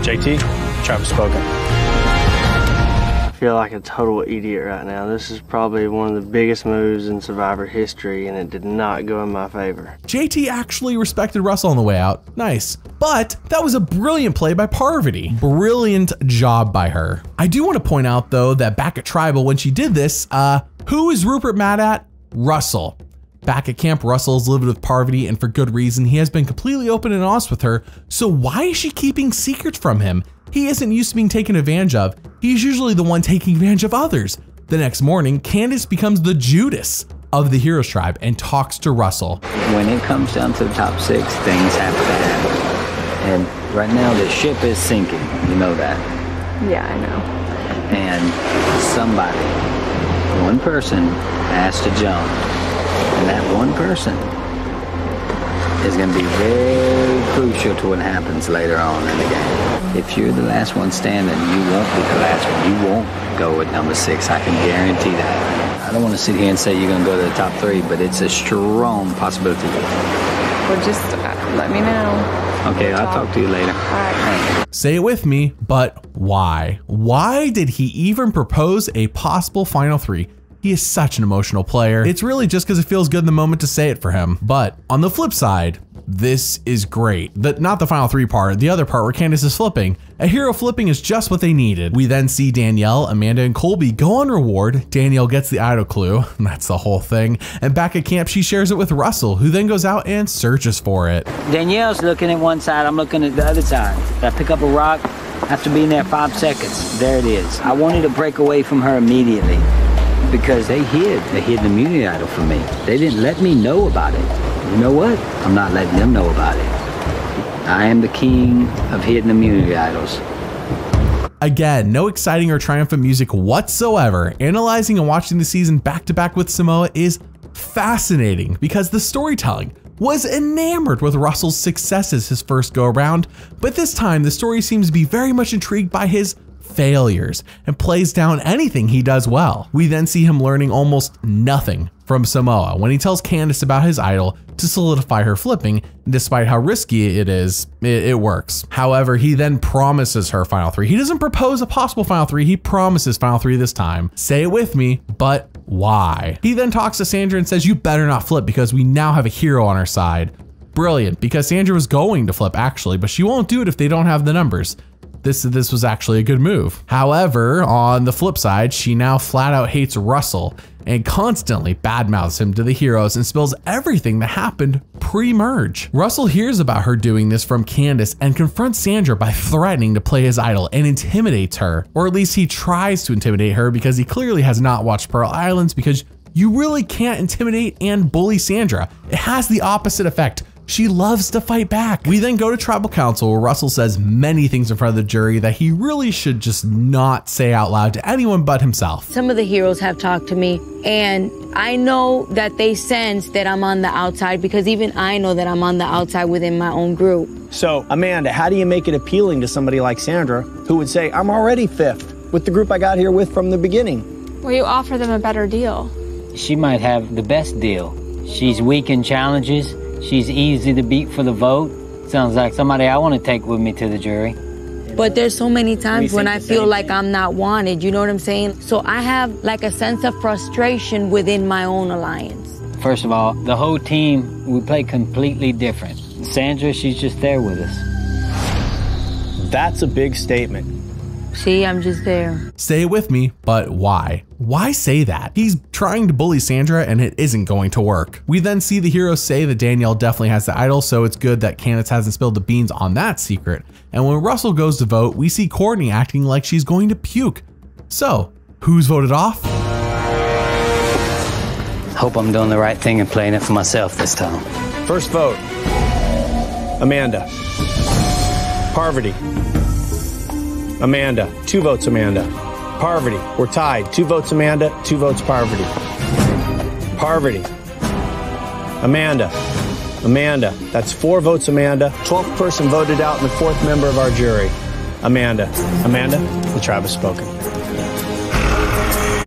C: JT, Travis spoken.
L: I feel like a total idiot right now. This is probably one of the biggest moves in Survivor history, and it did not go in my favor.
B: JT actually respected Russell on the way out. Nice. But that was a brilliant play by Parvati. Brilliant job by her. I do want to point out though that back at Tribal when she did this, who is Rupert mad at? Russell. Back at camp, Russell has lived with Parvati and for good reason. He has been completely open and honest with her. So why is she keeping secrets from him? He isn't used to being taken advantage of. He's usually the one taking advantage of others. The next morning, Candace becomes the Judas of the Heroes Tribe and talks to Russell.
F: When it comes down to the top 6, things have to happen. And right now the ship is sinking, you know that.
Q: Yeah, I know.
F: And somebody, one person has to jump. And that one person is going to be very crucial to what happens later on in the game. If you're the last one standing, you won't be the last one. You won't go at number 6. I can guarantee that. I don't want to sit here and say you're going to go to the top 3, but it's a strong possibility.
Q: Well, just let me know.
O: Okay, I'll talk to you later.
Q: All right.
B: Say it with me, but why? Why did he even propose a possible final 3? He is such an emotional player. It's really just because it feels good in the moment to say it for him. But on the flip side, this is great. Not the final 3 part, the other part where Candace is flipping. A hero flipping is just what they needed. We then see Danielle, Amanda, and Colby go on reward. Danielle gets the idol clue, and that's the whole thing. And back at camp, she shares it with Russell, who then goes out and searches for it.
A: Danielle's looking at one side, I'm looking at the other side. I pick up a rock, after being there 5 seconds, there it is. I wanted to break away from her immediately because they hid the immunity idol from me. They didn't let me know about it. You know what? I'm not letting them know about it. I am the king of hidden immunity idols.
B: Again, no exciting or triumphant music whatsoever. Analyzing and watching the season back to back with Samoa is fascinating because the storytelling was enamored with Russell's successes his first go around, but this time the story seems to be very much intrigued by his failures and plays down anything he does well. We then see him learning almost nothing from Samoa when he tells Candace about his idol to solidify her flipping, and despite how risky it is, it works. However, he then promises her final 3. He doesn't propose a possible final 3, he promises final 3 this time. Say it with me, but why? He then talks to Sandra and says, you better not flip because we now have a hero on our side. Brilliant, because Sandra was going to flip actually, but she won't do it if they don't have the numbers. This was actually a good move. However, on the flip side, she now flat out hates Russell and constantly badmouths him to the heroes and spills everything that happened pre-merge. Russell hears about her doing this from Candace and confronts Sandra by threatening to play his idol and intimidates her, or at least he tries to intimidate her because he clearly has not watched Pearl Islands, because you really can't intimidate and bully Sandra. It has the opposite effect. She loves to fight back. We then go to Tribal Council where Russell says many things in front of the jury that he really should just not say out loud to anyone but himself.
M: Some of the heroes have talked to me and I know that they sense that I'm on the outside because even I know that I'm on the outside within my own group.
L: So, Amanda, how do you make it appealing to somebody like Sandra who would say, I'm already 5th with the group I got here with from the beginning?
T: Well, you offer them a better deal.
A: She might have the best deal. She's weak in challenges. She's easy to beat for the vote. Sounds like somebody I want to take with me to the jury.
M: But there's so many times when I feel like I'm not wanted, you know what I'm saying? So I have like a sense of frustration within my own alliance.
A: First of all, the whole team, we play completely different. Sandra, she's just there with us.
L: That's a big statement.
M: See, I'm just there.
B: Say it with me, but why? Why say that? He's trying to bully Sandra and it isn't going to work. We then see the heroes say that Danielle definitely has the idol, so it's good that Candace hasn't spilled the beans on that secret. And when Russell goes to vote, we see Courtney acting like she's going to puke. So, who's voted off?
A: Hope I'm doing the right thing and playing it for myself this time.
L: First vote, Amanda. Parvati. Amanda. 2 votes, Amanda. Parvati. We're tied. 2 votes, Amanda. 2 votes, Parvati. Parvati. Amanda. Amanda. That's 4 votes, Amanda. 12th person voted out and the 4th member of our jury. Amanda. Amanda, the tribe has spoken.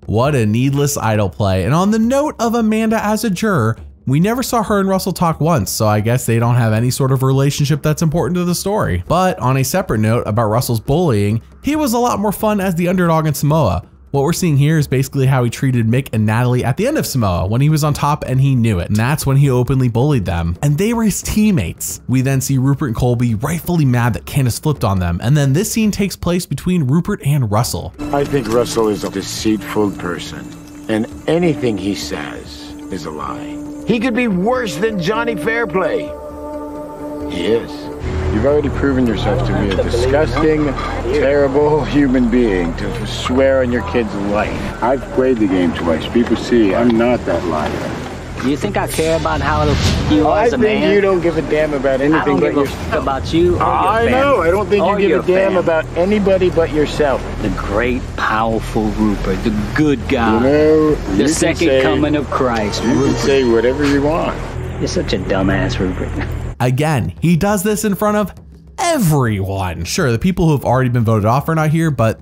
B: What a needless idol play. And on the note of Amanda as a juror, we never saw her and Russell talk once, so I guess they don't have any sort of relationship that's important to the story. But on a separate note about Russell's bullying, he was a lot more fun as the underdog in Samoa. What we're seeing here is basically how he treated Mick and Natalie at the end of Samoa when he was on top and he knew it. And that's when he openly bullied them. And they were his teammates. We then see Rupert and Colby rightfully mad that Candace flipped on them. And then this scene takes place between Rupert and Russell.
G: I think Russell is a deceitful person, and anything he says is a lie. He could be worse than Johnny Fairplay. He is. You've already proven yourself to be a disgusting, terrible human being to swear on your kid's life. I've played the game twice. People see I'm not that liar.
A: Do you think I care about how you are as a man?
G: I think you don't give a damn about anything
A: I don't
G: but
A: give a f about you or your
G: I
A: family.
G: know. I don't think
A: Or
G: you give
A: your
G: a damn
A: family.
G: about anybody but yourself.
A: The great, powerful Rupert, the good guy,
G: You know,
A: the
G: you
A: second
G: can say-
A: coming of Christ.
G: You
A: Rupert.
G: can say whatever you want.
A: You're such a dumbass, Rupert.
B: Again, he does this in front of everyone. Sure, the people who have already been voted off are not here, but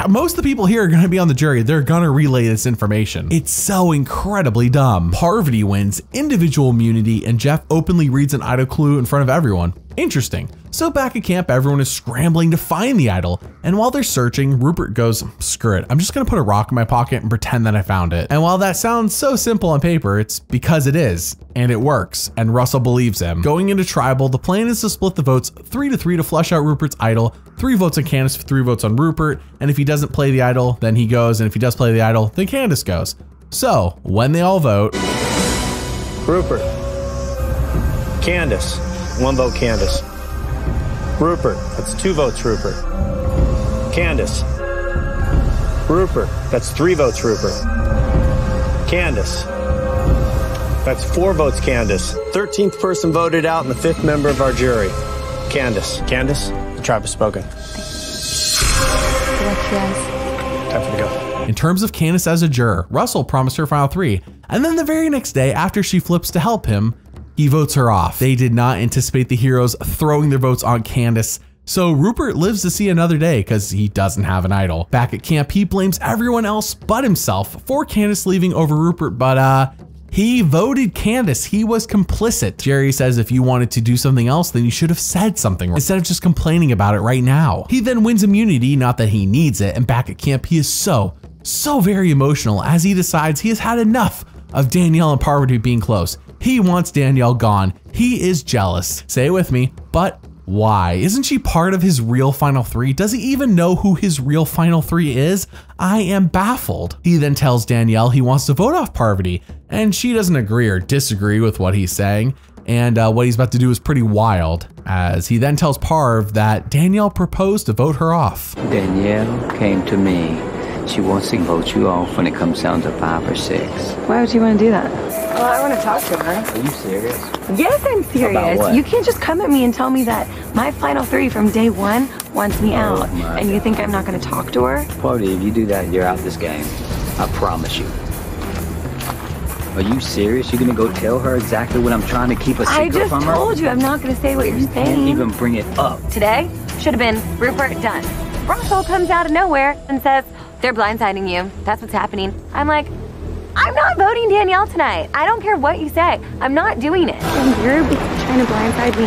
B: most of the people here are going to be on the jury. They're going to relay this information. It's so incredibly dumb. Parvati wins individual immunity and Jeff openly reads an idol clue in front of everyone. Interesting. So back at camp, everyone is scrambling to find the idol. And while they're searching, Rupert goes, screw it, I'm just gonna put a rock in my pocket and pretend that I found it. And while that sounds so simple on paper, it's because it is, and it works, and Russell believes him. Going into tribal, the plan is to split the votes 3-3 to flush out Rupert's idol, 3 votes on Candace, 3 votes on Rupert, and if he doesn't play the idol, then he goes, and if he does play the idol, then Candace goes. So, when they all vote...
C: Rupert. Candace. 1 vote Candace. Rupert. That's 2 votes Rupert. Candace. Rupert. That's 3 votes Rupert. Candace. That's 4 votes Candace. 13th person voted out and the 5th member of our jury. Candace. Candace, the tribe has spoken. Time for the go.
B: In terms of Candace as a juror, Russell promised her final 3, and then the very next day, after she flips to help him, he votes her off. They did not anticipate the heroes throwing their votes on Candace, so Rupert lives to see another day because he doesn't have an idol. Back at camp, he blames everyone else but himself for Candace leaving over Rupert, but he voted Candace. He was complicit. Jerry says if you wanted to do something else, then you should have said something instead of just complaining about it right now. He then wins immunity, not that he needs it, and back at camp, he is so very emotional as he decides he has had enough of Danielle and Parvati being close. He wants Danielle gone. He is jealous. Say it with me, but why? Isn't she part of his real final 3? Does he even know who his real final 3 is? I am baffled. He then tells Danielle he wants to vote off Parvati, and she doesn't agree or disagree with what he's saying. And what he's about to do is pretty wild, as he then tells Parv that Danielle proposed to vote her off.
F: Danielle came to me. She wants to vote you off when it comes down to 5 or 6.
D: Why would you want to do that?
E: Well, I want to talk to her.
F: Are you serious?
E: Yes, I'm serious.
F: About what?
E: You can't just come at me and tell me that my final 3 from day 1 wants me out, and you think I'm not going to talk to her?
F: Party, if you do that, you're out this game. I promise you. Are you serious? You're going to go tell her exactly what I'm trying to keep a secret from her?
E: I just told you I'm not going to say what you're saying.
F: Can't even bring it up.
E: Today should have been Rupert done. Russell comes out of nowhere and says, they're blindsiding you. That's what's happening. I'm like, I'm not voting Danielle tonight. I don't care what you say. I'm not doing it.
D: And you're trying to blindside me.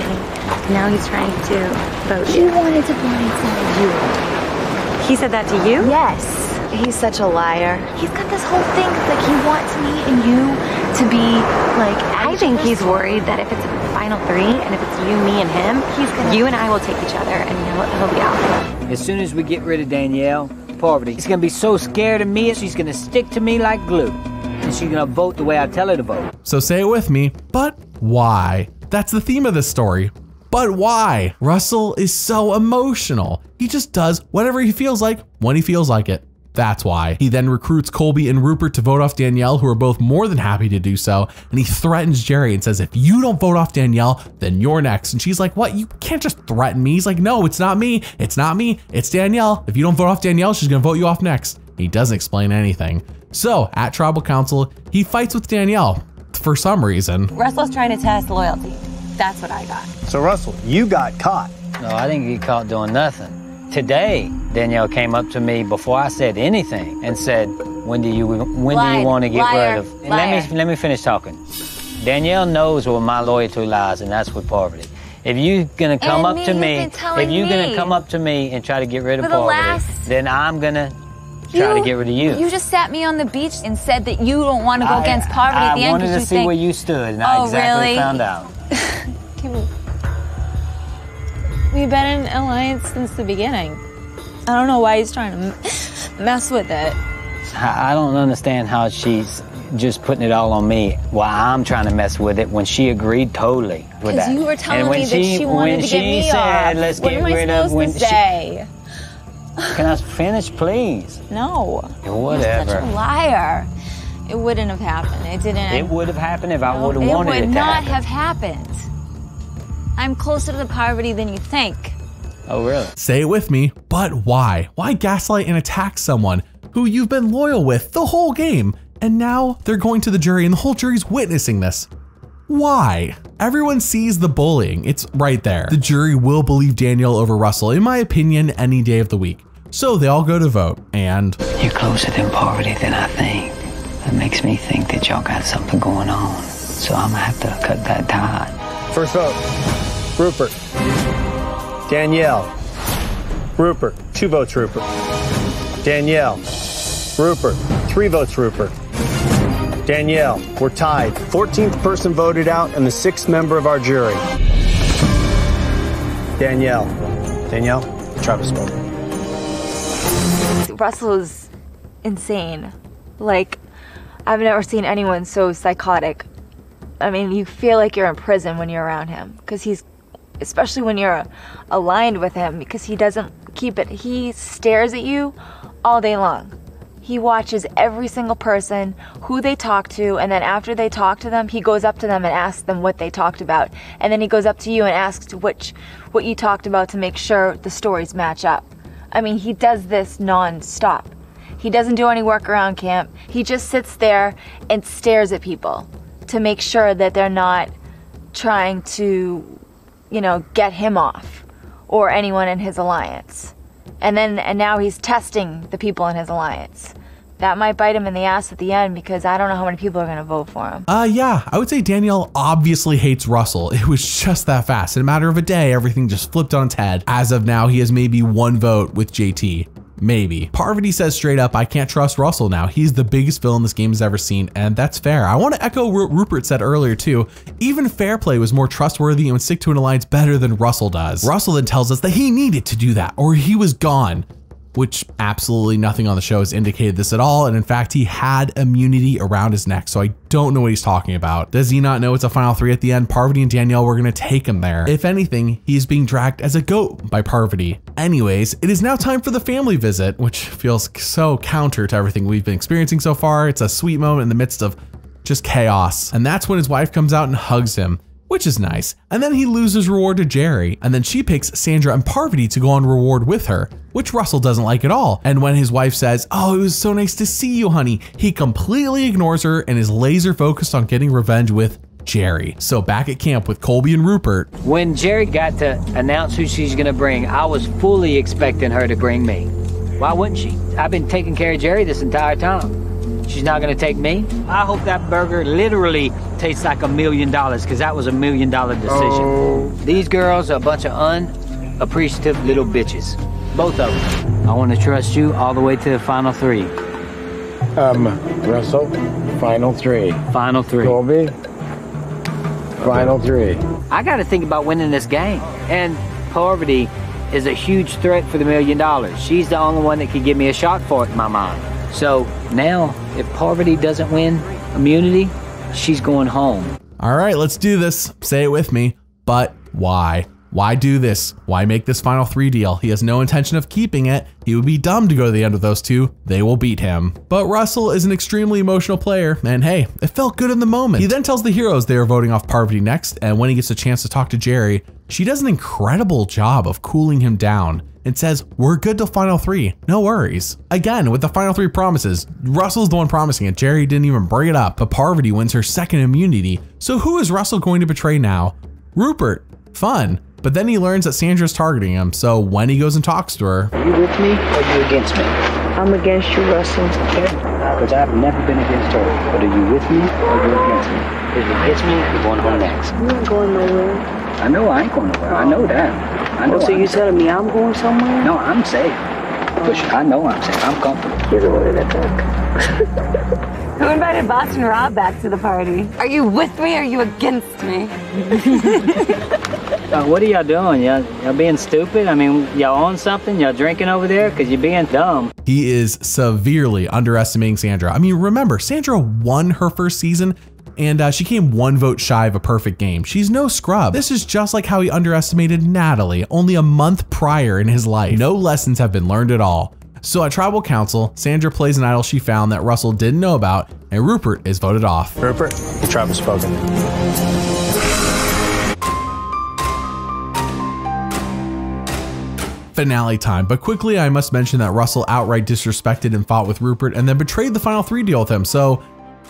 D: Now he's trying to vote you.
K: He wanted to blindside you.
D: He said that to you?
K: Yes.
D: He's such a liar.
K: He's got this whole thing like he wants me and you to be like.
D: I think he's worried that if it's a final 3 and if it's you, me, and him, you and I will take each other and he'll be out.
A: As soon as we get rid of Danielle, Parvati, she's gonna be so scared of me, she's gonna stick to me like glue. And she's gonna vote the way I tell her to vote.
B: So say it with me, but why? That's the theme of this story. But why? Russell is so emotional. He just does whatever he feels like when he feels like it. That's why. He then recruits Colby and Rupert to vote off Danielle, who are both more than happy to do so. And he threatens Jerry and says, if you don't vote off Danielle, then you're next. And she's like, what? You can't just threaten me. He's like, no, it's not me. It's not me. It's Danielle. If you don't vote off Danielle, she's gonna vote you off next. He doesn't explain anything. So at Tribal Council, he fights with Danielle for some reason.
M: Russell's trying to test loyalty. That's what I got.
C: So Russell, you got caught.
A: No, I didn't get caught doing nothing. Today, Danielle came up to me before I said anything and said, when do you want to get rid of? Let me finish talking. Danielle knows where my loyalty lies, and that's with Parvati. If you're gonna come up to me, and try to get rid of Parvati, then I'm gonna try to get rid of you.
P: You just sat me on the beach and said that you don't want to go against Parvati at the end.
A: I wanted to see where you stood, and I exactly found out.
R: We've been in alliance since the beginning. I don't know why he's trying to mess with it.
A: I don't understand how she's just putting it all on me while I'm trying to mess with it when she agreed totally with that.
R: Because you were telling me that she wanted to get me off.
A: Let's
R: what
A: get
R: am
A: rid
R: I
A: of
R: supposed to say?
A: Can I finish, please?
R: No.
A: Whatever.
R: You're such a liar. It wouldn't have happened. It didn't.
A: It would have happened if I would have wanted it to happen.
R: It would not have happened. I'm closer to the Parvati than you think.
A: Oh, really?
B: Say it with me, but why? Why gaslight and attack someone who you've been loyal with the whole game? And now they're going to the jury and the whole jury's witnessing this. Why? Everyone sees the bullying. It's right there. The jury will believe Danielle over Russell, in my opinion, any day of the week. So they all go to vote, and
I: you're closer than Parvati than I think. That makes me think that y'all got something going on. So I'm gonna have to cut that tie.
C: First vote, Rupert. Danielle. Rupert. 2 votes, Rupert. Danielle. Rupert. 3 votes, Rupert. Danielle. We're tied. 14th person voted out and the 6th member of our jury. Danielle. Danielle, Travis vote.
P: Russell is insane. Like, I've never seen anyone so psychotic. I mean, you feel like you're in prison when you're around him, because he's, especially when you're aligned with him, because he doesn't keep it. He stares at you all day long. He watches every single person, who they talk to, and then after they talk to them, he goes up to them and asks them what they talked about. And then he goes up to you and asks what you talked about to make sure the stories match up. I mean, he does this non-stop. He doesn't do any work around camp. He just sits there and stares at people to make sure that they're not trying to, you know, get him off or anyone in his alliance. And now he's testing the people in his alliance. That might bite him in the ass at the end, because I don't know how many people are going to vote for him.
B: Yeah, I would say Danielle obviously hates Russell. It was just that fast. In a matter of a day, everything just flipped on its head. As of now, he has maybe 1 vote with JT. Maybe. Parvati says straight up, I can't trust Russell now. He's the biggest villain this game has ever seen, and that's fair. I want to echo what Rupert said earlier too. Even Fairplay was more trustworthy and would stick to an alliance better than Russell does. Russell then tells us that he needed to do that or he was gone, which absolutely nothing on the show has indicated this at all. And in fact, he had immunity around his neck, so I don't know what he's talking about. Does he not know it's a final 3 at the end? Parvati and Danielle were gonna take him there. If anything, he's being dragged as a goat by Parvati. Anyways, it is now time for the family visit, which feels so counter to everything we've been experiencing so far. It's a sweet moment in the midst of just chaos. And that's when his wife comes out and hugs him, which is nice. And then he loses reward to Jerry, and then she picks Sandra and Parvati to go on reward with her, which Russell doesn't like at all. And when his wife says, oh, it was so nice to see you, honey, he completely ignores her and is laser focused on getting revenge with Jerry. So back at camp with Colby and Rupert.
A: When Jerry got to announce who she's gonna bring, I was fully expecting her to bring me. Why wouldn't she? I've been taking care of Jerry this entire time. She's not gonna take me? I hope that burger literally tastes like $1 million, because that was $1 million decision. Oh. These girls are a bunch of unappreciative little bitches. Both of them. I want to trust you all the way to the final 3.
G: Russell, final 3.
A: Final 3.
G: Colby, final 3.
A: I got to think about winning this game. And Parvati is a huge threat for the $1 million. She's the only one that could give me a shot for it in my mind. So now, if Parvati doesn't win immunity, she's going home.
B: All right, let's do this. Say it with me. But why? Why do this? Why make this final 3 deal? He has no intention of keeping it. He would be dumb to go to the end with those 2. They will beat him. But Russell is an extremely emotional player, and hey, it felt good in the moment. He then tells the heroes they are voting off Parvati next, and when he gets a chance to talk to Jerry, she does an incredible job of cooling him down and says, we're good till final 3, no worries. Again, with the final 3 promises, Russell's the one promising it. Jerry didn't even bring it up, but Parvati wins her 2nd immunity. So who is Russell going to betray now? Rupert. Fun. But then he learns that Sandra's targeting him, so when he goes and talks to her,
F: Are you with me or are you against me?
I: I'm against you, Russell.
F: Because I've never been against her. But are you with me or are you against me? If you're against me, you're going home next.
I: You ain't going nowhere.
F: I know I ain't going nowhere. I know that. I know.
I: So you telling me I'm going somewhere?
F: No, I'm safe. I know I'm safe. I'm comfortable.
I: You're the one that talk.
P: Who invited Boston Rob back to the party? Are you with me or are you against me?
A: What are y'all doing? Y'all being stupid? I mean, y'all on something? Y'all drinking over there? Because you're being dumb.
B: He is severely underestimating Sandra. I mean, remember, Sandra won her first season, and she came 1 vote shy of a perfect game. She's no scrub. This is just like how he underestimated Natalie only a month prior in his life. No lessons have been learned at all. So at Tribal Council, Sandra plays an idol she found that Russell didn't know about, and Rupert is voted off.
C: Rupert, the tribe has spoken.
B: Finale time, but quickly I must mention that Russell outright disrespected and fought with Rupert and then betrayed the final 3 deal with him, so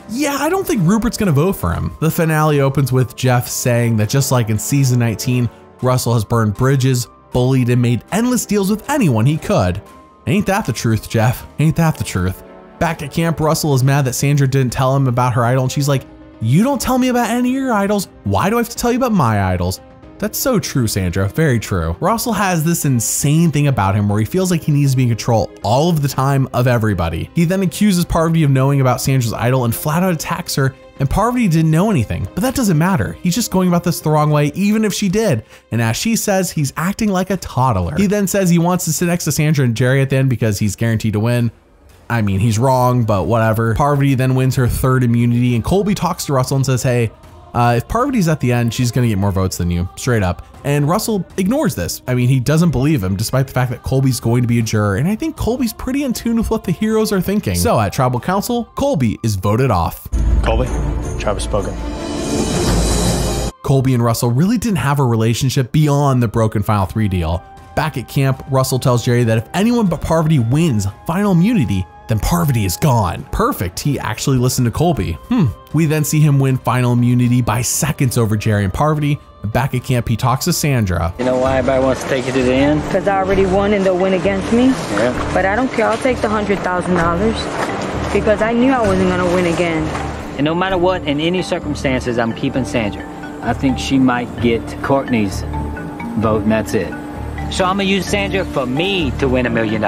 B: yeah, I don't think Rupert's gonna vote for him. The finale opens with Jeff saying that just like in season 19, Russell has burned bridges, bullied, and made endless deals with anyone he could. Ain't that the truth, Jeff? Ain't that the truth? Back at camp, Russell is mad that Sandra didn't tell him about her idol, and she's like, you don't tell me about any of your idols. Why do I have to tell you about my idols? That's so true, Sandra, very true. Russell has this insane thing about him where he feels like he needs to be in control all of the time of everybody. He then accuses Parvati of knowing about Sandra's idol and flat out attacks her, and Parvati didn't know anything, but that doesn't matter. He's just going about this the wrong way, even if she did. And as she says, he's acting like a toddler. He then says he wants to sit next to Sandra and Jerry at the end because he's guaranteed to win. I mean, he's wrong, but whatever. Parvati then wins her 3rd immunity, and Colby talks to Russell and says, hey, if Parvati's at the end, she's gonna get more votes than you, straight up. And Russell ignores this. I mean, he doesn't believe him, despite the fact that Colby's going to be a juror, and I think Colby's pretty in tune with what the heroes are thinking. So at Tribal Council, Colby is voted off.
C: Colby, tribe has spoken.
B: Colby and Russell really didn't have a relationship beyond the broken Final 3 deal. Back at camp, Russell tells Jerry that if anyone but Parvati wins final immunity, then Parvati is gone. Perfect, he actually listened to Colby. We then see him win final immunity by seconds over Jerry and Parvati. Back at camp, he talks to Sandra.
A: You know why everybody wants to take you to the end?
M: Because I already won and they'll win against me.
A: Yeah.
M: But I don't care, I'll take the $100,000 because I knew I wasn't gonna win again.
A: And no matter what, in any circumstances, I'm keeping Sandra. I think she might get Courtney's vote and that's it. So I'm gonna use Sandra for me to win $1 million.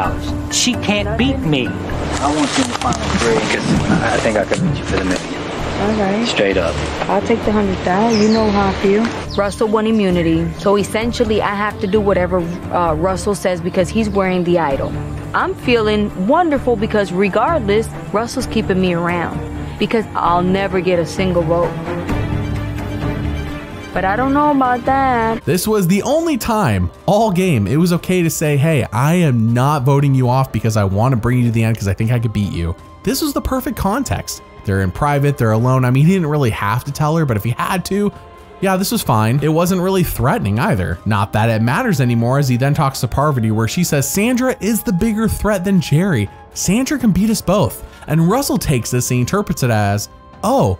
A: She can't beat me. I want you in the final 3 because I think I could beat you for the $1 million.
M: All right.
A: Straight up.
M: I'll take the $100,000. You know how I feel. Russell won immunity, so essentially I have to do whatever Russell says because he's wearing the idol. I'm feeling wonderful because regardless, Russell's keeping me around because I'll never get a single vote. But I don't know about that.
B: This was the only time all game it was okay to say, hey, I am not voting you off because I want to bring you to the end because I think I could beat you. This was the perfect context. They're in private, they're alone. I mean, he didn't really have to tell her, but if he had to, yeah, this was fine. It wasn't really threatening either. Not that it matters anymore, as he then talks to Parvati where she says Sandra is the bigger threat than Jerry. Sandra can beat us both. And Russell takes this and interprets it as, oh,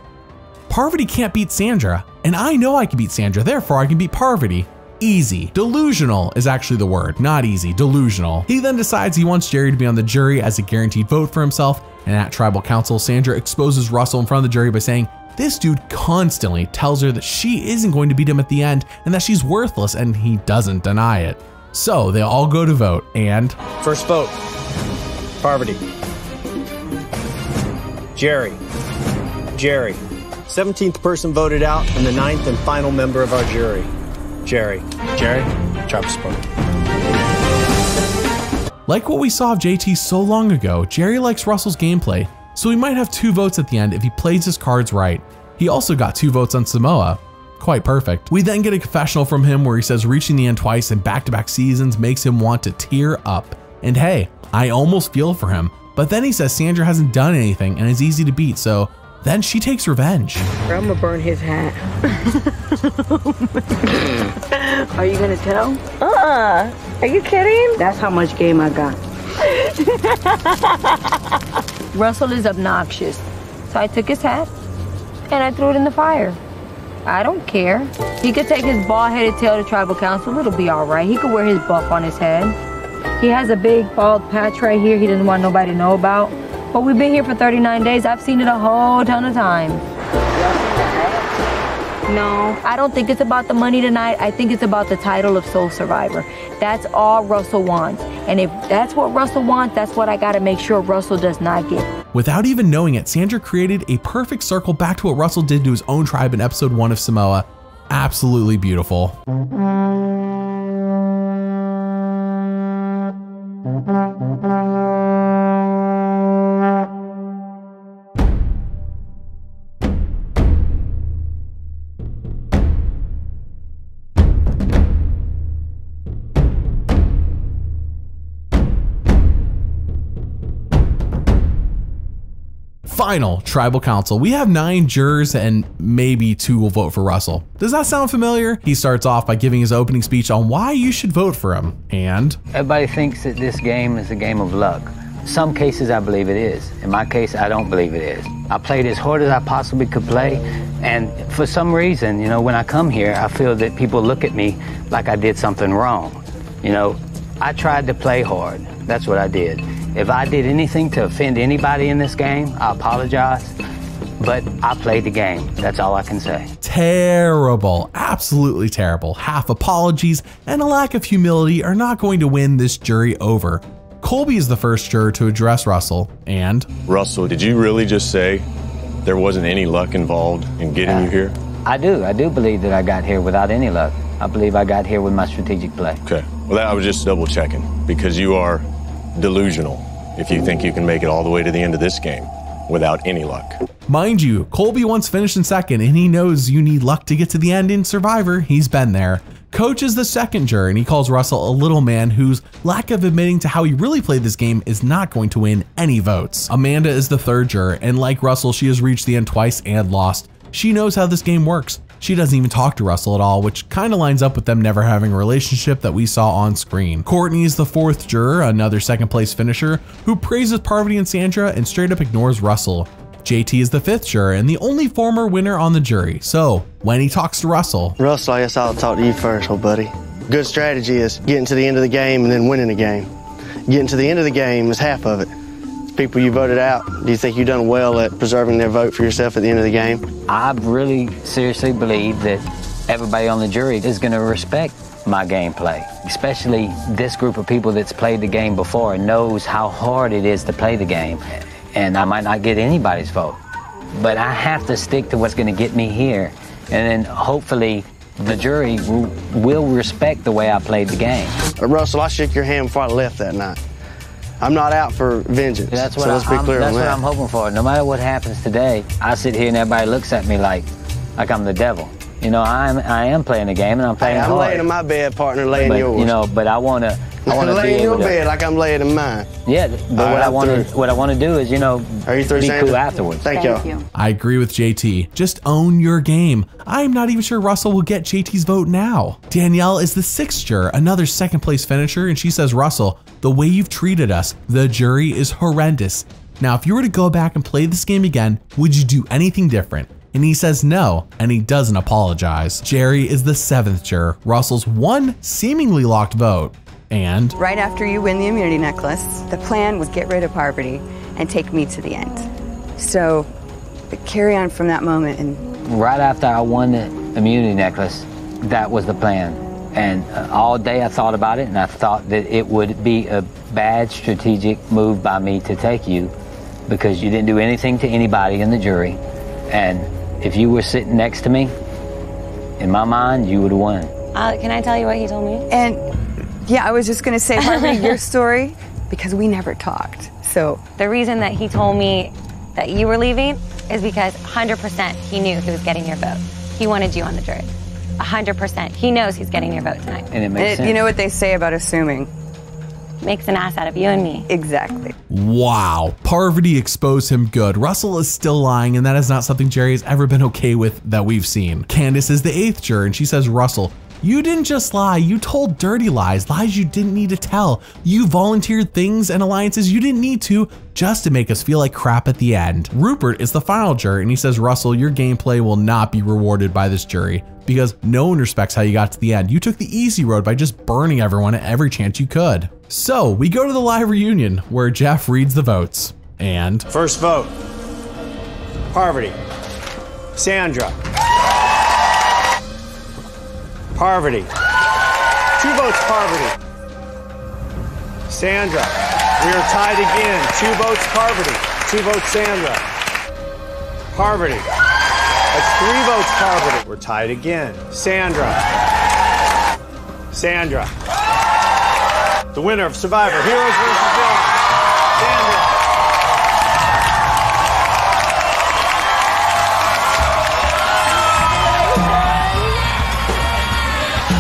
B: Parvati can't beat Sandra, and I know I can beat Sandra, therefore I can beat Parvati. Easy. Delusional is actually the word, not easy, delusional. He then decides he wants Jerry to be on the jury as a guaranteed vote for himself, and at Tribal Council, Sandra exposes Russell in front of the jury by saying, this dude constantly tells her that she isn't going to beat him at the end and that she's worthless, and he doesn't deny it. So they all go to vote, and...
C: First vote, Parvati. Jerry. 17th person voted out and the 9th and final member of our jury. Jerry, tribe has spoken.
B: Like what we saw of JT so long ago, Jerry likes Russell's gameplay, so he might have 2 votes at the end if he plays his cards right. He also got 2 votes on Samoa. Quite perfect. We then get a confessional from him where he says reaching the end twice in back-to-back seasons makes him want to tear up. And hey, I almost feel for him. But then he says Sandra hasn't done anything and is easy to beat, so then she takes revenge.
M: I'm gonna burn his hat. Are you gonna tell? Are you kidding? That's how much game I got. Russell is obnoxious. So I took his hat and I threw it in the fire. I don't care. He could take his bald-headed tail to Tribal Council. It'll be all right. He could wear his buff on his head. He has a big bald patch right here he doesn't want nobody to know about. But we've been here for 39 days. I've seen it a whole ton of times. No, I don't think it's about the money tonight. I think it's about the title of Sole Survivor. That's all Russell wants. And if that's what Russell wants, that's what I gotta make sure Russell does not get.
B: Without even knowing it, Sandra created a perfect circle back to what Russell did to his own tribe in episode 1 of Samoa. Absolutely beautiful. Final Tribal Council. We have 9 jurors and maybe 2 will vote for Russell. Does that sound familiar? He starts off by giving his opening speech on why you should vote for him. And
F: everybody thinks that this game is a game of luck. Some cases I believe it is. In my case, I don't believe it is. I played as hard as I possibly could play, and for some reason, you know, when I come here, I feel that people look at me like I did something wrong. You know,
I: I tried to play hard. That's what I did. If I did anything to offend anybody in this game, I apologize. But I played the game. That's all I can say.
B: Terrible. Absolutely terrible. Half apologies and a lack of humility are not going to win this jury over. Colby is the first juror to address Russell, and...
J: Russell, did you really just say there wasn't any luck involved in getting you here?
I: I do believe that I got here without any luck. I believe I got here with my strategic play.
J: Okay. Well, I was just double checking because you are delusional if you think you can make it all the way to the end of this game without any luck.
B: Mind you, Colby once finished in second and he knows you need luck to get to the end in Survivor. He's been there. Coach is the second juror and he calls Russell a little man whose lack of admitting to how he really played this game is not going to win any votes. Amanda is the third juror and like Russell, she has reached the end twice and lost. She knows how this game works. She doesn't even talk to Russell at all, which kind of lines up with them never having a relationship that we saw on screen. Courtney is the fourth juror, another second place finisher, who praises Parvati and Sandra and straight up ignores Russell. JT is the fifth juror and the only former winner on the jury. So when he talks to Russell,
L: I guess I'll talk to you first, old buddy. Good strategy is getting to the end of the game and then winning the game. Getting to the end of the game is half of it. People you voted out, do you think you've done well at preserving their vote for yourself at the end of the game?
I: I really seriously believe that everybody on the jury is going to respect my gameplay, especially this group of people that's played the game before and knows how hard it is to play the game. And I might not get anybody's vote, but I have to stick to what's going to get me here. And then hopefully the jury will respect the way I played the game.
L: Russell, I shook your hand before I left that night. I'm not out for vengeance.
I: That's what,
L: so let's be clear
I: that's
L: on
I: what
L: that.
I: I'm hoping for. No matter what happens today, I sit here and everybody looks at me like I'm the devil. You know, I am playing the game and I'm playing hard.
L: I'm laying in my bed, partner, laying yours.
I: You know, but I want to be
L: laying in your
I: able to,
L: bed like I'm laying in mine.
I: Yeah, but what I want to do is, you know,
L: Are you through,
I: be
L: Sandra?
I: cool afterwards.
L: Thank you.
B: I agree with JT. Just own your game. I'm not even sure Russell will get JT's vote now. Danielle is the sixth juror, another second place finisher, and she says, Russell, the way you've treated us, the jury is horrendous. Now, if you were to go back and play this game again, would you do anything different? And he says no, and he doesn't apologize. Jerry is the seventh juror, Russell's one seemingly locked vote. And
N: right after you win the immunity necklace, the plan was get rid of Parvati and take me to the end. So carry on from that moment. And
I: right after I won the immunity necklace, that was the plan. And all day I thought about it, and I thought that it would be a bad strategic move by me to take you because you didn't do anything to anybody in the jury. And if you were sitting next to me, in my mind, you would have won.
E: Can I tell you what he told me?
N: And yeah, I was just going to say, Parvati, your story, because we never talked. So
E: the reason that he told me that you were leaving is because 100% he knew he was getting your vote. He wanted you on the jury. 100%. He knows he's getting your vote tonight.
I: And it makes sense.
N: You know what they say about assuming?
E: Makes an ass out of you and me.
N: Exactly.
B: wow, Parvati exposed him good. Russell is still lying, and that is not something Jerry has ever been okay with that we've seen. Candace is the eighth juror, and she says, Russell, you didn't just lie, you told dirty lies, lies you didn't need to tell. You volunteered things and alliances you didn't need to, just to make us feel like crap at the end. Rupert is the final juror, and he says, Russell, your gameplay will not be rewarded by this jury because no one respects how you got to the end. You took the easy road by just burning everyone at every chance you could. So we go to the live reunion where Jeff reads the votes. And
C: first vote, Parvati. Sandra. Parvati. 2 votes, Parvati. Sandra. We are tied again. 2 votes, Parvati. 2 votes, Sandra. Parvati. That's 3 votes, Parvati. We're tied again. Sandra. Sandra. The winner of Survivor, Heroes vs. Villains. Sandra.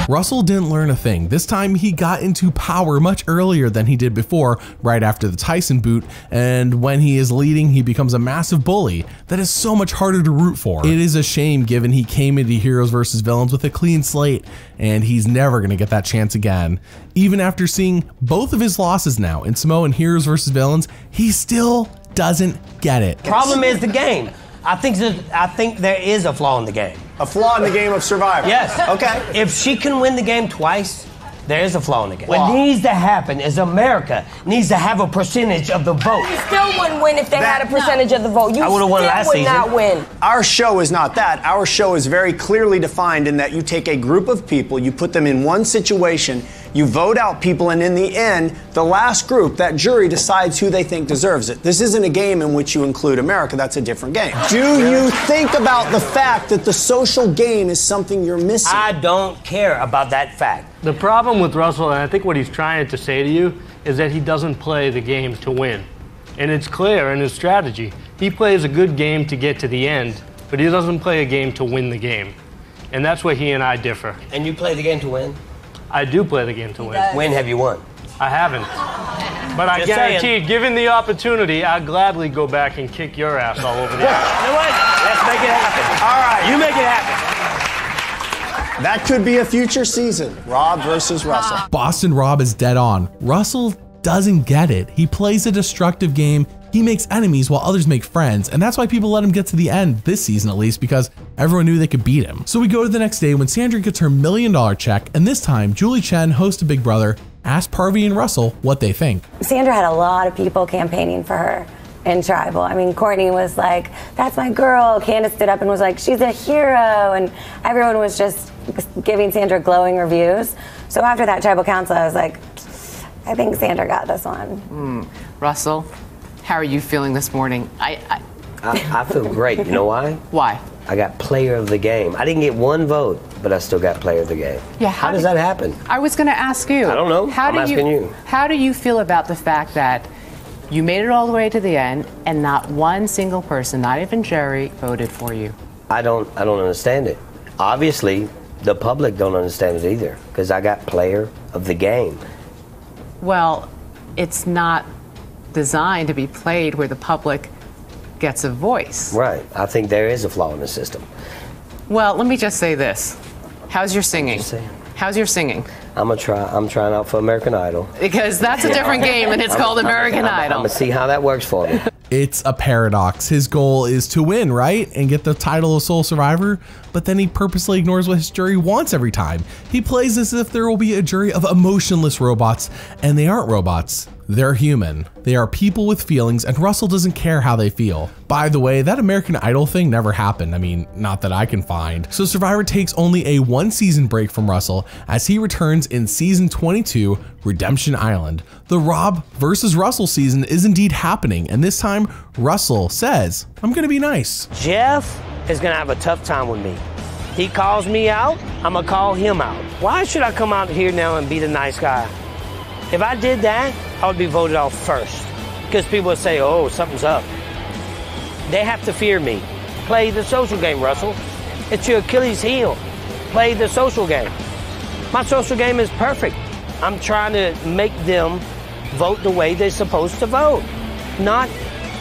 B: Russell didn't learn a thing. This time he got into power much earlier than he did before, right after the Tyson boot, and when he is leading, he becomes a massive bully that is so much harder to root for. It is a shame given he came into Heroes vs. Villains with a clean slate, and he's never gonna get that chance again. Even after seeing both of his losses now in Samoa and Heroes vs. Villains, he still doesn't get it.
W: Problem is the game. I think there is a flaw in the game.
C: A flaw in the game of Survivor?
W: Yes.
C: Okay.
W: If she can win the game twice,
S: There is a flaw in the game. What needs to happen is America needs to have a percentage of the vote.
M: You still wouldn't win if they had a percentage of the vote. You
S: I would have won last season.
M: Not win.
U: Our show is not that. Our show is very clearly defined in that you take a group of people, you put them in one situation, you vote out people, and in the end, the last group, that jury, decides who they think deserves it. This isn't a game in which you include America. That's a different game. Do you think about the fact that the social game is something you're missing?
S: I don't care about that fact.
H: The problem with Russell, and I think what he's trying to say to you, is that he doesn't play the game to win. And it's clear in his strategy. He plays a good game to get to the end, but he doesn't play a game to win the game. And that's where he and I differ.
S: And you play the game to win?
H: I do play the game to win.
S: When have you won?
H: I haven't. But I guarantee, given the opportunity, I'd gladly go back and kick your ass all over the ice.
S: You know what? Let's make it happen. All right, you make it happen.
U: That could be a future season. Rob versus Russell.
B: Boston Rob is dead on. Russell doesn't get it. He plays a destructive game. He makes enemies while others make friends, and that's why people let him get to the end, this season at least, because everyone knew they could beat him. So we go to the next day when Sandra gets her $1 million check, and this time Julie Chen, host of Big Brother, asks Parvati and Russell what they think.
V: Sandra had a lot of people campaigning for her in Tribal. I mean, Courtney was like, that's my girl. Candace stood up and was like, she's a hero, and everyone was just giving Sandra glowing reviews. So after that Tribal Council, I was like, I think Sandra got this one.
X: Russell, how are you feeling this morning?
S: I feel great. You know why?
X: Why?
S: I got player of the game. I didn't get one vote, but I still got player of the game.
X: Yeah.
S: How does that happen?
X: I was going to ask you.
S: I don't know. I'm asking you.
X: How do you feel about the fact that you made it all the way to the end and not one single person, not even Jerry, voted for you?
S: I don't understand it. Obviously, the public don't understand it either, because I got player of the game.
X: Well, it's not designed to be played where the public gets a voice.
S: Right. I think there is a flaw in the system.
X: Well, let me just say this. How's your singing? How's your singing?
S: I'm trying out for American Idol.
X: Because that's a different game, and it's called American Idol.
S: I'm gonna see how that works for me.
B: It's a paradox. His goal is to win, right? And get the title of sole survivor, but then he purposely ignores what his jury wants every time. He plays as if there will be a jury of emotionless robots, and they aren't robots. They're human. They are people with feelings, and Russell doesn't care how they feel. By the way, that American Idol thing never happened. I mean, not that I can find. So Survivor takes only a 1-season break from Russell as he returns in season 22, Redemption Island. The Rob versus Russell season is indeed happening, and this time Russell says, I'm gonna be nice.
S: Jeff is gonna have a tough time with me. He calls me out, I'm gonna call him out. Why should I come out here now and be the nice guy? If I did that, I would be voted off first, because people would say, oh, something's up. They have to fear me. Play the social game, Russell. It's your Achilles heel. Play the social game. My social game is perfect. I'm trying to make them vote the way they're supposed to vote, not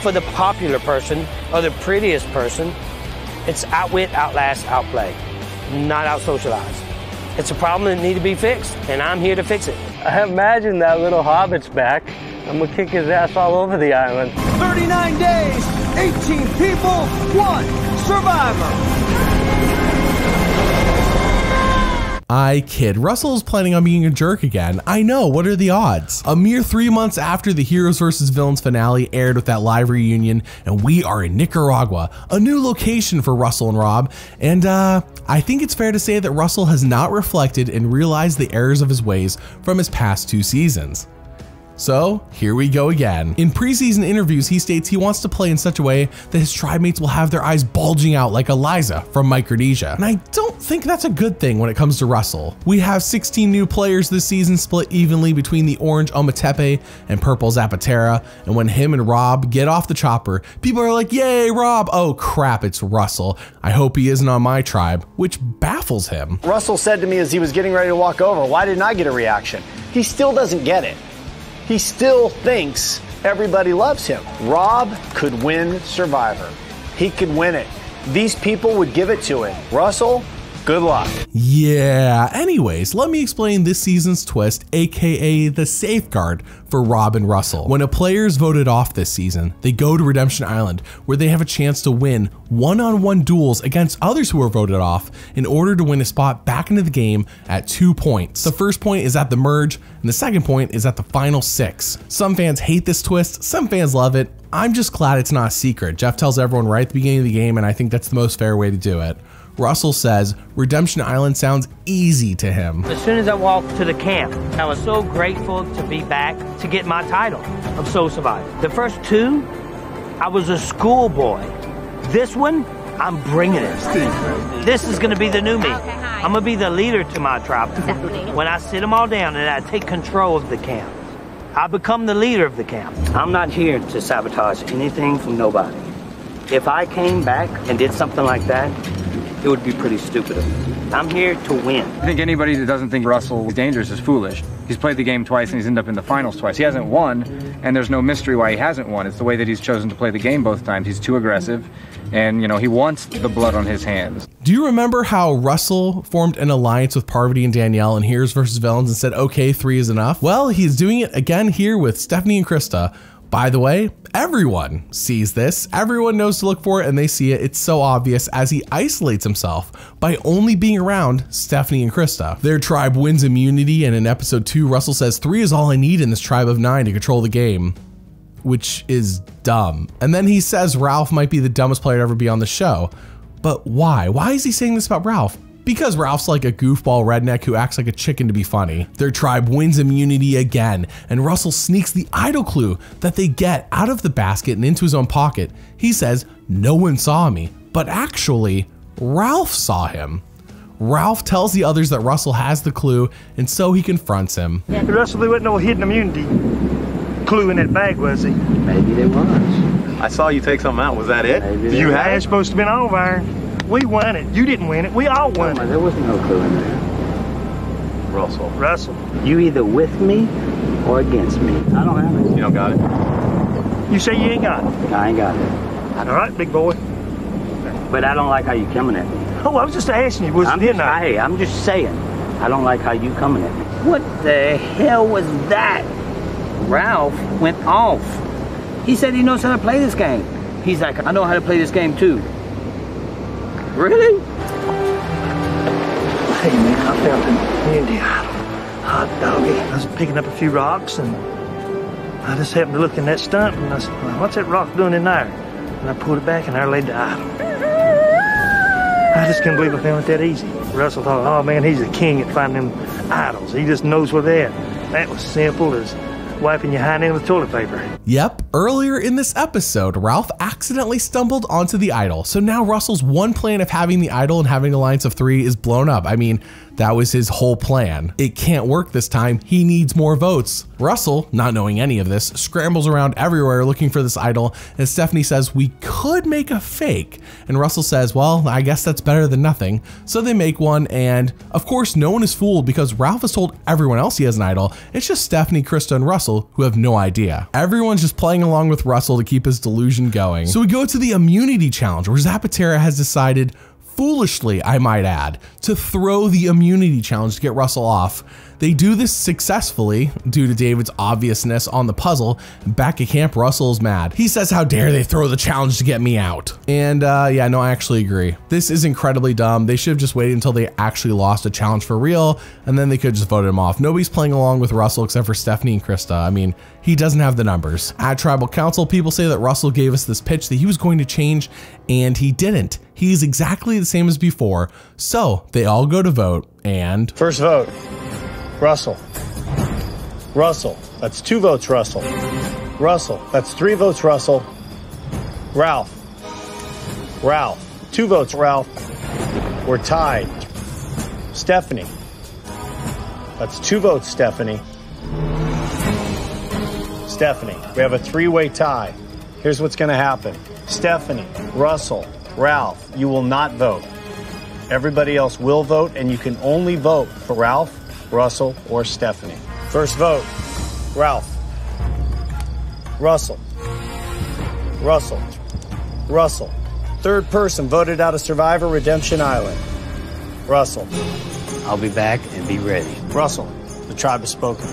S: for the popular person or the prettiest person. It's outwit, outlast, outplay, not out-socialize. It's a problem that needs to be fixed, and I'm here to fix it.
H: I imagine that little hobbit's back. I'm gonna kick his ass all over the island.
Y: 39 days, 18 people, 1 survivor.
B: I kid. Russell is planning on being a jerk again. I know, what are the odds? A mere 3 months after the Heroes vs. Villains finale aired with that live reunion, and we are in Nicaragua, a new location for Russell and Rob, and I think it's fair to say that Russell has not reflected and realized the errors of his ways from his past 2 seasons. So here we go again. In preseason interviews, he states he wants to play in such a way that his tribe mates will have their eyes bulging out like Eliza from Micronesia. And I don't think that's a good thing when it comes to Russell. We have 16 new players this season, split evenly between the orange Ometepe and purple Zapatera. And when him and Rob get off the chopper, people are like, yay, Rob. Oh crap, it's Russell. I hope he isn't on my tribe, which baffles him.
U: Russell said to me as he was getting ready to walk over, why didn't I get a reaction? He still doesn't get it. He still thinks everybody loves him. Rob could win Survivor. He could win it. These people would give it to him. Russell,
C: Good luck.
B: Yeah, anyways, let me explain this season's twist, aka the safeguard for Rob and Russell. When a player is voted off this season, they go to Redemption Island, where they have a chance to win one-on-one duels against others who are voted off in order to win a spot back into the game at 2 points. The first point is at the merge, and the second point is at the final 6. Some fans hate this twist, some fans love it. I'm just glad it's not a secret. Jeff tells everyone right at the beginning of the game, and I think that's the most fair way to do it. Russell says Redemption Island sounds easy to him.
S: As soon as I walked to the camp, I was so grateful to be back to get my title of Soul Survivor. The first 2, I was a schoolboy. This one, I'm bringing it. This is gonna be the new me. I'm gonna be the leader to my tribe. When I sit them all down and I take control of the camp, I become the leader of the camp. I'm not here to sabotage anything from nobody. If I came back and did something like that, it would be pretty stupid of me. I'm here to win.
D: I think anybody that doesn't think Russell is dangerous is foolish. He's played the game twice and he's ended up in the finals twice. He hasn't won, and there's no mystery why he hasn't won. It's the way that he's chosen to play the game both times. He's too aggressive, and you know, he wants the blood on his hands.
B: Do you remember how Russell formed an alliance with Parvati and Danielle in Heroes vs. Villains and said, okay, 3 is enough? Well, he's doing it again here with Stephanie and Krista. By the way, everyone sees this, everyone knows to look for it, and they see it. It's so obvious as he isolates himself by only being around Stephanie and Krista. Their tribe wins immunity, and in episode 2, Russell says 3 is all I need in this tribe of 9 to control the game, which is dumb. And then he says Ralph might be the dumbest player to ever be on the show. But why? Why is he saying this about Ralph? Because Ralph's like a goofball redneck who acts like a chicken to be funny. Their tribe wins immunity again, and Russell sneaks the idol clue that they get out of the basket and into his own pocket. He says, no one saw me, but actually, Ralph saw him. Ralph tells the others that Russell has the clue, and so he confronts him.
K: Russell, there wasn't no hidden immunity clue in that bag, was he?
F: Maybe there was.
C: I saw you take something out. Was that it?
K: You had it supposed to be all of iron. We won it. You didn't win it. We all won it.
F: There wasn't no clue in there.
C: Russell.
K: Russell.
F: You either with me or against me. I don't have it.
C: You don't got it?
K: You say you ain't got it?
F: I ain't got it.
K: All right, big boy.
F: But I don't like how you coming at me.
K: Oh, I was just asking you, wasn't it?
F: Hey, I'm just saying. I don't like how you coming at me. What the hell was that? Ralph went off. He said he knows how to play this game. He's like, I know how to play this game too. Really?
K: Hey man, I found an immunity idol. Hot doggy. I was picking up a few rocks and I just happened to look in that stump and I said, well, what's that rock doing in there? And I pulled it back and there laid the idol. I just couldn't believe I found it that easy. Russell thought, oh man, he's the king at finding them idols. He just knows where they're at. That was simple as wiping your hind end with toilet paper.
B: Yep, earlier in this episode, Ralph accidentally stumbled onto the idol. So now Russell's one plan of having the idol and having an alliance of 3 is blown up. I mean, that was his whole plan. It can't work this time. He needs more votes. Russell, not knowing any of this, scrambles around everywhere looking for this idol, and Stephanie says, we could make a fake. And Russell says, well, I guess that's better than nothing. So they make one, and of course, no one is fooled because Ralph has told everyone else he has an idol. It's just Stephanie, Krista, and Russell who have no idea. Everyone's just playing along with Russell to keep his delusion going. So we go to the immunity challenge where Zapatera has decided, foolishly, I might add, to throw the immunity challenge to get Russell off. They do this successfully due to David's obviousness on the puzzle. Back at camp, Russell is mad. He says, how dare they throw the challenge to get me out? And yeah, no, I actually agree. This is incredibly dumb. They should have just waited until they actually lost a challenge for real, and then they could just vote him off. Nobody's playing along with Russell except for Stephanie and Krista. I mean, he doesn't have the numbers. At Tribal Council, people say that Russell gave us this pitch that he was going to change, and he didn't. He's exactly the same as before. So they all go to vote, and
U: first vote, Russell. Russell, that's 2 votes, Russell. Russell, that's 3 votes, Russell. Ralph. Ralph, 2 votes, Ralph. We're tied. Stephanie. That's 2 votes, Stephanie. Stephanie, we have a 3-way tie. Here's what's gonna happen. Stephanie, Russell, Ralph, you will not vote. Everybody else will vote, and you can only vote for Ralph, Russell, or Stephanie. First vote, Ralph. Russell. Russell. Russell. Third person voted out of Survivor Redemption Island. Russell.
I: I'll be back and be ready.
U: Russell, the tribe has spoken.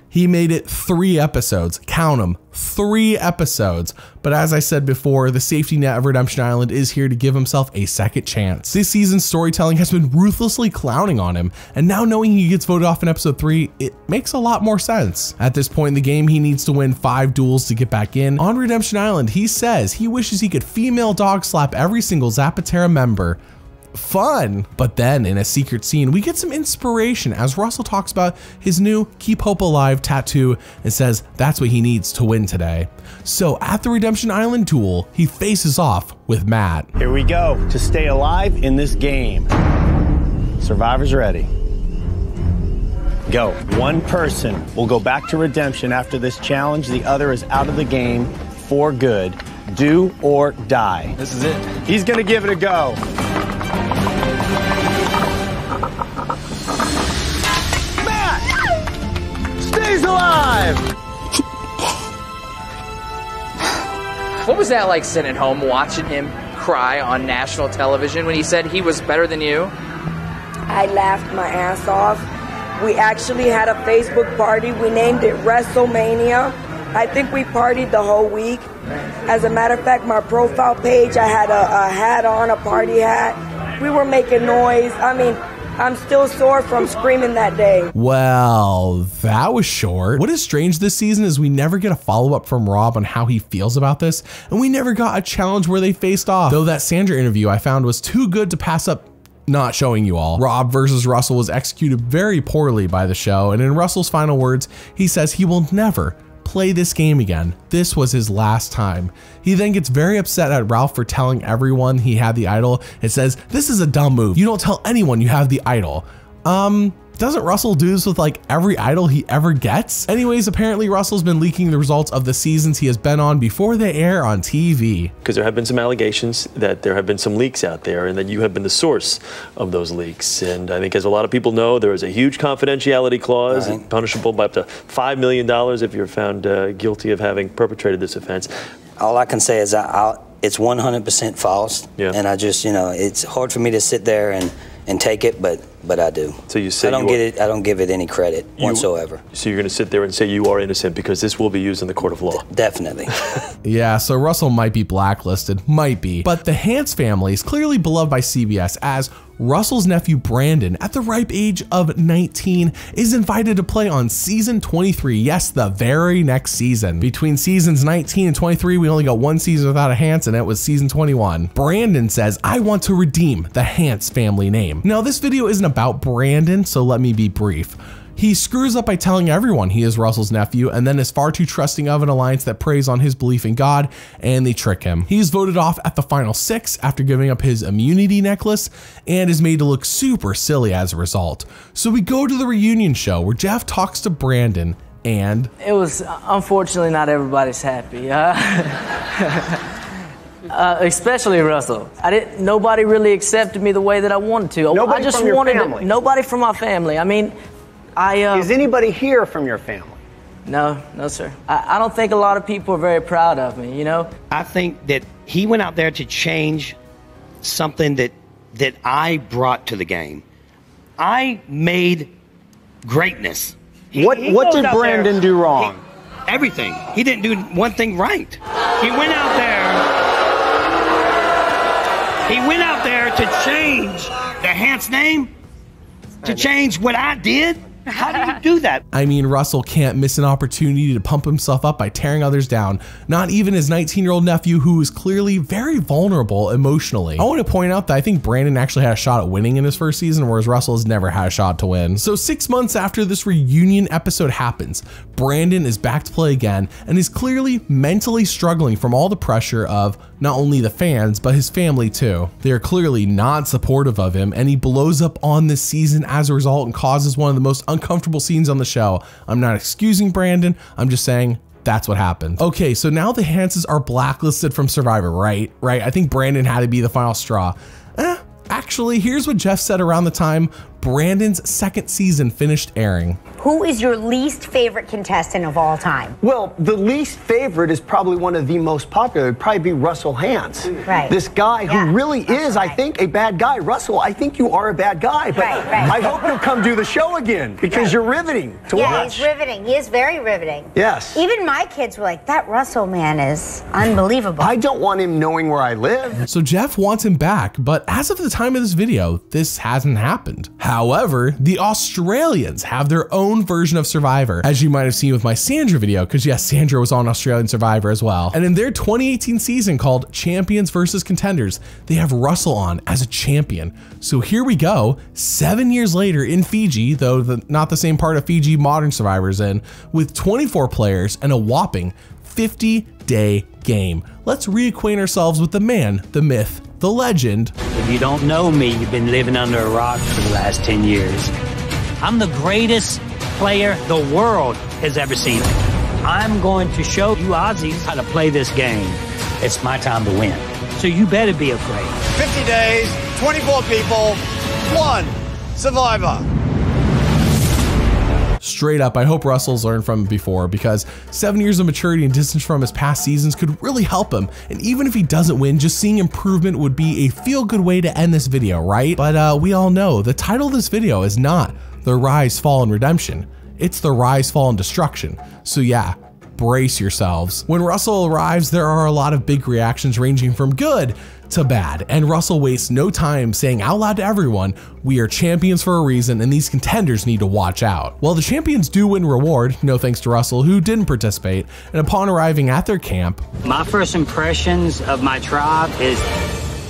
B: He made it 3 episodes. Count them, 3 episodes. But as I said before, the safety net of Redemption Island is here to give himself a second chance. This season's storytelling has been ruthlessly clowning on him, and now knowing he gets voted off in episode 3, it makes a lot more sense. At this point in the game, he needs to win 5 duels to get back in. On Redemption Island, he says he wishes he could female dog slap every single Zapatera member. Fun. But then in a secret scene, we get some inspiration as Russell talks about his new Keep Hope Alive tattoo and says that's what he needs to win today. So at the Redemption Island duel, he faces off with Matt.
U: Here we go. To stay alive in this game. Survivor's ready. Go. One person will go back to Redemption after this challenge. The other is out of the game for good. Do or die.
D: This is it.
U: He's gonna give it a go. Stays alive!
G: What was that like sitting at home watching him cry on national television when he said he was better than you?
O: I laughed my ass off. We actually had a Facebook party. We named it WrestleMania. I think we partied the whole week. As a matter of fact, my profile page, I had a hat on, a party hat. We were making noise. I mean, I'm still sore from screaming that day.
B: Well, that was short. What is strange this season is we never get a follow-up from Rob on how he feels about this, and we never got a challenge where they faced off. Though that Sandra interview I found was too good to pass up not showing you all. Rob versus Russell was executed very poorly by the show, and in Russell's final words, he says he will never play this game again. This was his last time. He then gets very upset at Ralph for telling everyone he had the idol. It says, this is a dumb move. You don't tell anyone you have the idol. Doesn't Russell do this with like every idol he ever gets? Anyways, apparently Russell's been leaking the results of the seasons he has been on before they air on TV.
Q: Because there have been some allegations that there have been some leaks out there and that you have been the source of those leaks. And I think as a lot of people know, there is a huge confidentiality clause, punishable by up to $5 million if you're found guilty of having perpetrated this offense.
I: All I can say is it's 100% false. Yeah. And I just, it's hard for me to sit there and take it, but I do.
Q: So you say
I: I don't give it any credit whatsoever.
Q: So you're going to sit there and say you are innocent because this will be used in the court of law.
I: Definitely.
B: Yeah, so Russell might be blacklisted, might be. But the Hantz family is clearly beloved by CBS as Russell's nephew Brandon, at the ripe age of 19, is invited to play on season 23. Yes, the very next season. Between seasons 19 and 23, we only got 1 season without a Hantz, and it was season 21. Brandon says, I want to redeem the Hantz family name. Now, this video isn't about Brandon, so let me be brief. He screws up by telling everyone he is Russell's nephew and then is far too trusting of an alliance that preys on his belief in God, and they trick him. He's voted off at the final 6 after giving up his immunity necklace and is made to look super silly as a result. So we go to the reunion show where Jeff talks to Brandon and...
R: It was, unfortunately, not everybody's happy. Especially Russell. Nobody really accepted me the way that I wanted to.
U: Nobody
R: I just
U: from your
R: wanted
U: family?
R: Nobody from my family. I mean,
U: Is anybody here from your family?
R: No, sir. I don't think a lot of people are very proud of me,
W: I think that he went out there to change something that I brought to the game. I made greatness.
U: What did Brandon do wrong?
W: Everything. He didn't do one thing right. He went out there to change the Hantz name, to change what I did. How do you do that?
B: I mean, Russell can't miss an opportunity to pump himself up by tearing others down, not even his 19-year-old nephew, who is clearly very vulnerable emotionally. I want to point out that I think Brandon actually had a shot at winning in his first season, whereas Russell has never had a shot to win. So 6 months after this reunion episode happens, Brandon is back to play again and is clearly mentally struggling from all the pressure of not only the fans, but his family too. They are clearly not supportive of him, and he blows up on this season as a result and causes one of the most uncomfortable scenes on the show. I'm not excusing Brandon, I'm just saying that's what happened. Okay, so now the Hantzes are blacklisted from Survivor, right? I think Brandon had to be the final straw. Actually, here's what Jeff said around the time Brandon's second season finished airing.
A: Who is your least favorite contestant of all time?
J: Well, the least favorite is probably one of the most popular. It'd probably be Russell Hantz.
A: Right.
J: This guy who really is, I think, a bad guy. Russell, I think you are a bad guy, but I hope you'll come do the show again because you're riveting to watch.
A: Yeah, he's riveting. He is very riveting.
J: Yes.
A: Even my kids were like, that Russell man is unbelievable.
J: I don't want him knowing where I live.
B: So Jeff wants him back, but as of the time of this video, this hasn't happened. However, the Australians have their own version of Survivor, as you might have seen with my Sandra video, because yes, Sandra was on Australian Survivor as well. And in their 2018 season called Champions versus Contenders, they have Russell on as a champion. So here we go, 7 years later in Fiji, though not the same part of Fiji modern Survivor's in, with 24 players and a whopping 50-day game. Let's reacquaint ourselves with the man, the myth, the legend.
L: If you don't know me, you've been living under a rock for the last 10 years. I'm the greatest player the world has ever seen. I'm going to show you Aussies how to play this game. It's my time to win. So you better be afraid.
Y: 50 days, 24 people, 1 survivor.
B: Straight up, I hope Russell's learned from before, because 7 years of maturity and distance from his past seasons could really help him. And even if he doesn't win, just seeing improvement would be a feel-good way to end this video, right? But we all know the title of this video is not The Rise, Fall, and Redemption. It's The Rise, Fall, and Destruction. So yeah, brace yourselves. When Russell arrives, there are a lot of big reactions ranging from good to bad, and Russell wastes no time saying out loud to everyone, we are champions for a reason and these contenders need to watch out. Well, the champions do win reward, no thanks to Russell, who didn't participate, and upon arriving at their camp,
L: My first impressions of my tribe is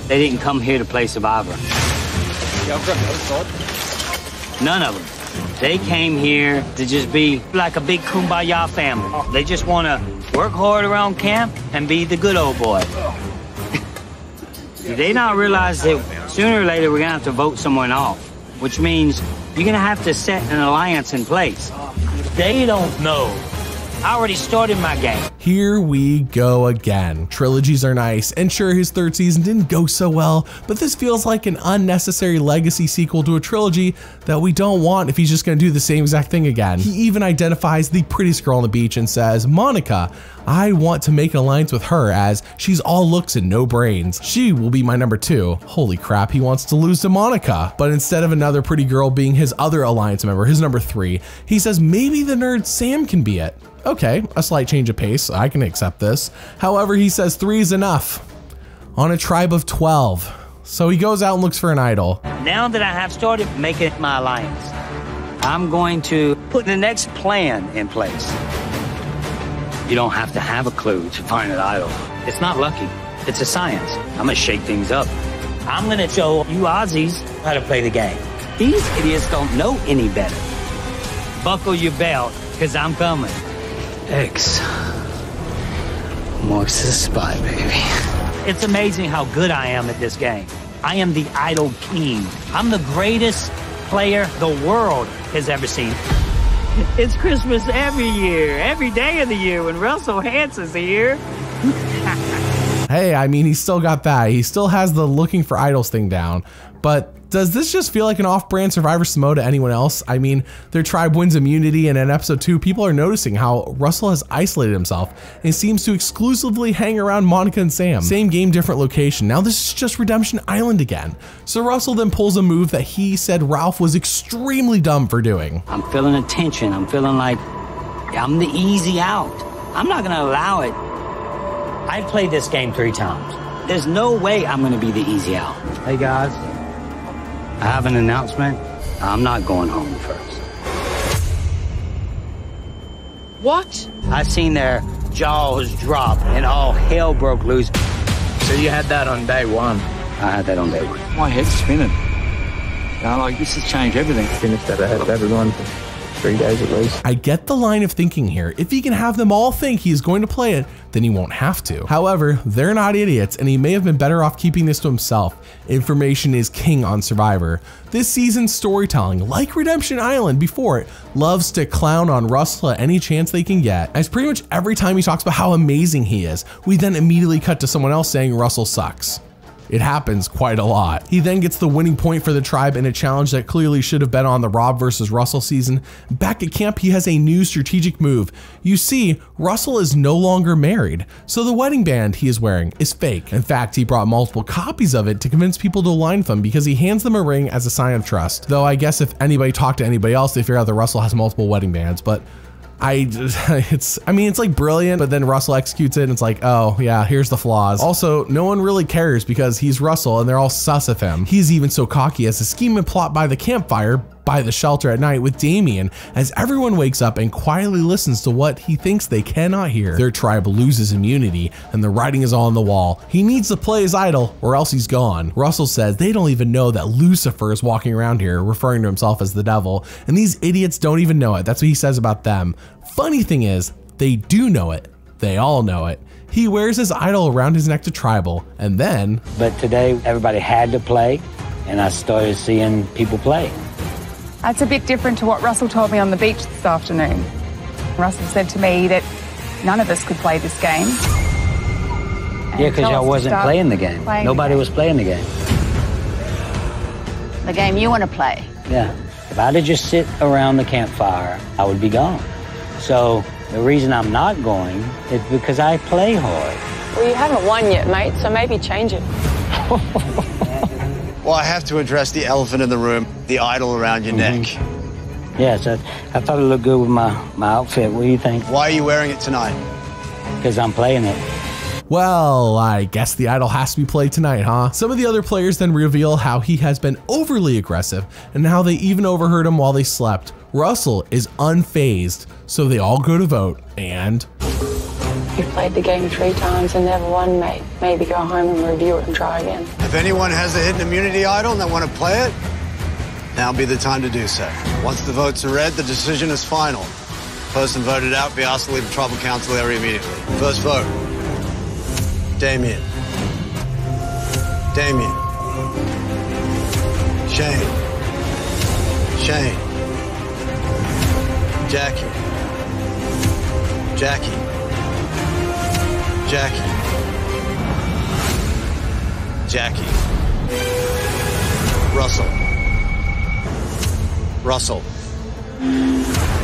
L: they didn't come here to play Survivor. None of them. They came here to just be like a big kumbaya family. They just want to work hard around camp and be the good old boy. They not realize that sooner or later we're gonna have to vote someone off, which means you're gonna have to set an alliance in place. They don't know. I already started my game.
B: Here we go again. Trilogies are nice, and sure, his third season didn't go so well, but this feels like an unnecessary legacy sequel to a trilogy that we don't want if he's just gonna do the same exact thing again. He even identifies the prettiest girl on the beach and says, Monica, I want to make an alliance with her as she's all looks and no brains. She will be my number 2. Holy crap, he wants to lose to Monica. But instead of another pretty girl being his other alliance member, his number 3, he says maybe the nerd Sam can be it. Okay, a slight change of pace, I can accept this. However, he says 3 is enough on a tribe of 12. So he goes out and looks for an idol.
L: Now that I have started making my alliance, I'm going to put the next plan in place. You don't have to have a clue to find an idol. It's not lucky, it's a science. I'm gonna shake things up. I'm gonna show you Aussies how to play the game. These idiots don't know any better. Buckle your belt, cause I'm coming. X marks the spot, baby. It's amazing how good I am at this game. I am the idol king. I'm the greatest player the world has ever seen. It's Christmas every year, every day of the year when Russell Hantz is here.
B: Hey, I mean, he's still got that. He still has the looking for idols thing down, but does this just feel like an off-brand Survivor Samoa to anyone else? I mean, their tribe wins immunity, and in episode 2, people are noticing how Russell has isolated himself and seems to exclusively hang around Monica and Sam. Same game, different location. Now this is just Redemption Island again. So Russell then pulls a move that he said Ralph was extremely dumb for doing.
L: I'm feeling a tension. I'm feeling like I'm the easy out. I'm not gonna allow it. I've played this game 3 times. There's no way I'm gonna be the easy out. Hey guys. I have an announcement. I'm not going home first.
R: What?
L: I seen their jaws drop and all hell broke loose.
D: So you had that on day 1?
L: I had that on day 1.
D: My head's spinning. Like, this has changed everything.
H: Finished that ahead of everyone for 3 days at least.
B: I get the line of thinking here. If he can have them all think he's going to play it, then he won't have to. However, they're not idiots, and he may have been better off keeping this to himself. Information is king on Survivor. This season's storytelling, like Redemption Island before it, loves to clown on Russell at any chance they can get. As pretty much every time he talks about how amazing he is, we then immediately cut to someone else saying Russell sucks. It happens quite a lot. He then gets the winning point for the tribe in a challenge that clearly should have been on the Rob versus Russell season. Back at camp, he has a new strategic move. You see, Russell is no longer married, so the wedding band he is wearing is fake. In fact, he brought multiple copies of it to convince people to align with him because he hands them a ring as a sign of trust. Though I guess if anybody talked to anybody else, they figure out that Russell has multiple wedding bands, but it's like brilliant, but then Russell executes it and it's like, oh yeah, here's the flaws. Also, no one really cares because he's Russell and they're all sus of him. He's even so cocky as to scheme and plot by the campfire by the shelter at night with Damien as everyone wakes up and quietly listens to what he thinks they cannot hear. Their tribe loses immunity and the writing is all on the wall. He needs to play his idol or else he's gone. Russell says they don't even know that Lucifer is walking around here, referring to himself as the devil, and these idiots don't even know it. That's what he says about them. Funny thing is, they do know it. They all know it. He wears his idol around his neck to tribal, and then...
L: But today, everybody had to play, and I started seeing people play.
E: That's a bit different to what Russell told me on the beach this afternoon. Russell said to me that none of us could play this game.
L: Yeah, because y'all wasn't playing the game. Nobody was playing the game.
A: The game you want to play.
L: Yeah. If I'd have just sit around the campfire, I would be gone. So the reason I'm not going is because I play hard.
M: Well, you haven't won yet, mate, so maybe change it.
Y: Well, I have to address the elephant in the room, the idol around your neck.
L: Yes, I thought it looked good with my outfit. What do you think?
Y: Why are you wearing it tonight?
L: Because I'm playing it.
B: Well, I guess the idol has to be played tonight, huh? Some of the other players then reveal how he has been overly aggressive and how they even overheard him while they slept. Russell is unfazed, so they all go to vote and...
M: You've played the game 3 times and never won, mate. Maybe go home and review it and try again.
Y: If anyone has a hidden immunity idol and they want to play it, now be the time to do so. Once the votes are read, the decision is final. Person voted out be asked to leave the tribal council area immediately. First vote. Damien. Damien. Shane. Shane. Jackie. Jackie. Jackie. Jackie. Russell. Russell.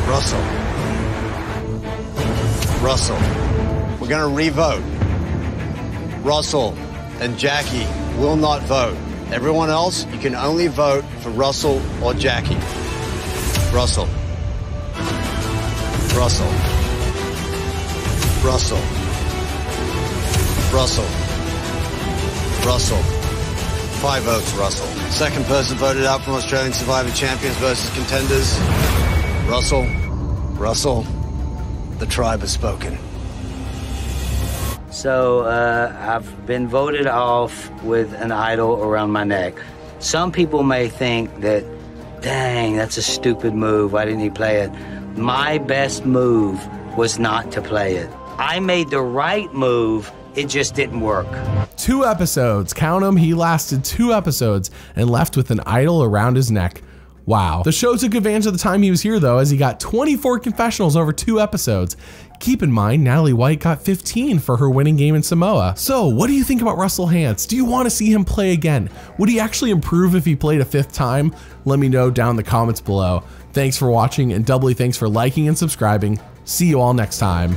Y: Russell. Russell. We're gonna re-vote. Russell and Jackie will not vote. Everyone else, you can only vote for Russell or Jackie. Russell. Russell. Russell. Russell. Russell. 5 votes, Russell. Second person voted out from Australian Survivor Champions versus Contenders. Russell. Russell. The tribe has spoken.
L: So I've been voted off with an idol around my neck. Some people may think that, dang, that's a stupid move. Why didn't he play it? My best move was not to play it. I made the right move. It just didn't work.
B: 2 episodes, count them, he lasted 2 episodes and left with an idol around his neck. Wow. The show took advantage of the time he was here though, as he got 24 confessionals over 2 episodes. Keep in mind, Natalie White got 15 for her winning game in Samoa. So what do you think about Russell Hantz? Do you want to see him play again? Would he actually improve if he played a 5th time? Let me know down in the comments below. Thanks for watching and doubly thanks for liking and subscribing. See you all next time.